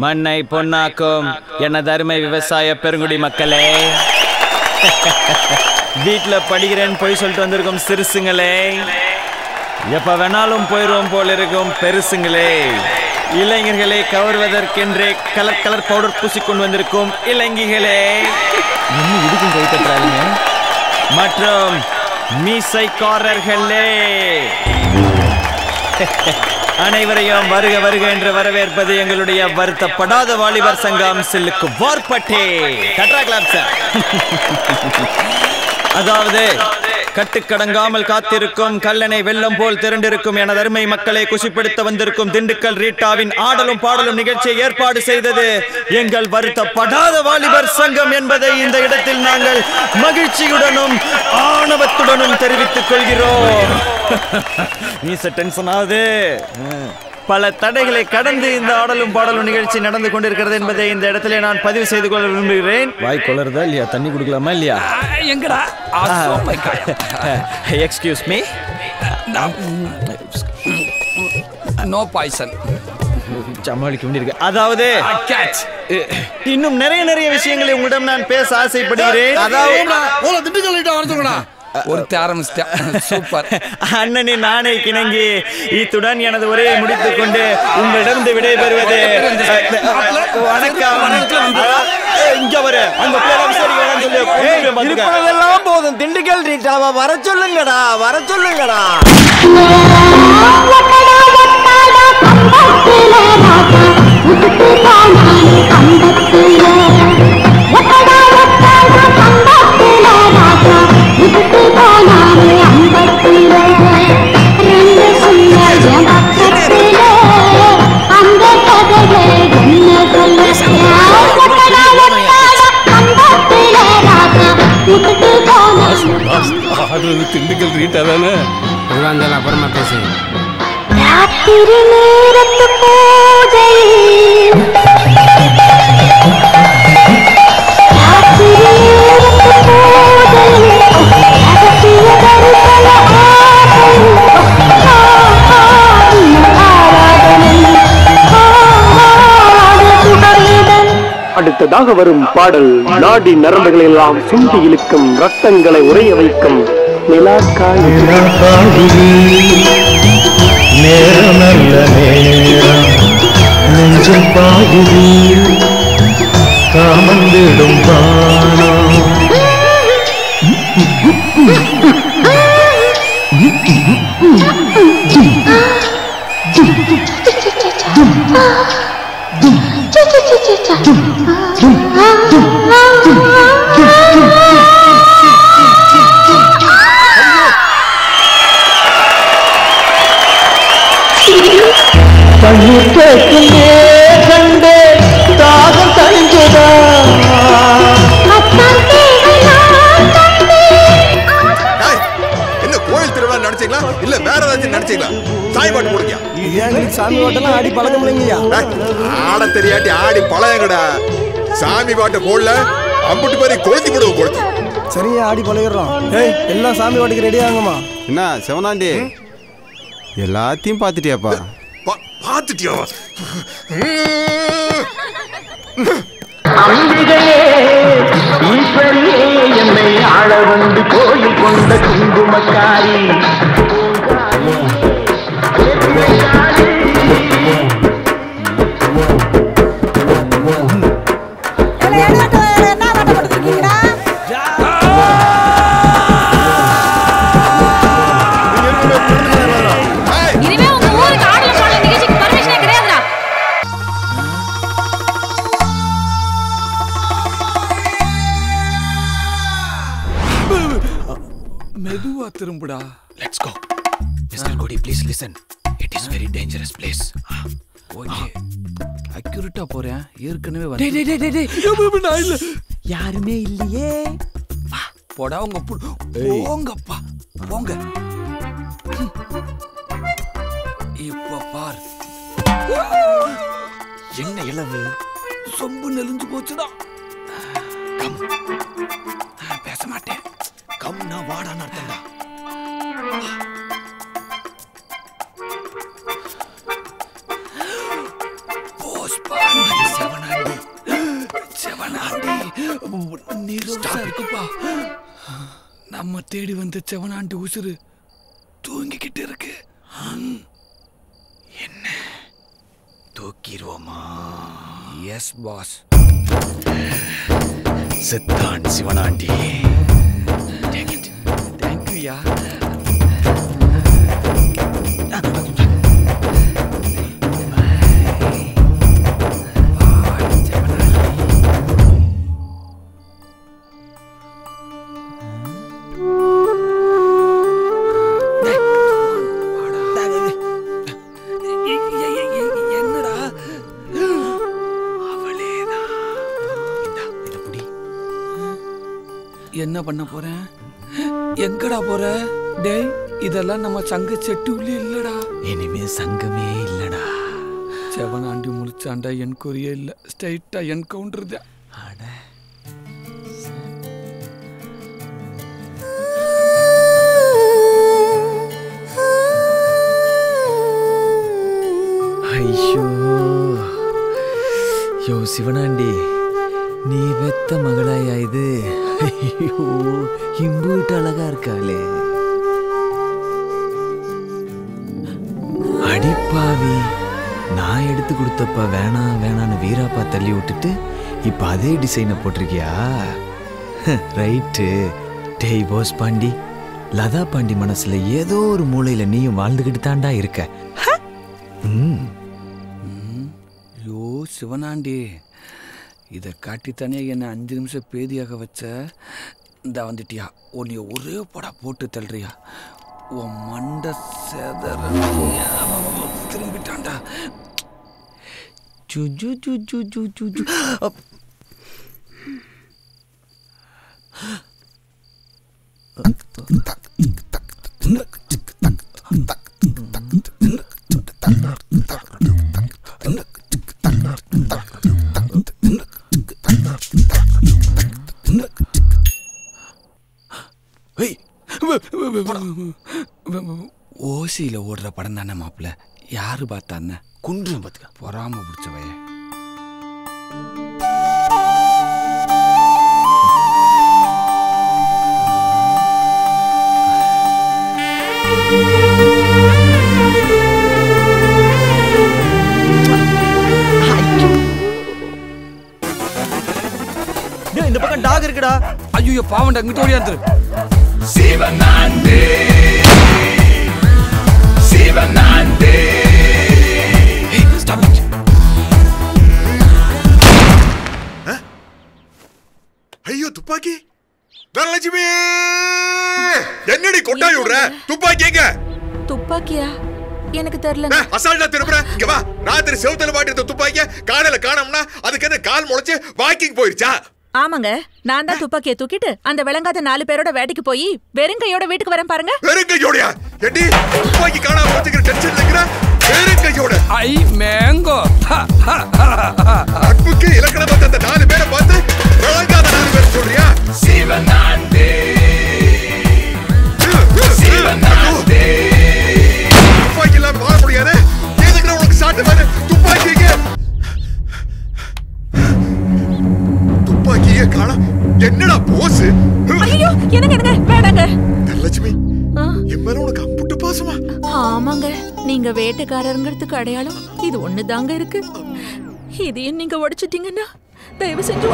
மண்ணை பொன்னாக்கும் எனது அருமை விவசாய பெருங்குடி மக்களே, வீட்டில் படிக்கிறேன்னு போய் சொல்லிட்டு வந்திருக்கும் சிறுசுங்களே, எப்ப வேணாலும் போயிடுவோம் போல் இருக்கும் பெருசுங்களே, இளைஞர்களை கவர்வதற்கென்றே கலர் கலர் பவுடர் பூசிக்கொண்டு வந்திருக்கும் இளைஞர்களே, இன்னும் இதுக்கும் கை தட்டுறாங்க, மற்றும் மீசைக்காரர்களே, அனைவரையும் வருக வருக என்று வரவேற்பது எங்களுடைய வருத்தப்படாத வாலிபர் சங்கம் சில்லுக்கு வார்பட்டே. அதாவது கட்டுக்கடங்காமல் காத்திருக்கும் கல்லணை வெள்ளம் போல் திரண்டிருக்கும் எனது அருமை மக்களை குஷிப்படுத்த வந்திருக்கும் திண்டுக்கல் ரீட்டாவின் ஆடலும் பாடலும் நிகழ்ச்சியை ஏற்பாடு செய்தது எங்கள் வருத்தப்படாத வாலிபர் சங்கம் என்பதை இந்த இடத்தில் நாங்கள் மகிழ்ச்சியுடனும் ஆணவத்துடனும் தெரிவித்துக் கொள்கிறோம். டென்ஷன் ஆகுது. பல தடைகளை கடந்து இந்த ஆடலும் பாடலும் நிகழ்ச்சி நடந்து கொண்டிருக்கிறது என்பதை இந்த இடத்துல நான் பதிவு செய்து கொள்ள விரும்புகிறேன். வாய் கொள்ளறதா இல்லையா? தண்ணி குடிக்கலாமா இல்லையா? எங்கடா? Excuse me. No poison. சமாளிக்க வேண்டியிருக்கு. அதாவது இன்னும் நிறைய விஷயங்களை உங்களிடம் நான் பேச ஆசைப்படுகிறேன். அதாவது திண்டுக்கல் சூப்பர் அண்ணனின் நானே கிணங்கி இத்துடன் எனது உரையை முடித்துக் கொண்டு உங்களிடம் விடைபெறுவது வணக்கம். போதும் திண்டுக்கல் ரீட்டாவா வர சொல்லுங்கடா, வர சொல்லுங்கடா. திண்டுக்கல் ரீட்டா தானே? அப்புறமா பேசு. ராத்திரி நேரத்து பூஜை அடுத்ததாக வரும் பாடல் நாடி நரம்புகளை எல்லாம் சுண்டி இழுக்கும், ரத்தங்களை உறைய வைக்கும் நிலாக்காய். நேரம் நல்ல நேரம் நெஞ்சில் பாகுதி காமந்திடும் பானம். தண்ணீர் கேட்கின்றே கண்டே தாகம் தணிஞ்சதா. என்ன கோயில் திருவிழா நினைச்சீங்களா இல்ல வேற ஏதாச்சும் நினைச்சீங்களா? சாய் பாட்டு போடுங்க. சாமி பாட்டெல்லாம் ஆடி பழக்கம் இல்லைங்கய்யா. ஆட தெரியாட்டி ஆடி பழகங்கடா. சாமி பாட்டு போடல அம்புட்டு பேரை கொளுத்தி போடுவோம். கொளுத்தி சரியா ஆடி பழகிறோம். எல்லாம் சாமி பாட்டுக்கு ரெடி ஆகுமா? என்ன செவனாண்டி எல்லாத்தையும் பார்த்துட்டியாப்பா? பார்த்துட்டியா? அம்பிகையே ஈஸ்வரியே என்னை ஆள வந்து கோயில் கொண்ட குங்குமக்காரி. மெதுவா திரும்புடா. Let's go. Mister Kodi please listen. It is very dangerous place. Okay அக்யூரேட்டா போறேன். ஏற்கனவே வந்து நான் இல்ல, யாருமே இல்லையே. போடா உங்க போங்கப்பா போங்க. இப்ப பார் என்ன இளவு சொம்பு நெளிஞ்சு போச்சுடா. கம் பேச மாட்டேன். கம்னா வாடான்னு அர்த்தம்டா. போஸ்ட் தேடி வந்த செவனாண்டி உசுறு தூங்கிக்கிட்டு இருக்கு. என்ன தூக்கிடுவோமா? S pass. செத்தான் சிவனாண்டி. தேங்க்யூயா. என்ன பண்ண போறேன்? எங்கடா போற? டேய், இதெல்லாம் நம்ம சங்க செட்டு உள்ளே இல்லடா. இனிமே சங்கமே இல்லடா. செவனாண்டி முழிச்சாண்டா என்கொரியே இல்ல, ஸ்ட்ரைட்டா என்கவுண்டர் தான். ஐயோ யோ சிவனாண்டி, நீ வெத்த மகளாயா இது? ஐயோ இம்பூட்டு அழகா இருக்காளே. அடிப்பாவி, நான் எடுத்து கொடுத்தப்ப வேணாம் வேணான்னு வீராப்பா தள்ளி விட்டுட்டு இப்ப அதே டிசைனை போட்டிருக்கியா? ரைட்டு. டேய் போஸ் பாண்டி, லதா பாண்டி மனசுல ஏதோ ஒரு மூலையில நீயும் வாழ்ந்துகிட்டு தாண்டா இருக்க. யோ சிவனாண்டி, இதை காட்டித்தானே என்னை 5 நிமிஷம் பேதியாக வச்ச. இந்த வந்துட்டியா, உன்னைய ஒரே படா போட்டு தள்ளுறியா? உன் மண்டை செதற திரும்பிட்டான்டா. ஜூ ஜூ ஜூ ஜூ ஜூ ஜூ. ஓசியில ஓடுற படம் தானே மாப்பிள்ள. யாரு பார்த்தான்னு குன்றம் பார்த்துக்க. பொறாம பிடிச்சவைய. இந்த பக்கம் டாக் இருக்குடா. ஐயோ பாவண்டா, இங்கிட்ட ஓடியாந்துரு. சிவனாண்டி சிவனாண்டி. Stop it. ஐயோ துப்பாக்கி. தனலட்சுமி, என்னடி கொட்டாய் விடுற? துப்பாக்கி எங்க? துப்பாக்கியா? எனக்கு தெரியல. அசால்ட்டா திரும்புற. இங்க வா. ராத்திரி செவுத்துல மாட்டிருந்த துப்பாக்கிய காலையில காணோம்னா அதுக்கு என்ன கால் முளைச்சு வாக்கிங் போயிருச்சா? ஆமாங்க, நான் தான் துப்பாக்கியை தூக்கிட்டு அந்த விளங்காத 4 பேரோட வேட்டைக்கு போய் வெறுங்கையோட வீட்டுக்கு வரேன் பாருங்க. வெறுங்கையோடயா? எடி துப்பாக்கி காணாம போச்சுக்கிற டென்ஷன்ல இருக்கற. வெறுங்கையோட. ஐ மேங்கோ. அன்புக்கு இலக்கணம் பார்த்த அந்த 4 பேரை பார்த்து விளங்காத 4 பேர் சொல்றியா? சிவனாண்டி சிவனாண்டி. துப்பாக்கி இல்லாம வாழ முடியாது. எதுக்கு உனக்கு சாட்டு வேற? துப்பாக்கி எங்க? துப்பாக்கியே காணோம். என்னடா போஸ்? ஐயோ என்னங்க வேடாங்க. தனலட்சுமி, என் மேல உனக்கு அம்புட்டு பாசமா? ஆமாங்க, நீங்க வேட்டைக்காரங்கிறதுக்கு அடையாளம் இது ஒண்ணுதாங்க இருக்கு. இதையும் நீங்க உடைச்சிட்டீங்கன்னா தயவு செஞ்சு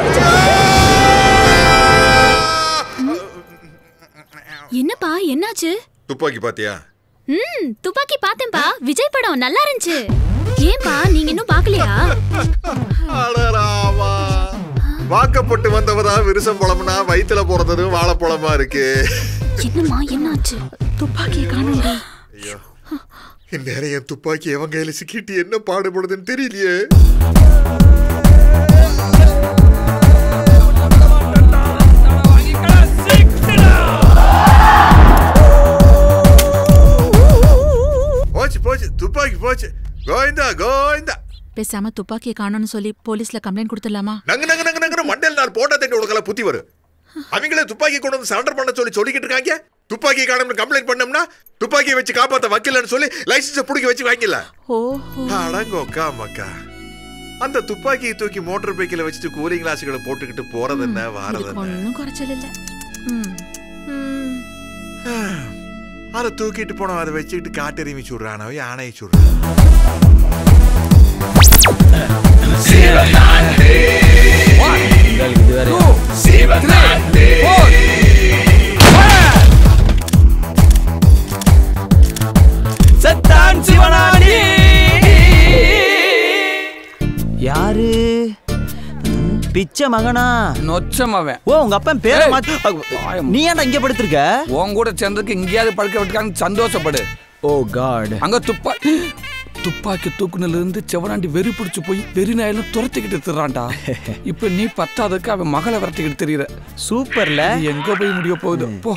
என்னப்பா என்னாச்சு? துப்பாக்கி பாத்தியா? துப்பாக்கி பார்த்தேன்பா. விஜய் படம் நல்லா இருந்துச்சு. ஏன்பா நீங்க இன்னும் பார்க்கலையா? அடராமா, வாக்கப்பட்டு வந்தவதா விருசம் பழம்னா வயித்துல போறதும் வாழைப்பழமா இருக்கு. என்னம்மா என்னாச்சு? துப்பாக்கியை காணோம்டா. ஐயோ, இந்நேரம் என் துப்பாக்கி எவன் கையில சிக்கிட்டு என்ன பாடுபடுதுன்னு தெரியலையே. போச்சு போச்சு, துப்பாக்கி போச்சு. கோவிந்தா கோவிந்தா. பேசாம துப்பாக்கியை காணோம்னு சொல்லி போலீஸ்ல கம்ப்ளைண்ட் கொடுத்துடலாமா? நங்க நங்க நங்க நங்க மண்டல் நாள் போட்டா தட்டி உனக்கெல்லாம் புத்தி வரும். அவங்களே துப்பாக்கி கொண்டு வந்து சரண்டர் பண்ண சொல்லிக்கிட்டு இருக்காங்க. துப்பாக்கி காணோம்னு கம்ப்ளைண்ட் பண்ணோம்னா துப்பாக்கியை வச்சு காப்பாத்த வக்கீலன்னு சொல்லி லைசன்ஸ் புடிக்க வச்சு வாங்கிடல. அடங்கோக்கா மக்கா, அந்த துப்பாக்கியை தூக்கி மோட்டார் பைக்கில் வச்சுட்டு கூலிங் கிளாஸுகளை போட்டுக்கிட்டு போறது என்ன வாரது என்ன? ஒன்னும் குறைச்சல் இல்ல. அதை தூக்கிட்டு போனோம், அதை வச்சுக்கிட்டு காட்டெறிவி சுடுறானோ யானை சுடுறான். சத்தான் சிவனாண்டி. யாரு? பிச்சை மகனா? நொச்ச மவன். ஓ உங்க அப்பா பேரை மாத்தி. நீ ஏன்டா இங்க படுத்திருக்க? உன் கூட சேர்ந்ததுக்கு இங்கேயாவது படுக்க விட்டுக்கான்னு சந்தோஷப்படு. ஓ காட். அங்க துப்பாக்கி தூக்குனல இருந்து செவனாண்டி வெறி பிடிச்சு போய் வெறி நாயெல்லாம் துரத்திக்கிட்டு திர்றான்டா. இப்ப நீ பத்தாவதுக்கு அவன் மகளை விரட்டிக்கிட்டு தெரியற. சூப்பர்ல. எங்க போய் முடிய போகுது போ.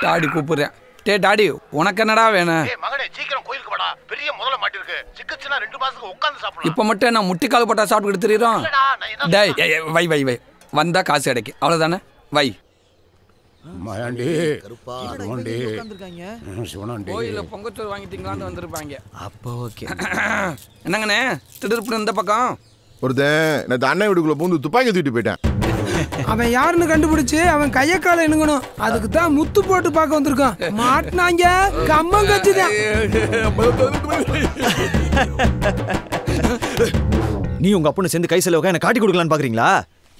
டாடி கூப்பிடுறேன். டே டாடி உனக்கு என்னடா வேணும்? இப்ப மட்டும் நான் முட்டிக்கால் போட்டா சாப்பிட்டு தெரியும். டேய் வை வை வை வந்தா காசு கிடைக்கும் அவ்வளவுதானே. வை கோயில பொங்கச்சோறு வாங்கிட்டீங்களான்னு வந்திருப்பாங்க. அப்போ ஓகே. என்னங்கண்ணே திடீர்னு இந்த பக்கம் ஒருத்தன் அண்ணன் வீட்டுக்குள்ள பூந்து துப்பாக்கி தூக்கிட்டு போயிட்டான். அவன் யாருன்னு கண்டுபிடிச்சு அவன் கையக்கால எண்ணுங்கணும். அதுக்கு தான் முத்து போட்டு பார்க்க வந்திருக்கான். மாட்டினாங்க கம்மம் கட்சிதான். நீ உங்க அப்பனு சேர்ந்து கை செலவுக்கா என்ன காட்டி கொடுக்கலான்னு பாக்குறீங்களா?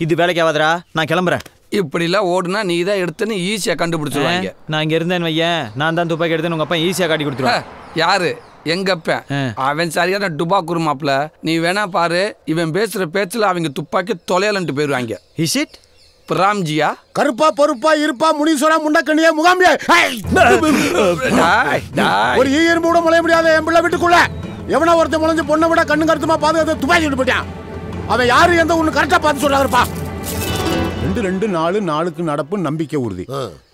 இது வேலைக்கு ஆகாதரா, நான் கிளம்புறேன். இப்படிலாம் ஓடுனா நீ தான் எடுத்துன்னு ஈஸியா கண்டுபிடிச்சிருவாங்க. நான் இங்க இருந்தேன் வையன், நான் தான் துப்பாக்கி எடுத்தேன்னு உங்க அப்பா ஈஸியா காட்டி கொடுத்துருவேன். யாரு? எங்கப்ப. அவன் சரியான டுபா குருமாப்ல. நீ வேணா பாரு, இவன் பேசுற பேச்சுல அவங்க துப்பாக்கி தொலையலன்ட்டு போயிருவாங்க. இஸ் இட் ராம்ஜியா? கருப்பா பொறுப்பா இருப்பா முனீஸ்வரா முண்டக்கண்ணியா முகாம்பியா ஒரு ஈயரும்பு கூட முளைய முடியாத என் பிள்ளை வீட்டுக்குள்ள எவனா ஒருத்தன் முளைஞ்சு பொண்ணை விட கண்ணு கருத்துமா பாதுகாத்து துப்பாக்கி விட்டு போயிட்டான். அவன் யாரு எந்த ஒண்ணு கரெக்டா பார்த்து சொல்றாருப்பா. 2-2-4 நடப்பு நம்பிக்கை உறுதி.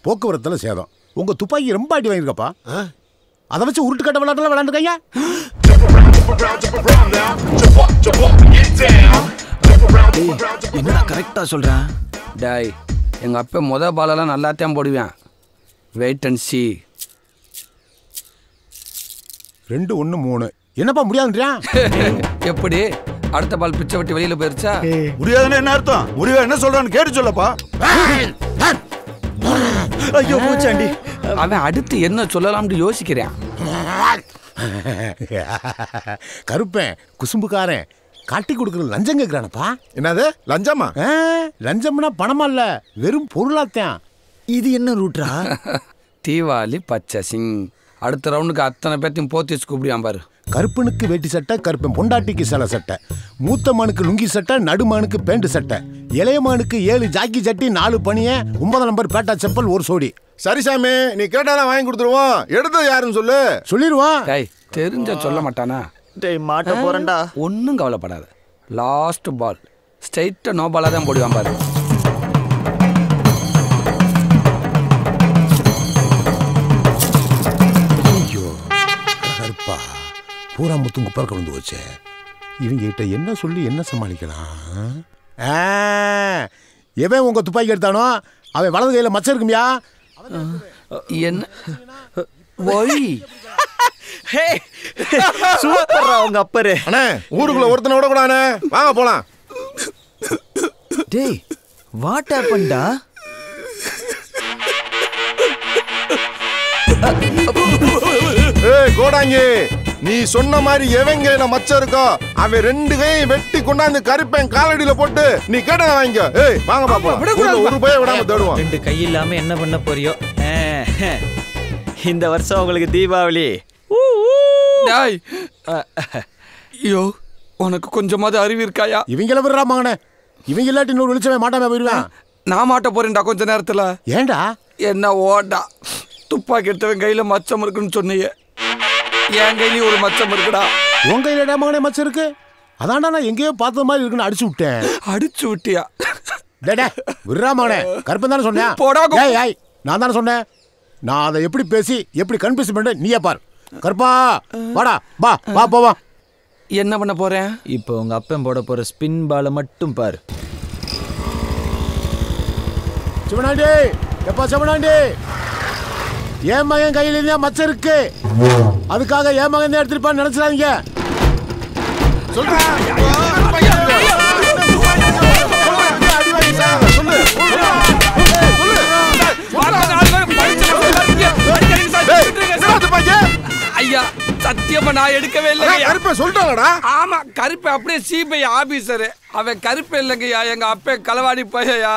போக்குவரத்துல சேதம். உங்க துப்பாக்கி ரொம்ப அடி வாங்கிருக்கப்பா. அதை வச்சு உருட்டு கட்ட விளையாட்டுல விளையாண்டுக்கீங்க. என்னடா கரெக்டா சொல்றேன்? டாய் எங்க அப்பா முத பாலெல்லாம் நல்லாத்தான் போடுவேன். Wait and C. 2-1-3 என்னப்பா முடியாதுன்றியா? எப்படி அடுத்த பால் பிச்சை வெட்டி வெளியில போயிருச்சா? முடியாதுன்னு என்ன அர்த்தம்? முடிவா என்ன சொல்றான்னு கேட்டு சொல்லப்பா. ஐயோ பூச்சாண்டி. அவன் அடுத்து என்ன சொல்லலாம்னு யோசிக்கிறேன். கருப்பேன் குசும்புக்காரன் காட்டி கொடுக்கறது லஞ்சம் கேட்கிறானப்பா. என்னது லஞ்சமா? லஞ்சம்னா பணமா இல்ல, வெறும் பொருளாத்தான். இது என்ன ரூட்ரா? தீவாளி பச்சை சிங். அடுத்த ரவுண்டுக்கு அத்தனை பேர்த்தையும் போத்தி வச்சு கூப்பிடுவான் பாரு. கருப்பனுக்கு வேட்டி சட்டை, கருப்பன் பொண்டாட்டிக்கு சில சட்டை, மூத்த மானுக்கு லுங்கி சட்டை, நடுமானுக்கு பேண்ட் சட்டை, இளையமானுக்கு 7 ஜாக்கி சட்டி, 4 பனிய, 9 நம்பர் பேட்டா செப்பல், 1 சோடி. சரி சாமி, நீ கேட்டாலும் வாங்கி கொடுத்துருவோம். எடுத்தது யாருன்னு சொல்லு. சொல்லிடுவான். டேய் தெரிஞ்ச சொல்ல மாட்டானா? டேய் மாட்ட போறேன்டா. ஒன்றும் கவலைப்படாத. லாஸ்ட் பால் ஸ்ட்ரைட்டா நோ பாலா தான் போடுவான் பாரு. ஐயோ கருப்பா பூரா முத்து குப்பர் கலந்து வச்சே. இவங்க கிட்ட என்ன சொல்லி என்ன சமாளிக்கலாம்? எவன் உங்க துப்பாக்கி எடுத்தானோ அவன் வலது கையில மச்சம் இருக்குமியா? என்ன ஒய் சூப்பர்ரா உங்க அப்பரு. அண்ணே ஊருக்குள்ள ஒருத்தனை விட கூடானே. வாங்க போலாம். டேய் வாட் ஹேப்பன்டா? ஏய் கோடாங்கி, நீ சொன்ன மாதிரி எவன் கையில மச்சம் இருக்கோ அவன் 2 கையும் வெட்டி கொண்டாந்து கருப்பேன் காலடியில போட்டு நீ கேட்டத வாங்கிக்க. ஏய் வாங்க பாப்போம். ஒரு பைய விடாம தேடுவோம். 2 கை இல்லாம என்ன பண்ண போறியோ? இந்த வருஷம் உங்களுக்கு தீபாவளி. டேய் ஐயோ உனக்கு கொஞ்சமாவது அறிவு இருக்காயா? இவங்கள விடுறா மகனே. இவங்க இல்லாட்டி இன்னொரு வெளிச்சமே மாட்டாம போயிருவான். நான் மாட்ட போறேன்டா கொஞ்ச நேரத்துல. ஏண்டா? என்ன ஓடா துப்பாக்கி எடுத்தவன் கையில மச்சம் இருக்குன்னு சொன்னீங்க. என் கையிலயும் ஒரு மச்சம் இருக்குடா. உன் கையில மகனே மச்சம் இருக்கு? அதான்டா நான் எங்கேயோ பார்த்த மாதிரி இருக்குன்னு அடிச்சு விட்டேன். அடிச்சு விட்டியா? டேடா விடுறா மகனே. கருப்பன் தானே சொன்னேன். நான் தானே சொன்னேன். நான் அதை எப்படி பேசி எப்படி கன்ஃபியூஸ் பண்ண நீயே பாரு. கருப்பா வாடா வா வா போவா. என்ன பண்ண போறேன்? இப்போ உங்க அப்பன் போட போற ஸ்பின் பால மட்டும் பாரு. சிவனாண்டி எப்பா சிவனாண்டி, என் மகன் கையில இருந்தா மச்சம் இருக்கு. அதுக்காக என் மகன் தான் எடுத்துருப்பான்னு நினைச்சிடாதீங்க. சொல்றேன். ஐயா சத்தியமா நான் எடுக்கவே இல்லையா. கருப்பை சொல்லிட்டாங்கடா. ஆமா கருப்பை அப்படியே சிபிஐ ஆபீசரு. அவன் கருப்பை இல்லைங்கய்யா, எங்க அப்பே களவாடி பையா.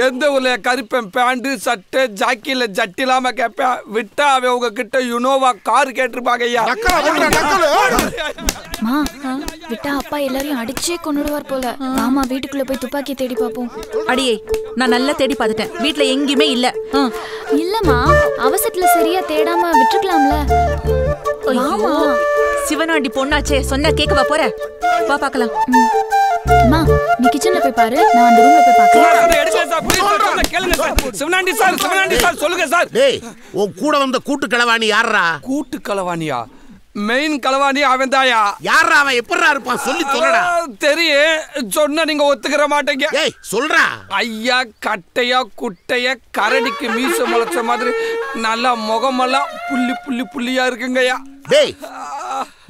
எந்த ஊர்ல கருப்பன் பேண்ட் சட்டை ஜாக்கில ஜட்டி இல்லாம கேட்பேன். விட்டா அவன் உங்ககிட்ட யுனோவா கார் கேட்டிருப்பாங்க ஐயா. விட்டா அப்பா எல்லாரையும் அடிச்சே கொன்னுடுவார் போல. ஆமா வீட்டுக்குள்ள போய் துப்பாக்கி தேடி பாப்போம். அடியே நான் நல்லா தேடி பார்த்துட்டேன், வீட்ல எங்கேயுமே இல்ல. இல்லம்மா அவசரத்துல சரியா தேடாம விட்டுக்கலாம்ல. ஆமா சிவனாண்டி பொண்ணாச்சே, சொன்னா கேட்கவா போற? வா பார்க்கலாம். அம்மா நீ கிச்சன்ல போய் பாரு, நான் அந்த ரூம்ல போய் பார்க்கறேன். கேளுங்க சார். சிவனாண்டி சார் சொல்லுங்க சார். டேய் உன் கூட வந்த கூட்டு களவாணி யாரா? கூட்டு களவாணியா? மெயின் களவாணி அவன் தாயா. யாரா அவன்? எப்படிடா இருப்பான் சொல்லி சொல்லடா. தெரியும், சொன்னா நீங்க ஒத்துக்கிற மாட்டீங்க. ஏய் சொல்றா. ஐயா கட்டையா குட்டையா கரடிக்கு மீச முளைச்ச மாதிரி நல்லா முகமெல்லாம் புள்ளி புள்ளி புள்ளியா இருக்குங்கய்யா. டேய்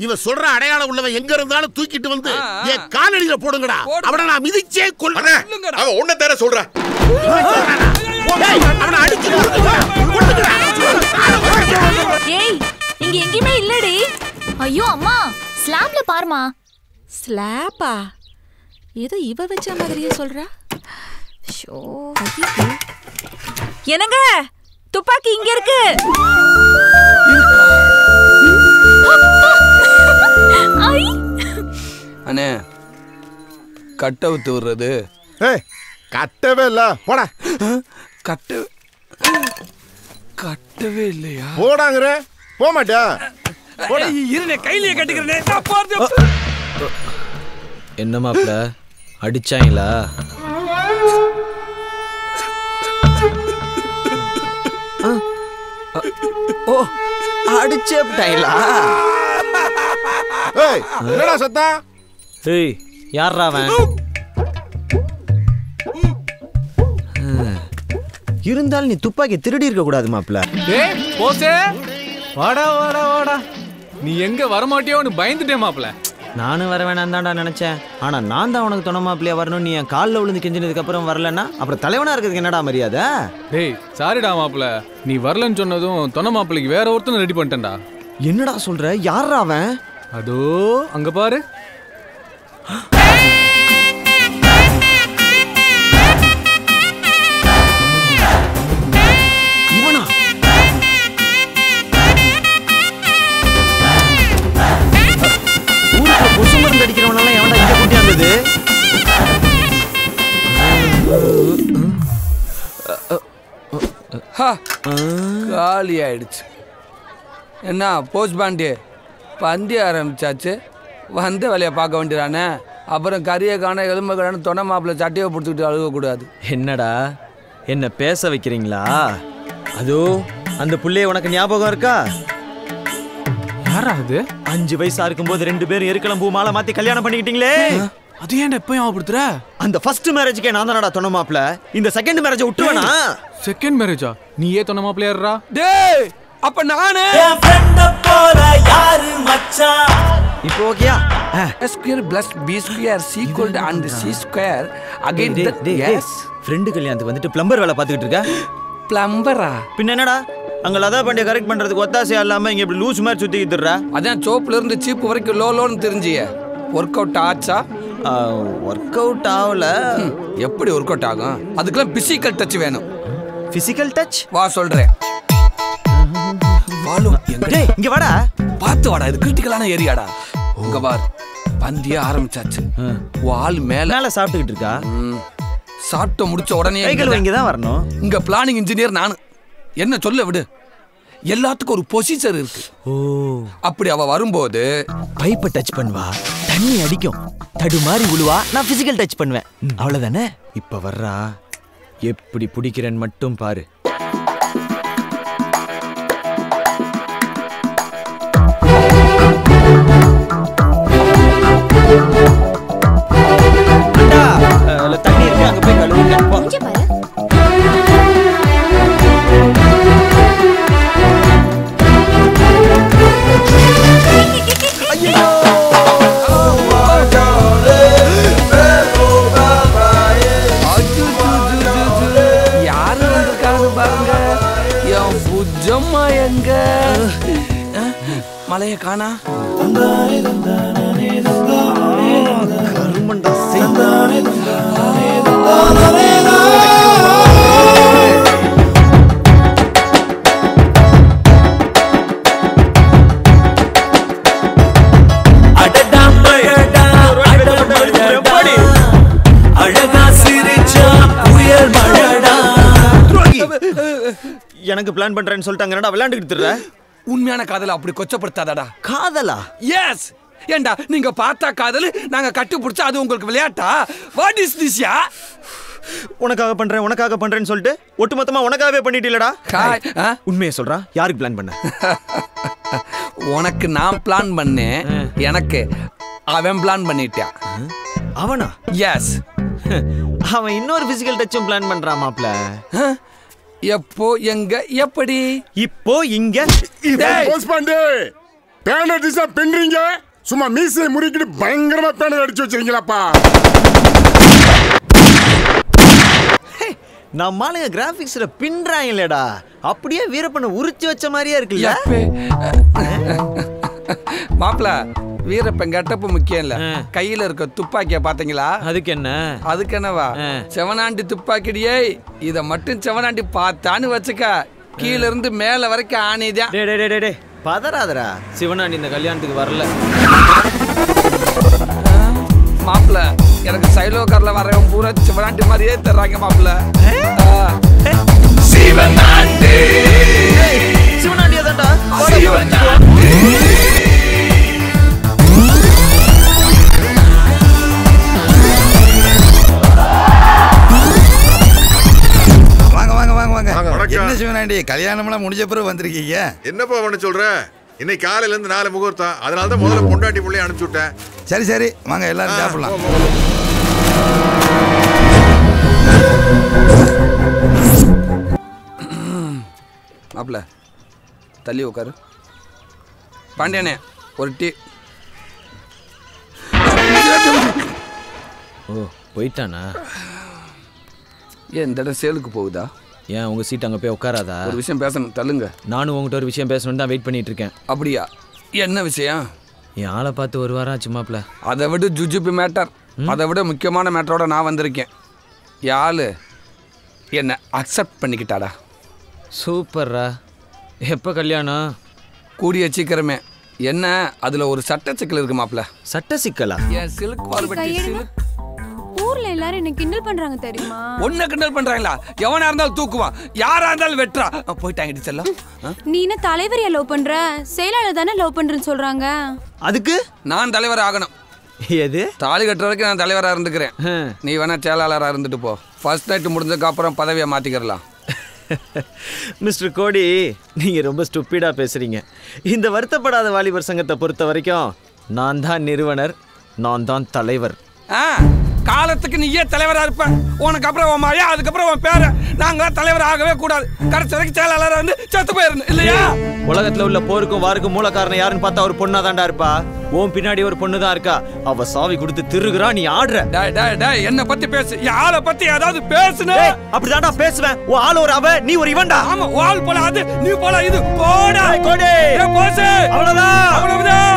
இவன் சொல்ற அடையாளம் உள்ளவன் எங்க இருந்தாலும் தூக்கிட்டு வந்து என் காலடியில போடுங்கடா. அவனை நான் மிதிச்சே கொல்றேன். அவன் ஒண்ணு தர சொல்றான். அவனை அடிச்சு ஏய் இங்க எங்கேயுமே இல்லடி. ஐயோ அம்மா ஸ்லாப்ல பாருமா. ஸ்லாப்பா? ஏதோ இவ வச்ச மாதிரியே சொல்றா. என்னங்க துப்பாக்கி இங்க இருக்கு. அண்ணே கட்டவுத்து விடுறது. கட்டவே இல்ல போடா. கட்டவே இல்லையா? போடாங்கற போக மாட்டா. இருனே கையிலே கட்டிக்கிறனே. என்ன மாப்ள அடிச்சாங்களா? ஓ அடிச்சேப்டாங்களா? ஏய் என்னடா சத்தம்? ஏய் யாரா அவன்? இருந்தாலும் நீ துப்பாக்கி திருடி இருக்க கூடாது மாப்ள. ஏய் போசே வாடா வாடா வாடா. நீ எங்க வரமாட்டியோன்னு பயந்துட்டேன் மாப்ள. நானும் வர வேணாம் தான்டா நினைச்சேன். ஆனா நான் தான் உனக்கு துணை மாப்பிள்ளையா வரணும். நீ என் காலில் விழுந்து கெஞ்சினதுக்கு அப்புறம் வரலன்னா அப்புறம் தலைவனா இருக்கிறதுக்கு என்னடா மரியாதை? டேய் சாரிடா மாப்ள, நீ வரலன்னு சொன்னதும் துணை மாப்பிள்ளைக்கு வேற ஒருத்தனை ரெடி பண்ணிட்டேன்டா. என்னடா சொல்ற? யாரா அவன்? அதோ அங்க பாரு. இவனா? ஊருக்குள்ள கொசு மருந்து அடிக்கிறவனெல்லாம் எவன்டா இங்க கூட்டியாந்தது? காலி ஆயிடுச்சு. என்ன போஸ்ட் பாண்டி பந்தி ஆரம்பிச்சாச்சு. வந்த வேலையை பார்க்க வேண்டியதானே. அப்புறம் கறியை காண எலும்பு காண தொணை மாப்பிள்ள சட்டையை பிடிச்சிக்கிட்டு அழுகக்கூடாது. என்னடா என்ன பேச வைக்கிறீங்களா? அதோ அந்த புள்ளைய உனக்கு ஞாபகம் இருக்கா? யாரா அது? 5 வயசா இருக்கும்போது 2 பேரும் எருக்கலாம் பூ மாலை மாத்தி கல்யாணம் பண்ணிக்கிட்டீங்களே. அது ஏன்டா எப்ப ஞாபகப்படுத்துற? அந்த ஃபர்ஸ்ட் மேரேஜ்க்கே நான் தானடா தொண மாப்பிள்ள. இந்த செகண்ட் மேரேஜை விட்டுவேனா? செகண்ட் மேரேஜா? நீ ஏன் தொண மாப்பிள்ள ஏறா? டேய் அப்ப நானே என் ஃப்ரெண்ட போல யாரு மச்சான்? இப்போ ஓகேயா? s square plus b square c equal to and c square again yes friend கல்யாணத்துக்கு வந்துட்டு பிளம்பர் வேலை பார்த்துக்கிட்டு இருக்க. பிளம்பரா? பின்ன என்னடா அங்க லதா பாண்டிய கரெக்ட் பண்றதுக்கு ஒத்தாசையா இல்லாம இங்க இப்படி லூஸ் மாதிரி சுத்திக்கிட்டு இருற. அதான் சோப்ல இருந்து சீப் வரைக்கும் லோன்னு தெரிஞ்சிய. ஒர்க் அவுட் ஆச்சா? ஒர்க் அவுட் ஆகல. எப்படி ஒர்க் அவுட் ஆகும்? அதுக்கெல்லாம் பிசிக்கல் டச் வேணும். Physical touch? வா சொல்றேன். வாலு டேய் இங்க வாடா. பாத்து வாடா, இது கிரிட்டிக்கலான ஏரியாடா. இங்க பார் பந்திய ஆரம்பிச்சாச்சு. வால் மேல சாப்பிட்டுக்கிட்டு இருக்கா. சாப்பிட்டு முடிச்ச உடனே இங்க தான் வரணும். இங்க பிளானிங் இன்ஜினியர் நானு. என்ன சொல்ல விடு. எல்லாத்துக்கும் ஒரு பொசிஷன் இருக்கு. ஓ அப்படி அவ வரும்போது பைப்பை டச் பண்ணுவா, தண்ணி அடிக்கும், தடுமாறி விழுவா, நான் பிசிக்கல் டச் பண்ணுவேன். அவ்வளவுதானே? இப்ப வர்றா, எப்படி பிடிக்கிறேன்னு மட்டும் பாரு. தண்ணி இருக்கு, அங்க போய் கழுவுங்க. எங்க மலைய காணா எனக்கு பிளான் பண்றேன்னு சொல்லிட்டாங்கடா விளையாண்டுக்கிட்டு இருக்க. உண்மையான காதல அப்படி கொச்சப்படுத்தாதடா. காதலா? எஸ். ஏண்டா நீங்க பார்த்தா காதல் நாங்க கட்டி பிடிச்சா அது உங்களுக்கு விளையாட்டா? What is this yeah? உனக்காக பண்றேன்னு சொல்லிட்டு ஒட்டுமொத்தமா உனக்காகவே பண்ணிட்டீலடா. உண்மையை சொல்றா, யாருக்கு பிளான் பண்ண? உனக்கு நான் பிளான் பண்ணேன், எனக்கு அவன் பிளான் பண்ணிட்டான். அவனா? எஸ். அவன் இன்னொரு பிசிக்கல் டச்சும் பிளான் பண்றான் மாப்ள. எப்போ எங்க எப்படி? இப்போ இங்க. போஸ்ட்பாண்டே பேனர் அடிச்சா பின்றீங்க, சும்மா மீசை முறிக்கிட்டு பயங்கரமா பேனர் அடிச்சு வச்சிருக்கீங்களாப்பா. நம்ம ஆளுங்க கிராபிக்ஸ்ல பின்றாங்களேடா, அப்படியே வீரப்பனை உரிச்சு வச்ச மாதிரியே இருக்குல்ல. மாப்ள வீரப்பன் கெட்டப்பு முக்கியம் இல்ல, கையில இருக்க துப்பாக்கிய பாத்தீங்களா? அதுக்கு என்ன? அதுக்கு என்னவா? செவனாண்டி துப்பாக்கிடியே, இத மட்டும் செவனாண்டி பார்த்தான்னு வச்சுக்க, கீழ இருந்து மேல வரைக்கும் ஆணிதான். டே பதறாதடா, சிவனாண்டி இந்த கல்யாணத்துக்கு வரல. மாப்ள எனக்கு சைலோகார்ல வரவன் பூரா சிவனாண்டி மாதிரியே தர்றாங்க மாப்ள. சிவனாண்டி சிவனாண்டியா தான்டா. என்ன சிவனாண்டி கல்யாணம்லாம் முடிஞ்ச பிறகு வந்திருக்கீங்க? என்னப்பா பண்ண சொல்ற? இன்னைக்கு காலையில இருந்து 4 முகூர்த்தம், அதனால தான் முதல்ல பொண்டாட்டி புள்ளைய அனுப்பிச்சு விட்டேன். சரி சரி வாங்க எல்லாரும் சாப்பிடலாம். மாப்ள தள்ளி உட்காரு. பாண்டியனே ஒரு டீ. ஓ போயிட்டானா? ஏன் இந்த இடம் சேலுக்கு போகுதா? ஏன் உங்க சீட் அங்க போய் உட்காராதா? ஒரு விஷயம் பேசணும், தள்ளுங்க. நானும் உங்ககிட்ட ஒரு விஷயம் பேசணும்னு தான் வெயிட் பண்ணிட்டு இருக்கேன். அப்படியா? என்ன விஷயம்? என் ஆளை பார்த்து ஒரு வாரம் ஆச்சு மாப்ள. அதை விட ஜுஜுபி மேட்டர், அதை விட முக்கியமான மேட்டரோட நான் வந்திருக்கேன். யாழ் என்னை அக்செப்ட் பண்ணிக்கிட்டாடா. சூப்பர்ரா. எப்போ கல்யாணம்? கூடிய சீக்கிரமே. என்ன அதுல ஒரு சட்ட சிக்கல் இருக்கு மாப்ள. சட்ட சிக்கலா? என் சில்க் வால்பட்டி சில்க். ஊர்ல எல்லாரும் என்ன கிண்டல் பண்றாங்க தெரியுமா? ஒன்ன கிண்டல் பண்றாங்களா? எவனா இருந்தாலும் தூக்குவான், யாரா இருந்தாலும் வெட்றா. போயிட்டாங்க செல்லம். நீ என்ன தலைவரையா லவ் பண்ற? செயலாளர் தானே லவ் பண்றேன்னு சொல்றாங்க. அதுக்கு நான் தலைவர் ஆகணும். எது? தாலி கட்டுற வரைக்கும் நான் தலைவரா இருந்துக்கிறேன். நீ வேணா செயலாளரா இருந்துட்டு போ. ஃபர்ஸ்ட் நைட் முடிஞ்சதுக்கு அப்புறம் பதவியை மாத்திக்கிறலாம். மிஸ்டர் கோடி, நீங்க ரொம்ப ஸ்டூப்பிடா பேசுறீங்க. இந்த வருத்தப்படாத வாலிபர் சங்கத்தை பொறுத்த வரைக்கும் நான் தான் நிறுவனர், நான் தான் தலைவர். காலத்துக்கு நீயே தலைவரா இருப்ப, உனக்கு அப்புறம் உன் மாயா, அதுக்கப்புறம் உன் பேர. நாங்க தலைவர் ஆகவே கூடாது, கடைசி வரைக்கும் செயலாளரா இருந்து செத்து போயிடணும் இல்லையா? உலகத்துல உள்ள போருக்கும் வாருக்கும் மூல காரணம் யாருன்னு பார்த்தா ஒரு பொண்ணா தான்டா இருப்பா. உன் பின்னாடி ஒரு பொண்ணு தான் இருக்கா, அவ சாவி கொடுத்து திருகுறா, நீ ஆடுற. என்ன பத்தி பேசு, யாரை பத்தி ஏதாவது பேசுன? அப்படிதான்டா பேசுவேன். உன் ஆள் ஒரு அவ, நீ ஒரு இவன்டா. ஆமா, ஆள் போல அது, நீ போல இது. போடா கோடி, போசு. அவ்வளவுதான் அவ்வளவுதான்.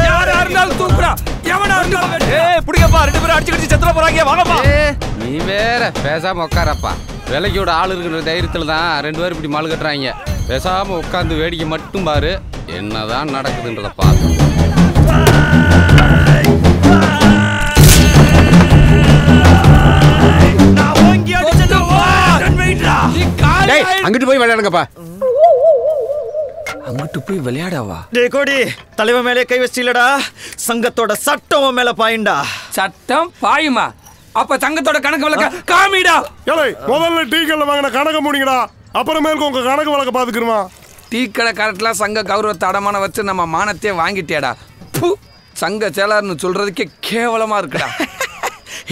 யாரா இருந்தாலும் தூக்குடா, எவனா இருந்தாலும் புடிங்கப்பா, 2 பேரும் அடிச்சு கடிச்சு செத்துற போறாங்க. வாங்கப்பா. நீ வேற பேசாம உட்காரப்பா. விலைக்கோட ஆள் இருக்கிற தைரியத்துல தான் 2 பேரும் இப்படி மாலு கட்டுறாங்க. பேசாம உட்காந்து வேடிக்கை மட்டும் பாரு, என்னதான் நடக்குதுன்றத பாரு. அங்கிட்டு போய் விளையாடுங்கப்பா. அங்கிட்டு போய் விளையாடவா? டேய் கோடி, தலைவன் மேலே கை வச்சிலடா, சங்கத்தோட சட்டம் மேல பாயுண்டா. சட்டம் பாயுமா? அப்ப சங்கத்தோட கணக்கு வழக்க காமிடா. ஏலே, முதல்ல டீ கல்ல வாங்கின கணக்கு முடிங்கடா, அப்புறமேலுக்கு உங்க கணக்கு வழக்க பாத்துக்கிறோமா? டீ கடை கரெக்ட்லாம் சங்க கௌரவத்தை அடமான வச்சு நம்ம மானத்தையே வாங்கிட்டேடா. சங்க செயலாளர்னு சொல்றதுக்கே கேவலமா இருக்குடா.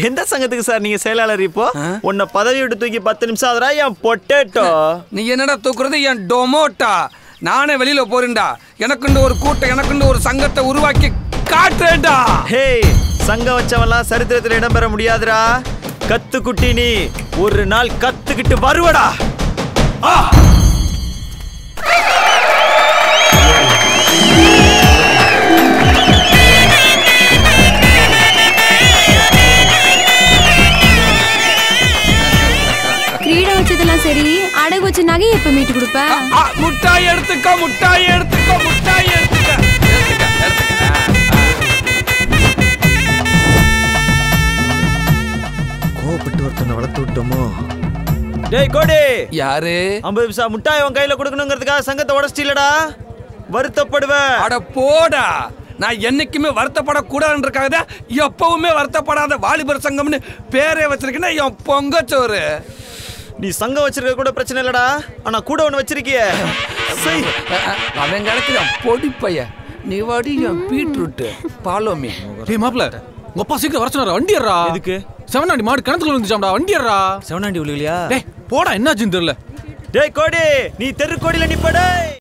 எந்த சங்கத்துக்கு சார் நீங்க செயலாளர்? இப்போ உன்னை பதவி விட்டு தூக்கி 10 நிமிஷம் ஆகுறா என் பொட்டேட்டோ. நீ என்னடா தூக்குறது? என் டொமோட்டா. நானே வெளியில போறேன்டா. எனக்குண்டு ஒரு கூட்டம், எனக்குண்டு ஒரு சங்கத்தை உருவாக்கி காட்டுறேன்டா. ஹே, சங்கம் வச்சவன்லாம் சரித்திரத்தில் இடம் பெற முடியாதுடா. கத்துக்குட்டி, நீ ஒரு நாள் கத்துக்கிட்டு வருவடா. சரி அடகு வச்ச நகையை எப்ப மீட்டு கொடுப்ப? முட்டாய் எடுத்துக்கோ, முட்டாய் எடுத்துக்கோ, முட்டாய் எடுத்துக்க. கோபப்பட்டு ஒருத்தனை வளர்த்து விட்டோமோ? டேய் கோடி, யாரு? 50 பைசா முட்டாய் உன் கையில கொடுக்கணுங்கிறதுக்காக சங்கத்தை உடச்சிட்டீலடா, வருத்தப்படுவேன். அட போடா, நான் என்னைக்குமே வருத்தப்படக்கூடாதுன்றக்காக தான் எப்பவுமே வருத்தப்படாத வாலிபர் சங்கம்னு பேரே வச்சிருக்கேன்னா என் பொங்கச்சோறு. நீ சங்கம் வச்சிருக்க கூட பிரச்சனை இல்லடா, ஆனா கூட ஒண்ணு வச்சிருக்கிய. அவன் கிடைக்கிறான் பொடி பையன், நீ வாடி என் பீட்ரூட் பாலோமி. டேய் மாப்ள, உங்க அப்பா சீக்கிரம் வர சொன்னாரா? வண்டி ஏறா. எதுக்கு? செவனாண்டி மாடு கிணத்துக்குள்ள விழுந்துச்சாம்டா, வண்டி ஏறா. செவனாண்டி விழுகலையா? டேய் போடா, என்னாச்சுன்னு தெரியல. டேய் கோடி, நீ தெரு கோடியில நிப்படே.